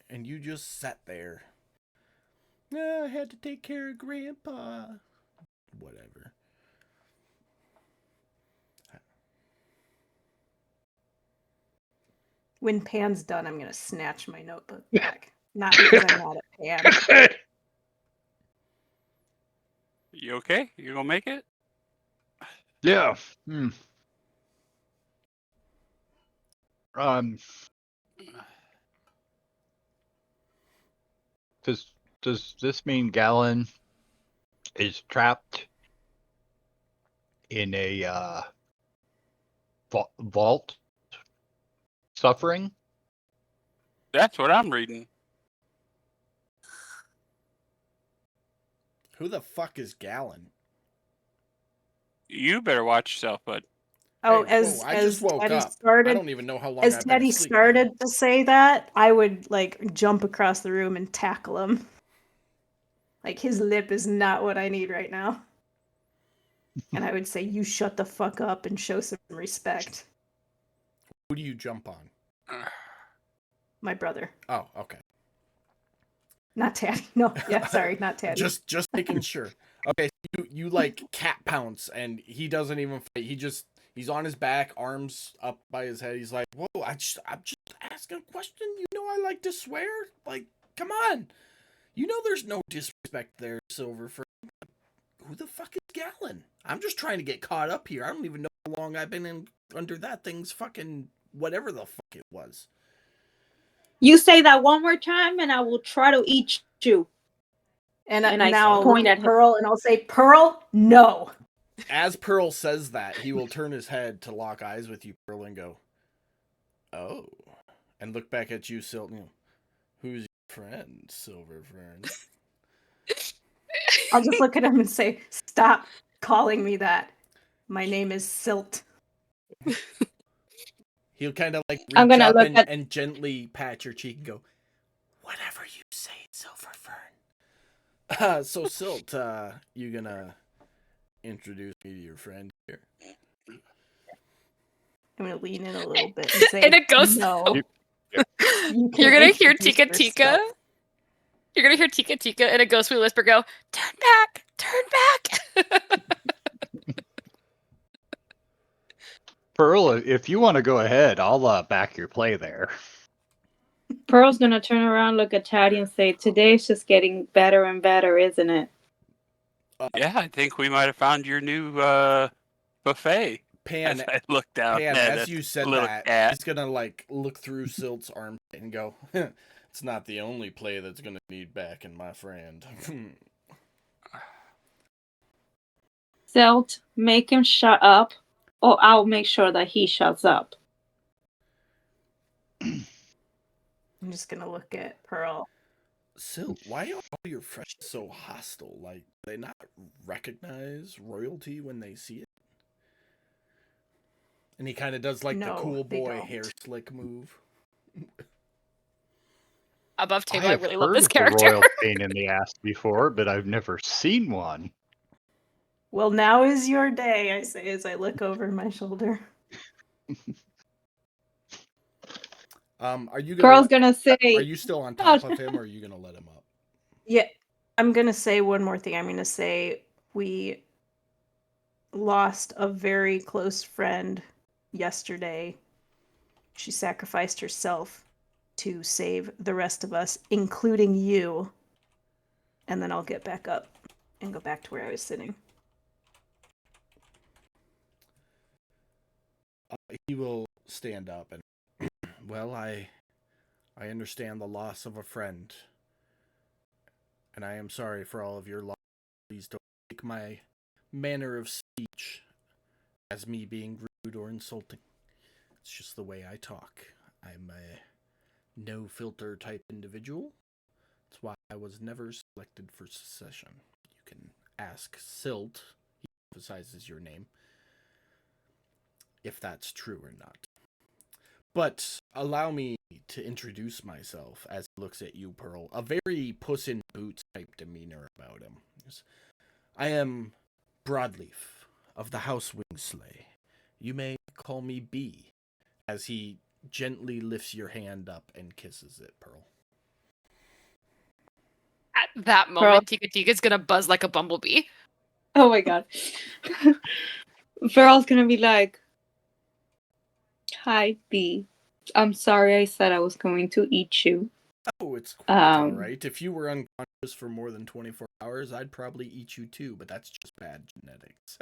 and you just sat there. I had to take care of Grandpa. Whatever. When Pan's done, I'm going to snatch my notebook back. Not because I'm mad at Pan. You okay? You gonna make it? Yeah. Does this mean Gallon is trapped in a vault, suffering? That's what I'm reading. Who the fuck is Gallon? You better watch yourself, bud. Oh, Hey, as whoa, I just woke Teddy up. I started, don't even know how long as I've been Teddy asleep, started man. to say that, I would like jump across the room and tackle him. Like, his lip is not what I need right now. And I would say, you shut the fuck up and show some respect. Who do you jump on? My brother. Oh, okay. Not Taddy. No, yeah, sorry, not Taddy. Just making sure. Okay, so you like cat pounce, and he doesn't even fight. He's on his back, arms up by his head. He's like, "Whoa, I'm just asking a question. You know I like to swear. Like, come on. You know there's no disrespect there, Silverfern. Who the fuck is Gallon? I'm just trying to get caught up here. I don't even know how long I've been in under that thing's fucking whatever the fuck it was." You say that one more time, and I will try to eat you. And I now I'll point look at him. Pearl and I'll say, Pearl, no. As Pearl says that, he will turn his head to lock eyes with you, Pearl, and go, "Oh," and look back at you, Silton. "Who's your friend, Silverfern?" I'll just look at him and say, stop calling me that. My name is Silt. He'll kind of like I'm reach gonna up look and, at- and gently pat your cheek and go, "Whatever you say, Silverfern." So Silt, you gonna introduce me to your friend here? I'm going to lean in a little bit and say, And it goes. no. You're You can gonna hear introduce Tika Tika. yourself. You're gonna hear Tika Tika and a ghostly whisper go, "Turn back! Turn back!" Pearl, if you want to go ahead, I'll back your play there. Pearl's gonna turn around, look at Taddy, and say, "Today's just getting better and better, isn't it?" Yeah, I think we might have found your new buffet. Pan, As I look down Pan, at as it, you said little that, cat. he's gonna like look through Silt's arm and go, "It's not the only play that's gonna need backing, my friend." Zelt, make him shut up, or I'll make sure that he shuts up. I'm just going to look at Pearl. Silt, why are all your friends so hostile? Like, do they not recognize royalty when they see it? And he kind of does like the No, cool they boy don't. hair slick move. Above I table, I have really love heard this of the character. royal pain in the ass before, but I've never seen one. Well, now is your day, I say as I look over my shoulder. Are you Pearl's gonna? gonna say, Are you still on top of him, or are you gonna let him up? Yeah, I'm going to say one more thing. I'm going to say we lost a very close friend yesterday. She sacrificed herself to save the rest of us, including you. And then I'll get back up and go back to where I was sitting. He will stand up and, "Well, I understand the loss of a friend, and I am sorry for all of your loss. Please don't take my manner of speech as me being rude or insulting. It's just the way I talk. I'm a no-filter type individual. That's why I was never selected for secession. You can ask Silt," he emphasizes your name, "if that's true or not. But allow me to introduce myself," as he looks at you, Pearl. A very Puss in Boots type demeanor about him. "I am Broadleaf of the House Wingsley. You may call me B," as he gently lifts your hand up and kisses it, Pearl. At that moment, Tika Tika's gonna buzz like a bumblebee. "Oh my god." Pearl's gonna be like, "Hi, B. I'm sorry I said I was going to eat you." Oh, it's quite all right. If you were unconscious for more than 24 hours, I'd probably eat you too, but that's just bad genetics.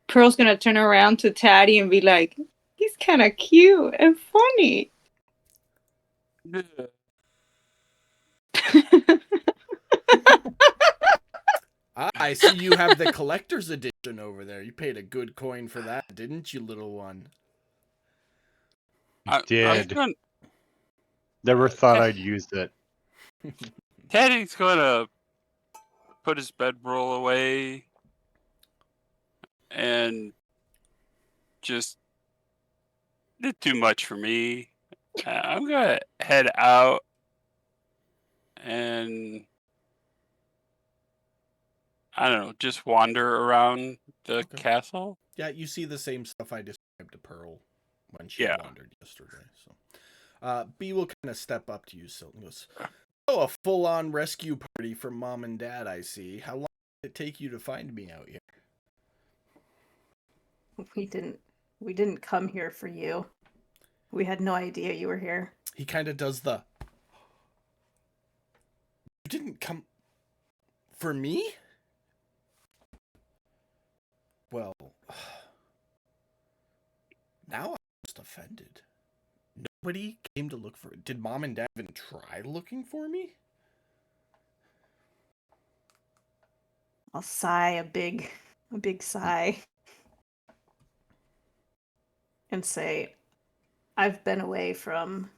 Pearl's gonna turn around to Taddy and be like, "He's kind of cute and funny." I see you have the collector's edition over there. You paid a good coin for that, didn't you, little one? Did. Never thought I'd use it. Teddy's gonna put his bedroll away and just did too much for me. I'm gonna head out and I don't know, just wander around the Okay. castle. Yeah, you see the same stuff I described to Pearl when she Yeah. wandered yesterday. So, B will kind of step up to you, Silt, and goes, "Oh, a full-on rescue party from Mom and Dad, I see. How long did it take you to find me out here?" We didn't come here for you. We had no idea you were here. He kind of does the, "You didn't come for me?" Well, now I'm just offended. Nobody came to look for it. Did Mom and Dad even try looking for me? I'll sigh a big sigh and say, I've been away from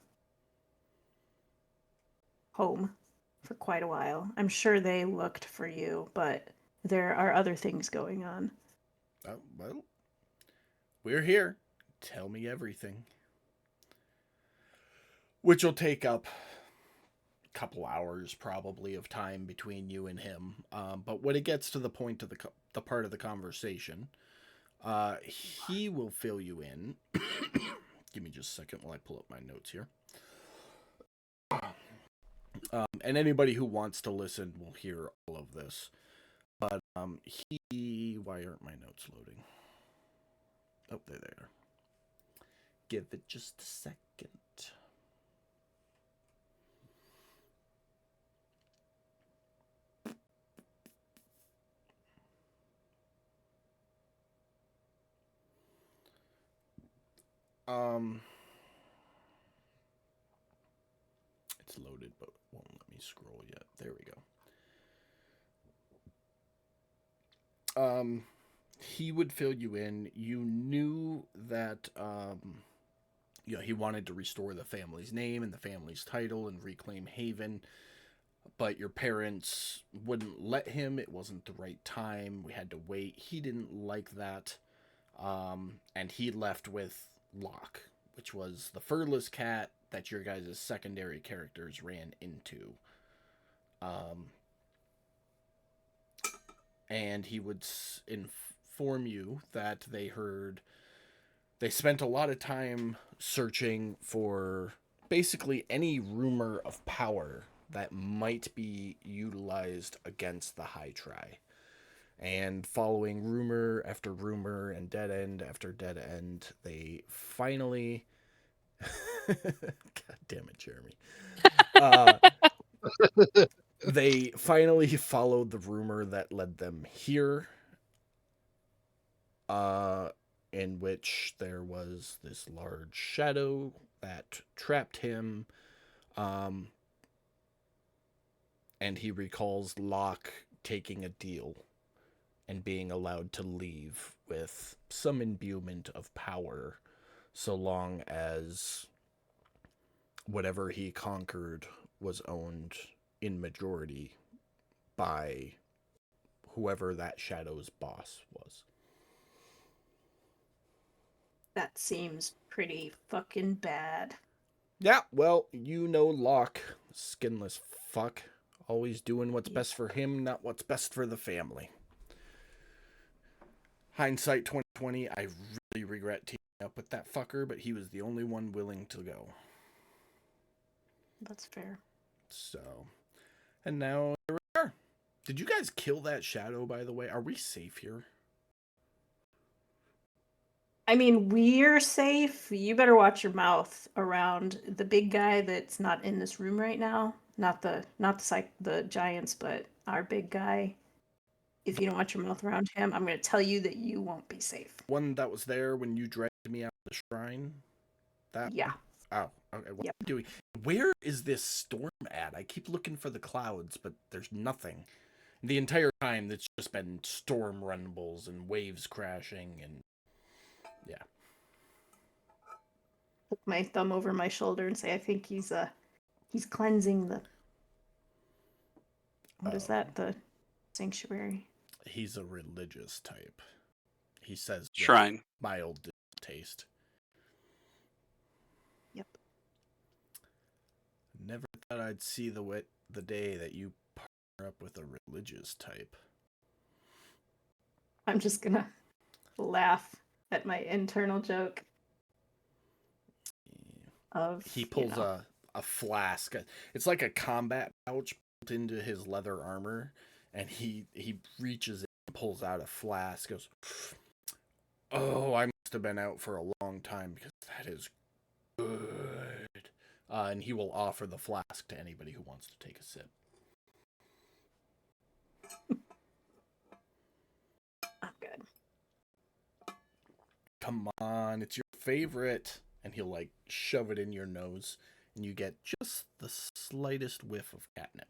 home for quite a while. I'm sure they looked for you, but there are other things going on. Oh, well, we're here. Tell me everything. Which will take up a couple hours probably of time between you and him. But when it gets to the point of the part of the conversation, he will fill you in. Give me just a second while I pull up my notes here. And anybody who wants to listen will hear all of this. But why aren't my notes loading? Oh, there they are. Give it just a second. It's loaded, but won't let me scroll yet. There we go. He would fill you in. You knew that, he wanted to restore the family's name and the family's title and reclaim Haven, but your parents wouldn't let him. It wasn't the right time. We had to wait. He didn't like that. And he left with Locke, which was the furless cat that your guys' secondary characters ran into. And he would inform you that they spent a lot of time searching for basically any rumor of power that might be utilized against the High Tri. And following rumor after rumor and dead end after dead end, they finally... God damn it, Jeremy. They finally followed the rumor that led them here, in which there was this large shadow that trapped him, and he recalls Locke taking a deal and being allowed to leave with some imbuement of power, so long as whatever he conquered was owned in majority by whoever that shadow's boss was. That seems pretty fucking bad. Yeah, well, you know Locke, skinless fuck, always doing what's best for him, not what's best for the family. Hindsight 2020, I really regret teaming up with that fucker, but he was the only one willing to go. That's fair. So, and now here we are. Did you guys kill that shadow, by the way? Are we safe here? I mean, we're safe. You better watch your mouth around the big guy that's not in this room right now. Not the giants, but our big guy. If you don't watch your mouth around him, I'm going to tell you that you won't be safe. One that was there when you dragged me out of the shrine? That Yeah. one? Oh, okay. What Yep. are you doing? Where is this storm at? I keep looking for the clouds, but there's nothing. The entire time, it's just been storm rumbles and waves crashing, and yeah. Put my thumb over my shoulder and say, I think he's cleansing the. What is that? The sanctuary. He's a religious type. He says with Shrine. mild taste. Yep. Never thought I'd see the the day that you partner up with a religious type. I'm just gonna laugh at my internal joke of He pulls a flask. It's like a combat pouch built into his leather armor, and he reaches in and pulls out a flask. Goes, oh, I must have been out for a long time because that is good. And he will offer the flask to anybody who wants to take a sip. I'm good. Come on, it's your favorite. And he'll like shove it in your nose, and you get just the slightest whiff of catnip.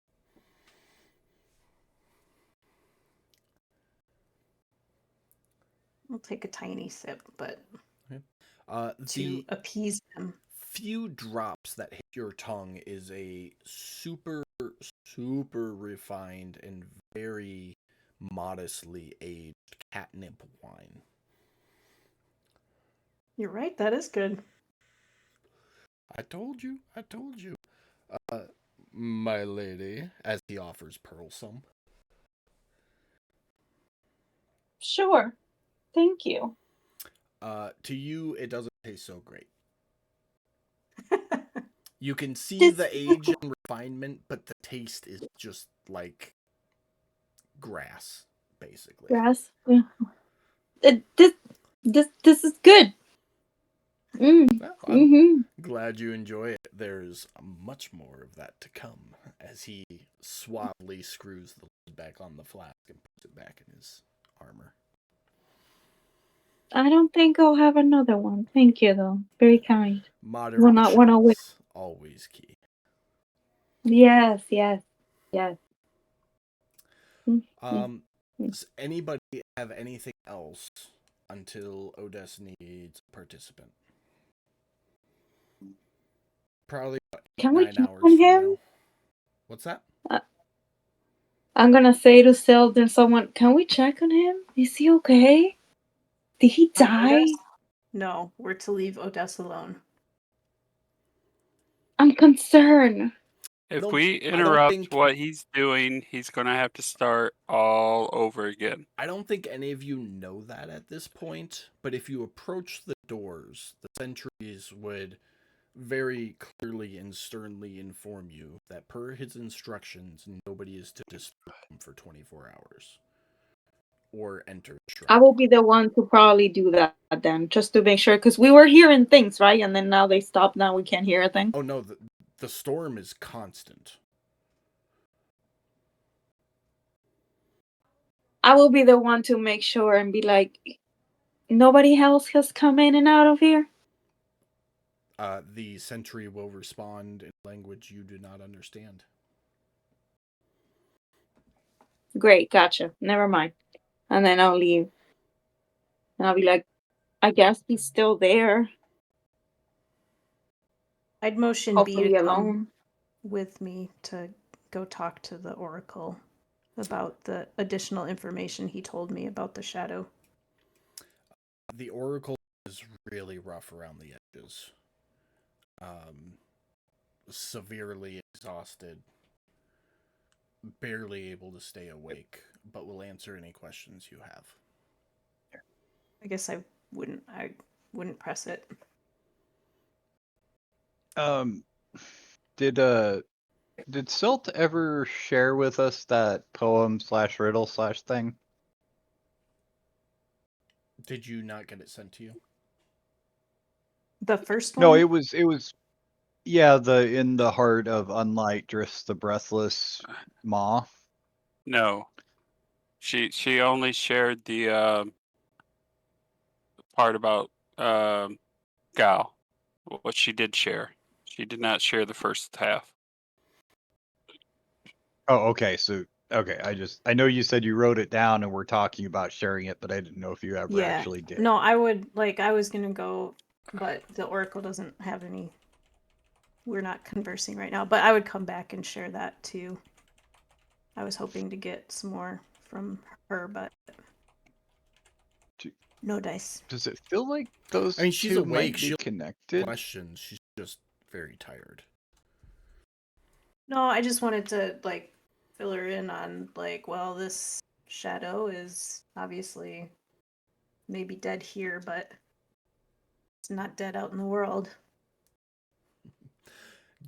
I'll take a tiny sip, but The to appease him. few drops that hit your tongue is a super refined and very modestly aged catnip wine. You're right, that is good. I told you. My lady, as he offers Pearl some. Sure. Thank you. To you, it doesn't taste so great. You can see This- the age and refinement, but the taste is just like grass, basically. Grass. Yeah. This is good. Well, I'm Mm-hmm. glad you enjoy it. There's much more of that to come as he suavely screws the lid back on the flask and puts it back in his armor. I don't think I'll have another one. Thank you, though. Very kind. Moderation wait. is always key. Yes. Does anybody have anything else until Odess needs a participant? Probably about Can we 9 check hours on from him? now. What's that? I'm gonna say to Selden, someone, can we check on him? Is he okay? Did he die? Odess? No, we're to leave Odess alone. I'm concerned. If don't- we I don't interrupt think- what he's doing, he's going to have to start all over again. I don't think any of you know that at this point, but if you approach the doors, the sentries would very clearly and sternly inform you that per his instructions, nobody is to disturb him for 24 hours or enter the shrine. I will be the one to probably do that then, just to make sure, because we were hearing things, right? And then now they stopped. Now we can't hear a thing. Oh no, the storm is constant. I will be the one to make sure and be like, nobody else has come in and out of here. The sentry will respond in language you do not understand. Great, gotcha. Never mind. And then I'll leave. And I'll be like, I guess he's still there. I'd motion B Hopefully to come alone. with me to go talk to the Oracle about the additional information he told me about the shadow. The Oracle is really rough around the edges. Severely exhausted, barely able to stay awake, but will answer any questions you have. I guess I wouldn't press it. Did Silt ever share with us that poem/riddle/thing? Did you not get it sent to you? The first one? No, it was yeah, the in the heart of unlight drifts the breathless maw. No. She only shared the part about Gal. What she did share. She did not share the first half. Oh, okay. So okay, I know you said you wrote it down and we're talking about sharing it, but I didn't know if you ever actually did. No, I was gonna go, but the Oracle doesn't have any. We're not conversing right now, but I would come back and share that too. I was hoping to get some more from her, but no dice. Does it feel like those I mean, she's two awake. might be She'll connected? Questions. She's just very tired. No, I just wanted to like fill her in on like, well, this shadow is obviously maybe dead here, but it's not dead out in the world.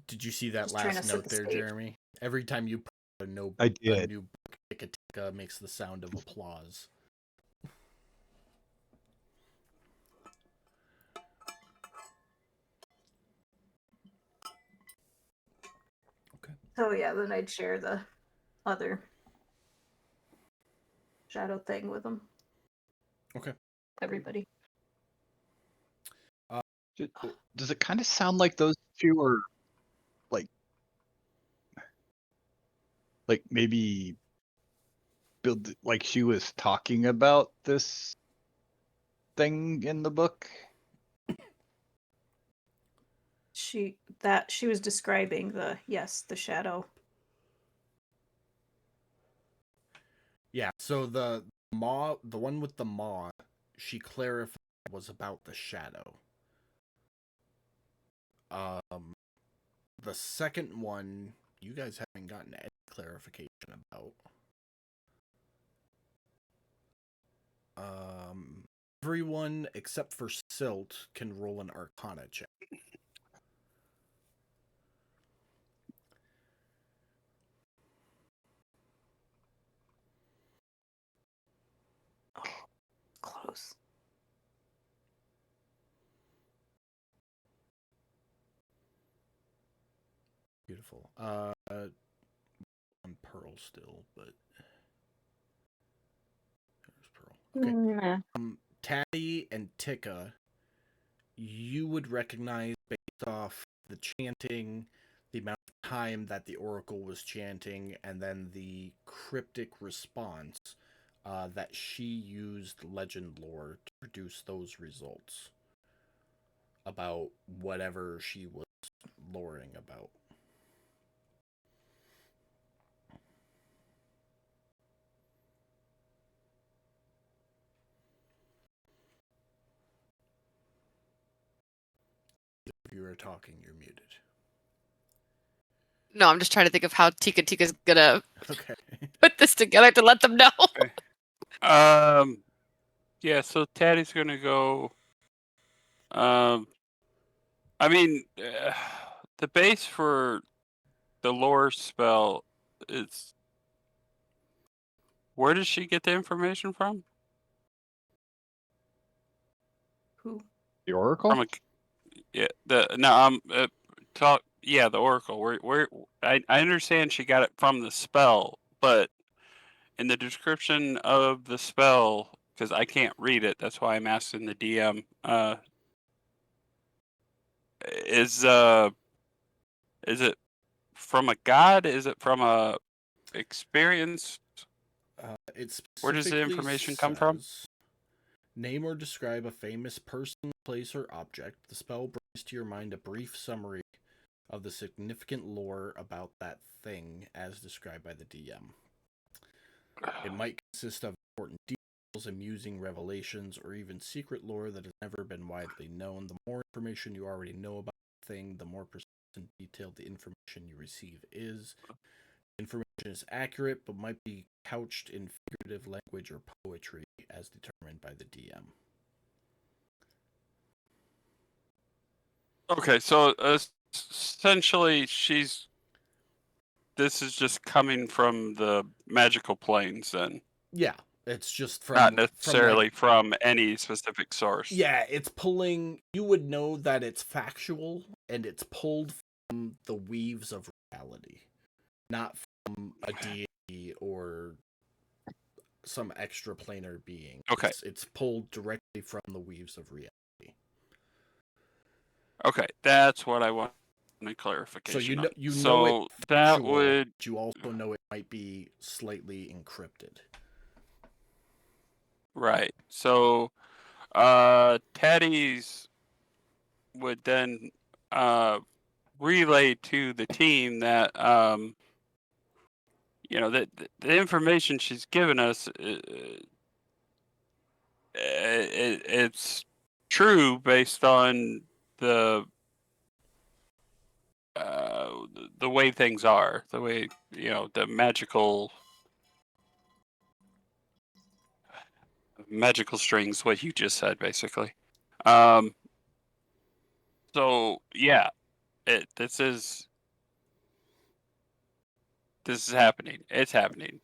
Did you see that Just trying to last set note the there, stage. Jeremy? Every time you put I a did. new book, Tika makes the sound of applause. So yeah, then I'd share the other shadow thing with them. Okay. Everybody. Does it kind of sound like those two are like maybe build like she was talking about this thing in the book? She was describing the shadow. Yeah, so the one with the maw, she clarified was about the shadow. The second one, you guys haven't gotten any clarification about. Everyone except for Silt can roll an Arcana check. Close. Beautiful. On Pearl still, but there's Pearl. Okay. Nah. Taddy and Tika, you would recognize based off the chanting, the amount of time that the Oracle was chanting, and then the cryptic response that she used legend lore to produce those results about whatever she was loring about. If you are talking, you're muted. No, I'm just trying to think of how Tika's gonna Okay. put this together to let them know. Yeah, so Taddy's gonna go. I mean, the base for the lore spell is. Where does she get the information from? Who? The Oracle? From a, yeah, the Oracle. Where I understand she got it from the spell, but in the description of the spell, because I can't read it, that's why I'm asking the DM. Is it from a god? Is it from a experience? It Where does the information come from? says, name or describe a famous person, place, or object. The spell brings to your mind a brief summary of the significant lore about that thing as described by the DM. It might consist of important details, amusing revelations, or even secret lore that has never been widely known. The more information you already know about the thing, the more precise and detailed the information you receive is. Information is accurate, but might be couched in figurative language or poetry as determined by the DM. Okay, so essentially, this is just coming from the magical planes, then, Yeah, it's just from not from necessarily like, from any specific source. yeah, it's pulling. You would know that it's factual and it's pulled from the weaves of reality, not from a deity or some extraplanar being. Okay. It's pulled directly from the weaves of reality. Okay, that's what I want a clarification. So you know on. you so know it that factual, would but you also know it might be slightly encrypted. right. So Teddy's would then relay to the team that that the information she's given us it's true based on the the way things are, the way the magical strings. What you just said, basically. So yeah, this is happening. It's happening.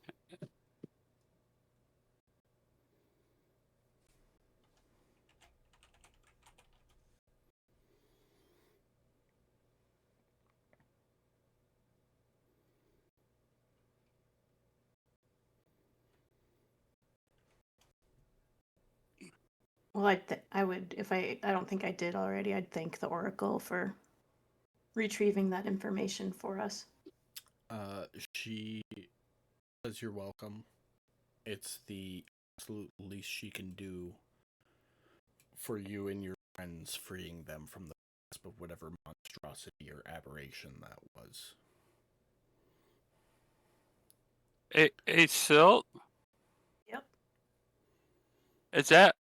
Well, I would, if I don't think I did already, I'd thank the Oracle for retrieving that information for us. She says you're welcome. It's the absolute least she can do for you and your friends, freeing them from the grasp of whatever monstrosity or aberration that was. Hey, Silt, Yep.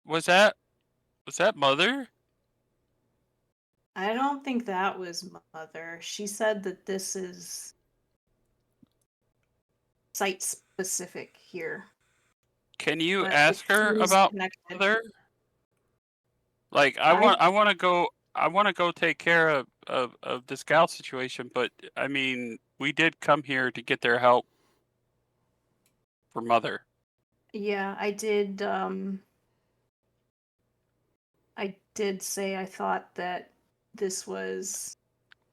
was that Mother? I don't think that was Mother. She said that this is site specific here. Can you But ask it her seems about connected. Mother? Like, I want to go take care of this gal situation, but I mean, we did come here to get their help for Mother. Yeah, I did. I did say I thought that this was.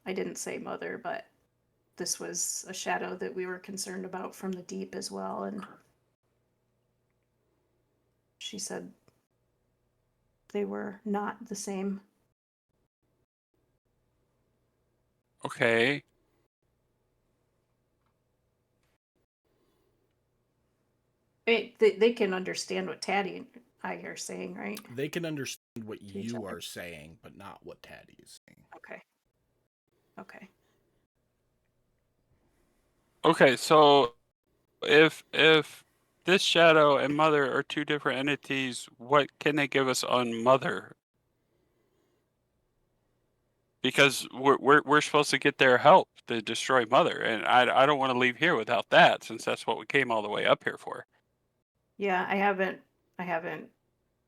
I didn't say Mother, but this was a shadow that we were concerned about from the deep as well. And she said they were not the same. Okay. They can understand what Taddy and I are saying, right? They can understand what To each you other. are saying, but not what Taddy is saying. Okay. Okay. Okay, so if this shadow and Mother are two different entities, what can they give us on Mother? Because we're supposed to get their help to destroy Mother, and I don't want to leave here without that, since that's what we came all the way up here for. Yeah, I haven't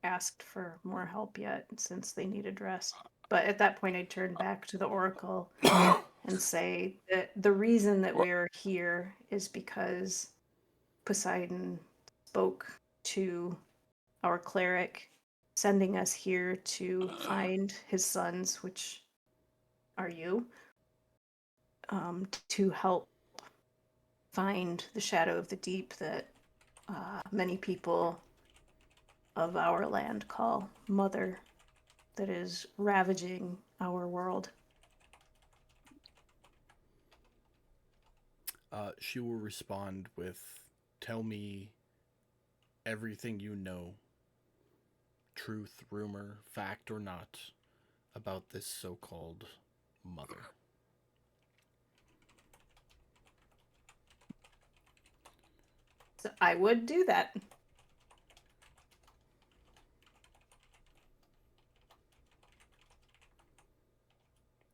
asked for more help yet since they needed rest. But at that point, I'd turn back to the Oracle and say that the reason that Wha- we're here is because Poseidon spoke to our cleric, sending us here to find his sons, which are you, to help find the shadow of the deep that many people of our land call Mother, that is ravaging our world. She will respond with, "Tell me everything you know, truth, rumor, fact, or not, about this so-called Mother." So I would do that.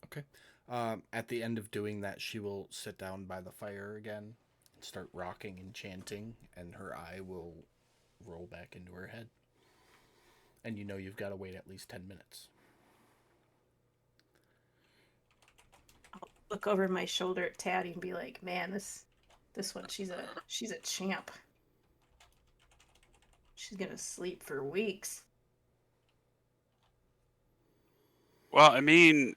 Okay. At the end of doing that, she will sit down by the fire again, start rocking and chanting, and her eye will roll back into her head. And you know you've got to wait at least 10 minutes. I'll look over my shoulder at Taddy and be like, "Man, this one, she's a champ. She's gonna sleep for weeks." Well, I mean,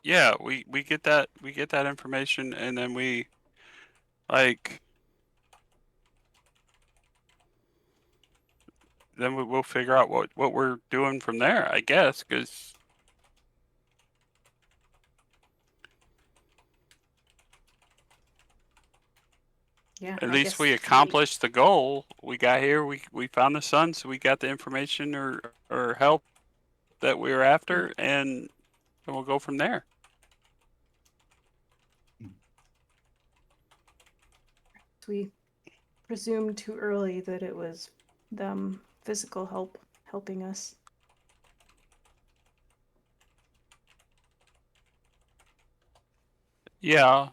yeah, we get that information, and then we like then we'll figure out what we're doing from there, I guess, because Yeah, at I least guess we he- accomplished the goal. We got here. We found the sun, so we got the information or help that we were after, and we'll go from there. we presumed too early that it was them physical help helping us. Yeah.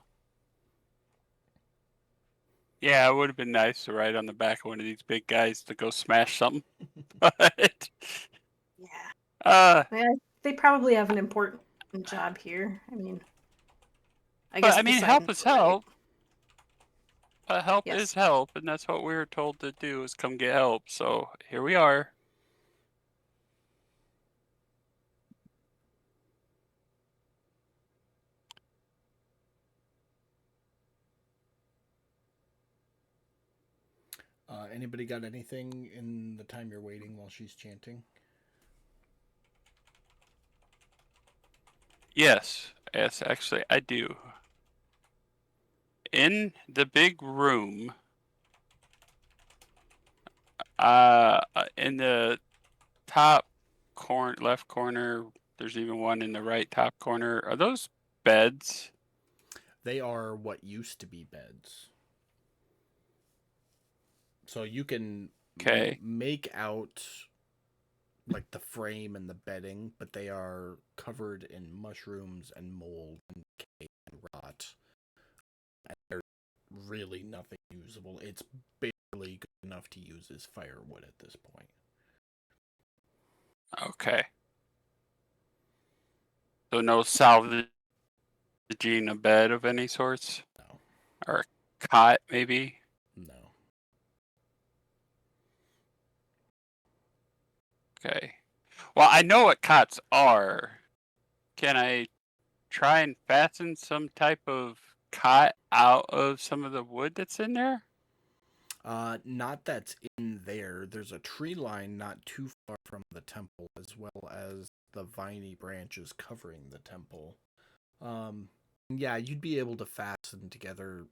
Yeah, it would have been nice to ride on the back of one of these big guys to go smash something. But Yeah. They probably have an important job here. I mean, but help Poseidon's is right. help. Help Yes. is help, and that's what we were told to do, is come get help. So here we are. Anybody got anything in the time you're waiting while she's chanting? Yes, actually, I do. In the big room, in the top left corner, there's even one in the right top corner. Are those beds? They are what used to be beds. So you can Okay. make out like the frame and the bedding, but they are covered in mushrooms and mold and decay and rot. And there's really nothing usable. It's barely good enough to use as firewood at this point. Okay. So no salvaging a bed of any sorts? No. Or a cot, maybe? No. Okay. Well, I know what cots are. Can I try and fasten some type of cot out of some of the wood that's in there? Not that's in there. There's a tree line not too far from the temple, as well as the viney branches covering the temple. Yeah, you'd be able to fasten together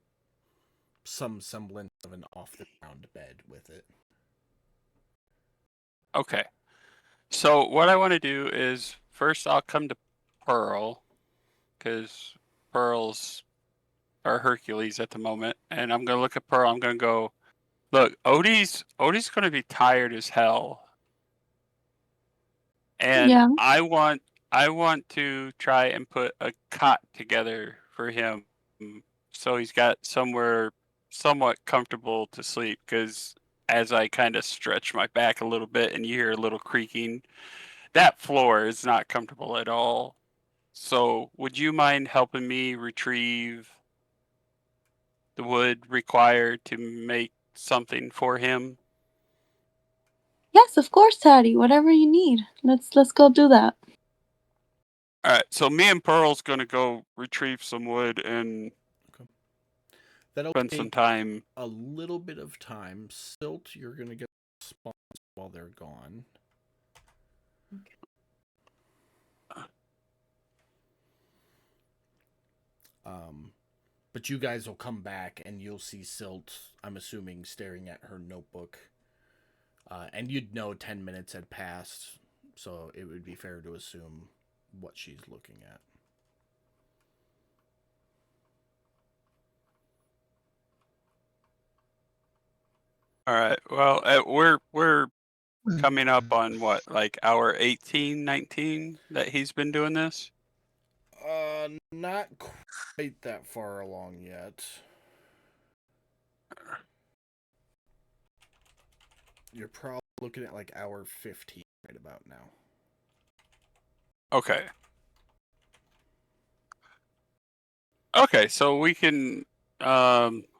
some semblance of an off-the-ground bed with it. Okay. So what I want to do is first I'll come to Pearl, because Pearl's our Hercules at the moment, and I'm gonna look at Pearl. I'm gonna go, look, Odie's gonna be tired as hell, and Yeah. I want to try and put a cot together for him, so he's got somewhere somewhat comfortable to sleep. Because as I kind of stretch my back a little bit, and you hear a little creaking, that floor is not comfortable at all. So, would you mind helping me retrieve the wood required to make something for him? Yes, of course, Taddy. Whatever you need. Let's go do that. All right, so me and Pearl's gonna go retrieve some wood and That'll spend some take time. a little bit of time. Silt, you're gonna get spawns while they're gone. But you guys will come back and you'll see Silt, I'm assuming, staring at her notebook. And you'd know 10 minutes had passed, so it would be fair to assume what she's looking at. All right. Well, we're coming up on what, like hour 18, 19 that he's been doing this? Not quite that far along yet. You're probably looking at like hour 15 right about now. Okay. Okay, so we can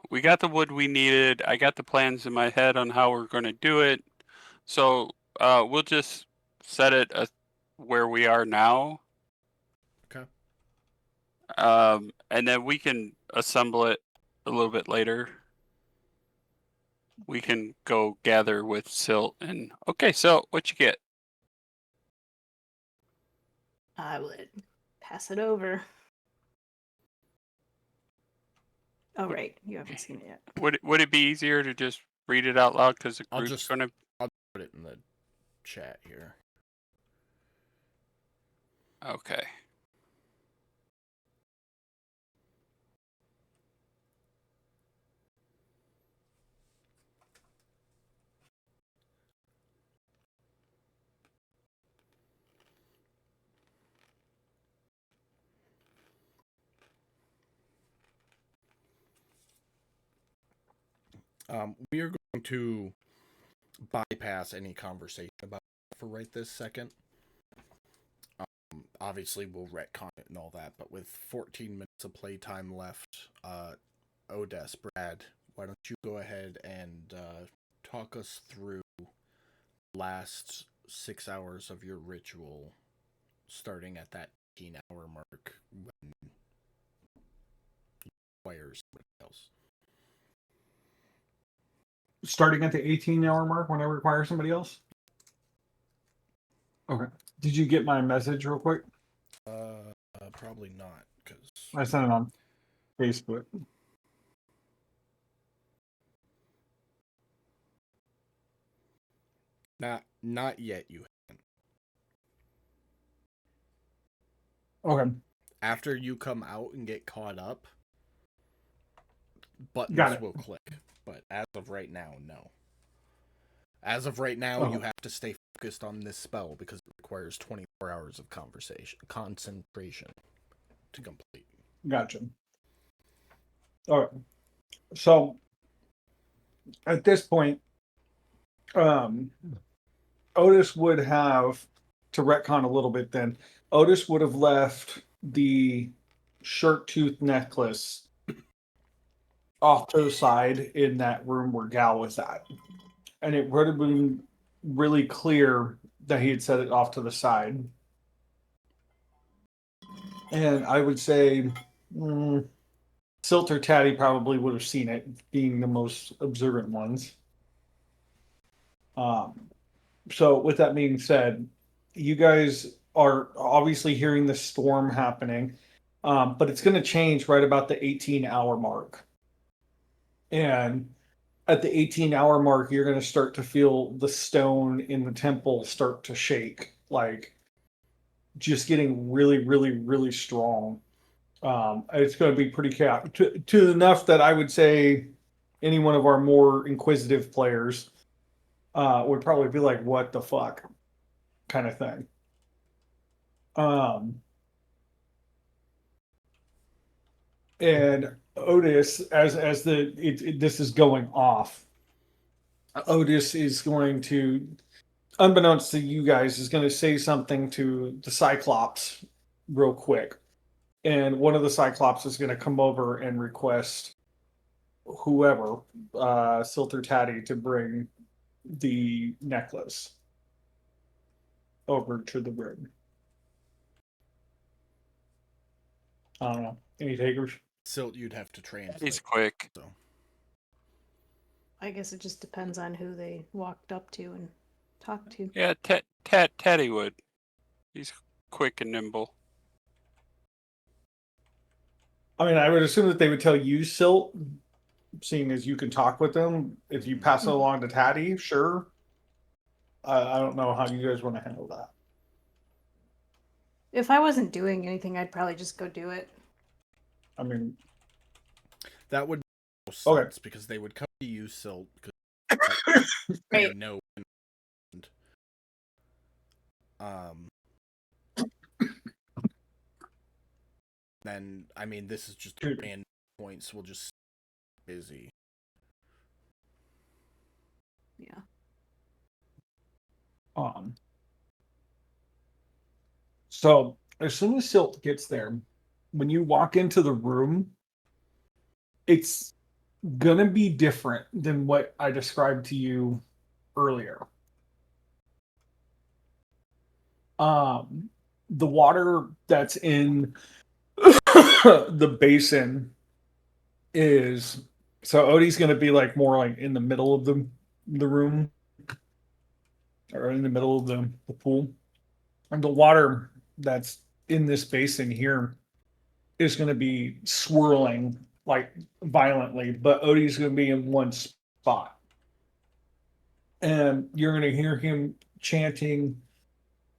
we got the wood we needed. I got the plans in my head on how we're going to do it. So, we'll just set it where we are now. Okay. And then we can assemble it a little bit later. We can go gather with Silt and okay, so what you get? I would pass it over. Oh, right. You haven't seen it yet. Would it be easier to just read it out loud, because the I'll group's just gonna I'll put it in the chat here. Okay. We are going to bypass any conversation about it for right this second. Obviously, we'll retcon it and all that, but with 14 minutes of playtime left, Odes, Brad, why don't you go ahead and talk us through the last 6 hours of your ritual, starting at that 18-hour mark when you require somebody else. Starting at the 18-hour mark when I require somebody else? Okay. Did you get my message real quick? Probably not, because I sent it on Facebook. not yet. You haven't. Okay. After you come out and get caught up, Got buttons it. will click. But as of right now, no. As of right now, you have to stay focused on this spell because it requires 24 hours of concentration to complete. Gotcha. All right. So at this point, Otis would have, to retcon a little bit then, Otis would have left the shirt tooth necklace off to the side in that room where Gal was at. And it would have been really clear that he had set it off to the side. And I would say Silt or Tatty probably would have seen it, being the most observant ones. So with that being said, you guys are obviously hearing the storm happening, but it's going to change right about the 18-hour mark. And at the 18-hour mark, you're going to start to feel the stone in the temple start to shake, like just getting really, really, really strong. It's going to be pretty chaotic, to enough that I would say any one of our more inquisitive players would probably be like, what the fuck kind of thing. And Otis, as this is going off, Otis is going to, unbeknownst to you guys, is going to say something to the Cyclops real quick. And one of the Cyclops is going to come over and request whoever, Silt or Tatty, to bring the necklace over to the room. I don't know. Any takers? Silt, you'd have to translate. He's quick. So. I guess it just depends on who they walked up to and talked to. Yeah, Teddy would. He's quick and nimble. I mean, I would assume that they would tell you, Silt, seeing as you can talk with them. If you pass it along to Tatty, sure. I don't know how you guys want to handle that. If I wasn't doing anything, I'd probably just go do it. I mean, that would make sense okay, because they would come to you, Silt, because right. they know. Then I mean, this is just random points. We'll just busy. Yeah. So as soon as Silt gets there, when you walk into the room, it's gonna be different than what I described to you earlier. The water that's in the basin is, so Odie's gonna be like more like in the middle of the room, or in the middle of the pool. And the water that's in this basin here is going to be swirling like violently, but Odie's going to be in one spot. And you're going to hear him chanting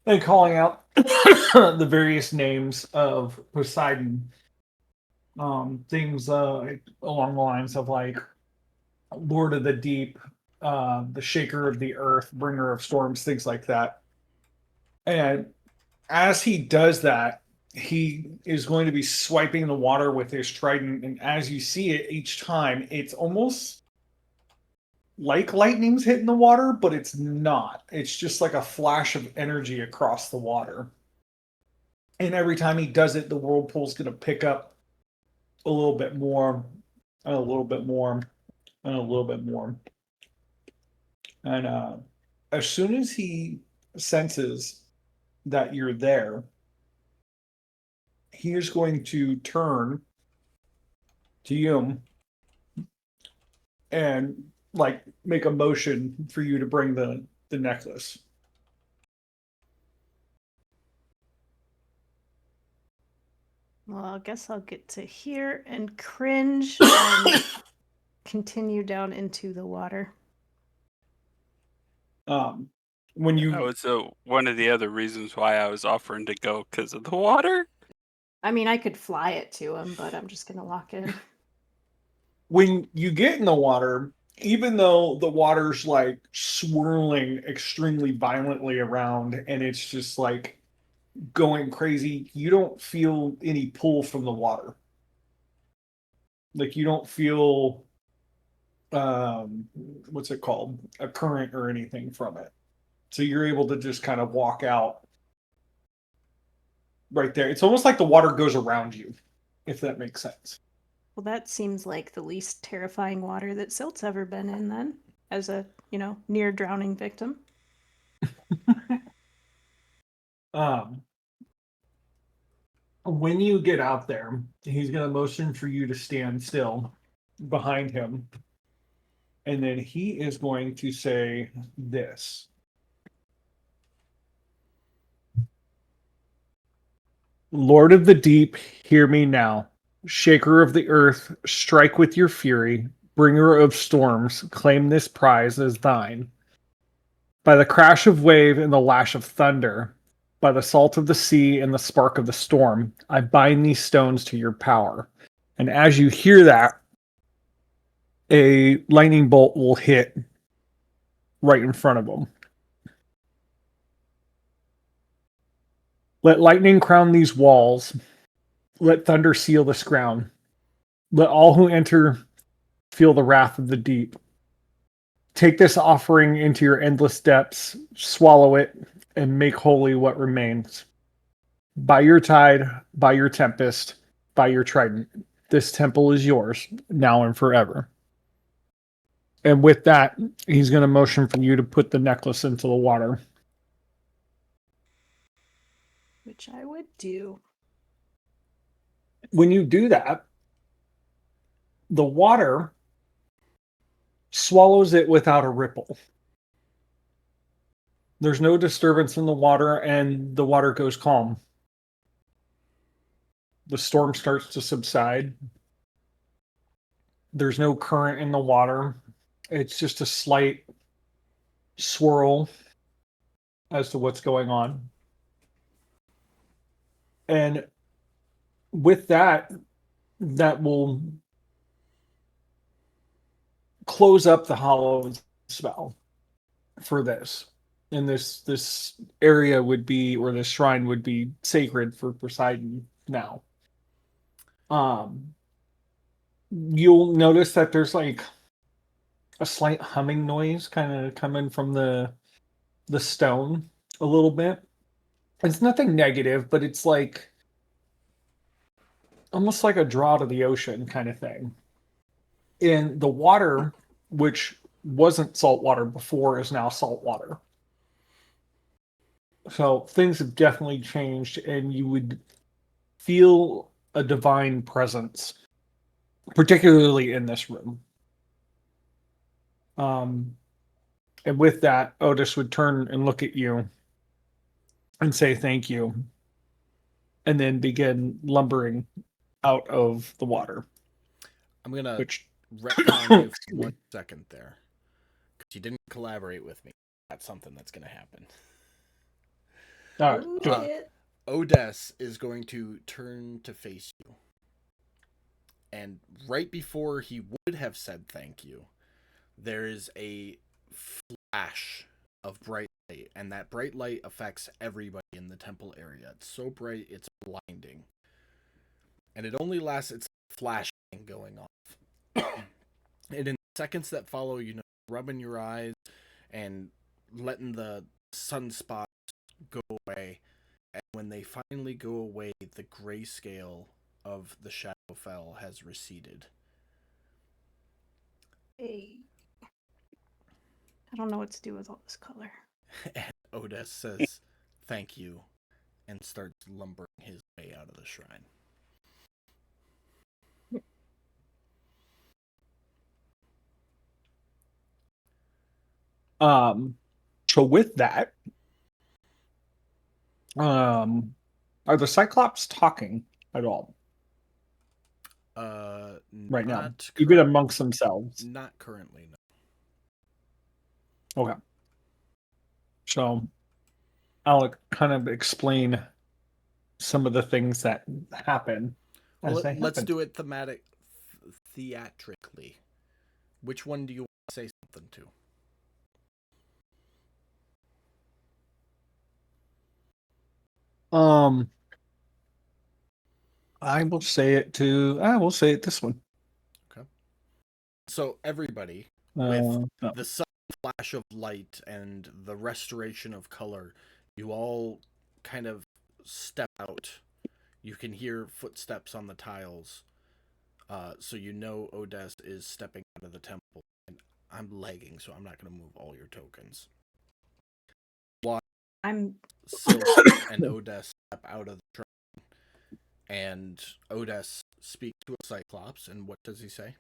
and calling out the various names of Poseidon. Things along the lines of like Lord of the Deep, the Shaker of the Earth, Bringer of Storms, things like that. And as he does that, he is going to be swiping the water with his trident. And as you see it each time, it's almost like lightning's hitting the water, but it's not. It's just like a flash of energy across the water. And every time he does it, the whirlpool's going to pick up a little bit more, and a little bit more, and a little bit more. And as soon as he senses that you're there, he is going to turn to you and like make a motion for you to bring the necklace. Well, I guess I'll get to here and cringe and continue down into the water. When you That was one of the other reasons why I was offering to go, because of the water. I mean, I could fly it to him, but I'm just gonna walk in. when you get in the water, even though the water's like swirling extremely violently around and it's just like going crazy, you don't feel any pull from the water. Like you don't feel what's it called? A current or anything from it. So you're able to just kind of walk out right there. It's almost like the water goes around you, if that makes sense. Well, that seems like the least terrifying water that Silt's ever been in, then, as a, near drowning victim. When you get out there, he's going to motion for you to stand still behind him. And then he is going to say this. Lord of the deep, hear me now. Shaker of the earth, strike with your fury. Bringer of storms, claim this prize as thine. By the crash of wave and the lash of thunder, by the salt of the sea and the spark of the storm, I bind these stones to your power. And as you hear that, a lightning bolt will hit right in front of them. Let lightning crown these walls. Let thunder seal this ground. Let all who enter feel the wrath of the deep. Take this offering into your endless depths, swallow it, and make holy what remains. By your tide, by your tempest, by your trident, this temple is yours, now and forever. And with that, he's going to motion for you to put the necklace into the water. Which I would do. When you do that, the water swallows it without a ripple. There's no disturbance in the water, and the water goes calm. The storm starts to subside. There's no current in the water. It's just a slight swirl as to what's going on. And with that, that will close up the hollow spell for this. And this area would be, or this shrine would be sacred for Poseidon now. You'll notice that there's like a slight humming noise kind of coming from the stone a little bit. It's nothing negative, but it's like almost like a draw to the ocean kind of thing. And the water, which wasn't salt water before, is now salt water. So things have definitely changed, and you would feel a divine presence, particularly in this room. And with that, Otis would turn and look at you and say thank you, and then begin lumbering out of the water. I'm going to Which retcon you for 1 second there. Because you didn't collaborate with me. That's something that's going to happen. all right, do it. Odess is going to turn to face you. And right before he would have said thank you, there is a flash of bright light. And that bright light affects everybody in the temple area. It's so bright, it's blinding. And it only lasts, it's flashing going off. And in seconds that follow, you know rubbing your eyes and letting the sunspots go away. And when they finally go away, the grayscale of the Shadowfell has receded. Hey. I don't know what to do with all this color. And Otis says, "Thank you," and starts lumbering his way out of the shrine. So with that, are the Cyclops talking at all right now? Not Even amongst themselves? Not currently, no. Okay. So I'll kind of explain some of the things that happen as they Let's happen. do it theatrically. Which one do you want to say something to? I will say it this one. Okay. So everybody, No. with the sudden flash of light and the restoration of color, you all kind of step out. You can hear footsteps on the tiles. So you know Odes is stepping out of the temple. And I'm lagging, so I'm not going to move all your tokens. I'm Silk and Odes step out of the shrine. And Odes speaks to a Cyclops, and what does he say?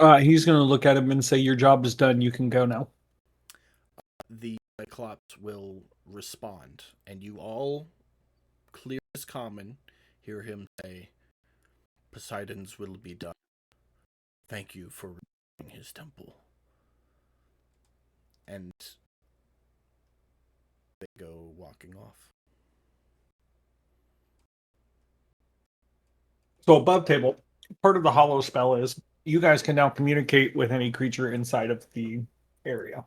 He's going to look at him and say, "Your job is done. You can go now." The Cyclops will respond, and you all, clear as common, hear him say, "Poseidon's will be done. Thank you for restoring his temple." And they go walking off. So above table, part of the hollow spell is you guys can now communicate with any creature inside of the area.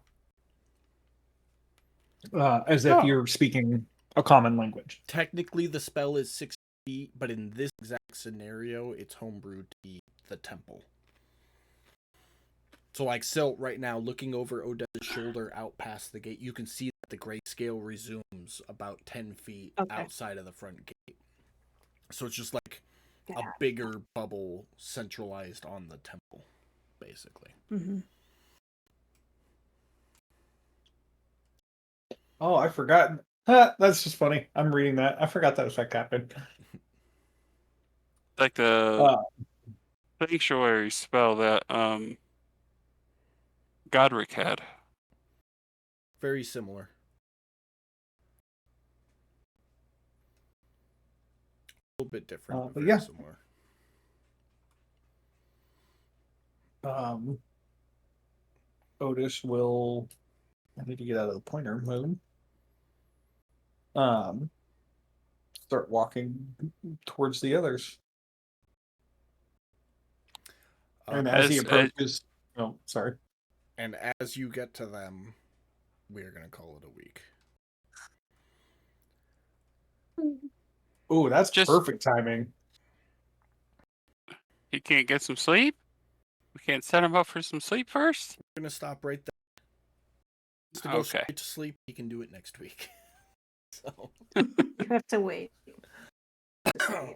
As if you're speaking a common language. Technically, the spell is 6 feet, but in this exact scenario, it's homebrewed to be the temple. So, like Silt right now, looking over Odessa's shoulder out past the gate, you can see that the grayscale resumes about 10 feet outside of the front gate. So it's just like a bigger bubble centralized on the temple, basically. Mm-hmm. Oh, I forgot. That's just funny. I'm reading that. I forgot that effect happened. Like the sanctuary spell that Godric had. Very similar. A little bit different, but very similar. Otis will. I need to get out of the pointer mode. Start walking towards the others. And as he approaches, sorry. And as you get to them, we are going to call it a week. Oh, that's just perfect timing. He can't get some sleep? We can't set him up for some sleep first? We're going to stop right there. To go straight to sleep, he can do it next week. So you have to wait.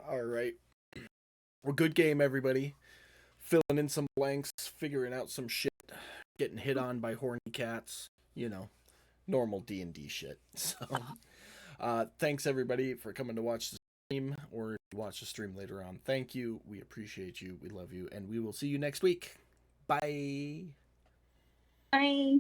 All right. Well, good game, everybody. Filling in some blanks, figuring out some shit, getting hit on by horny cats. You know, normal D&D shit. So, thanks everybody for coming to watch the stream, or if you watch the stream later on. Thank you. We appreciate you. We love you, and we will see you next week. Bye. Bye.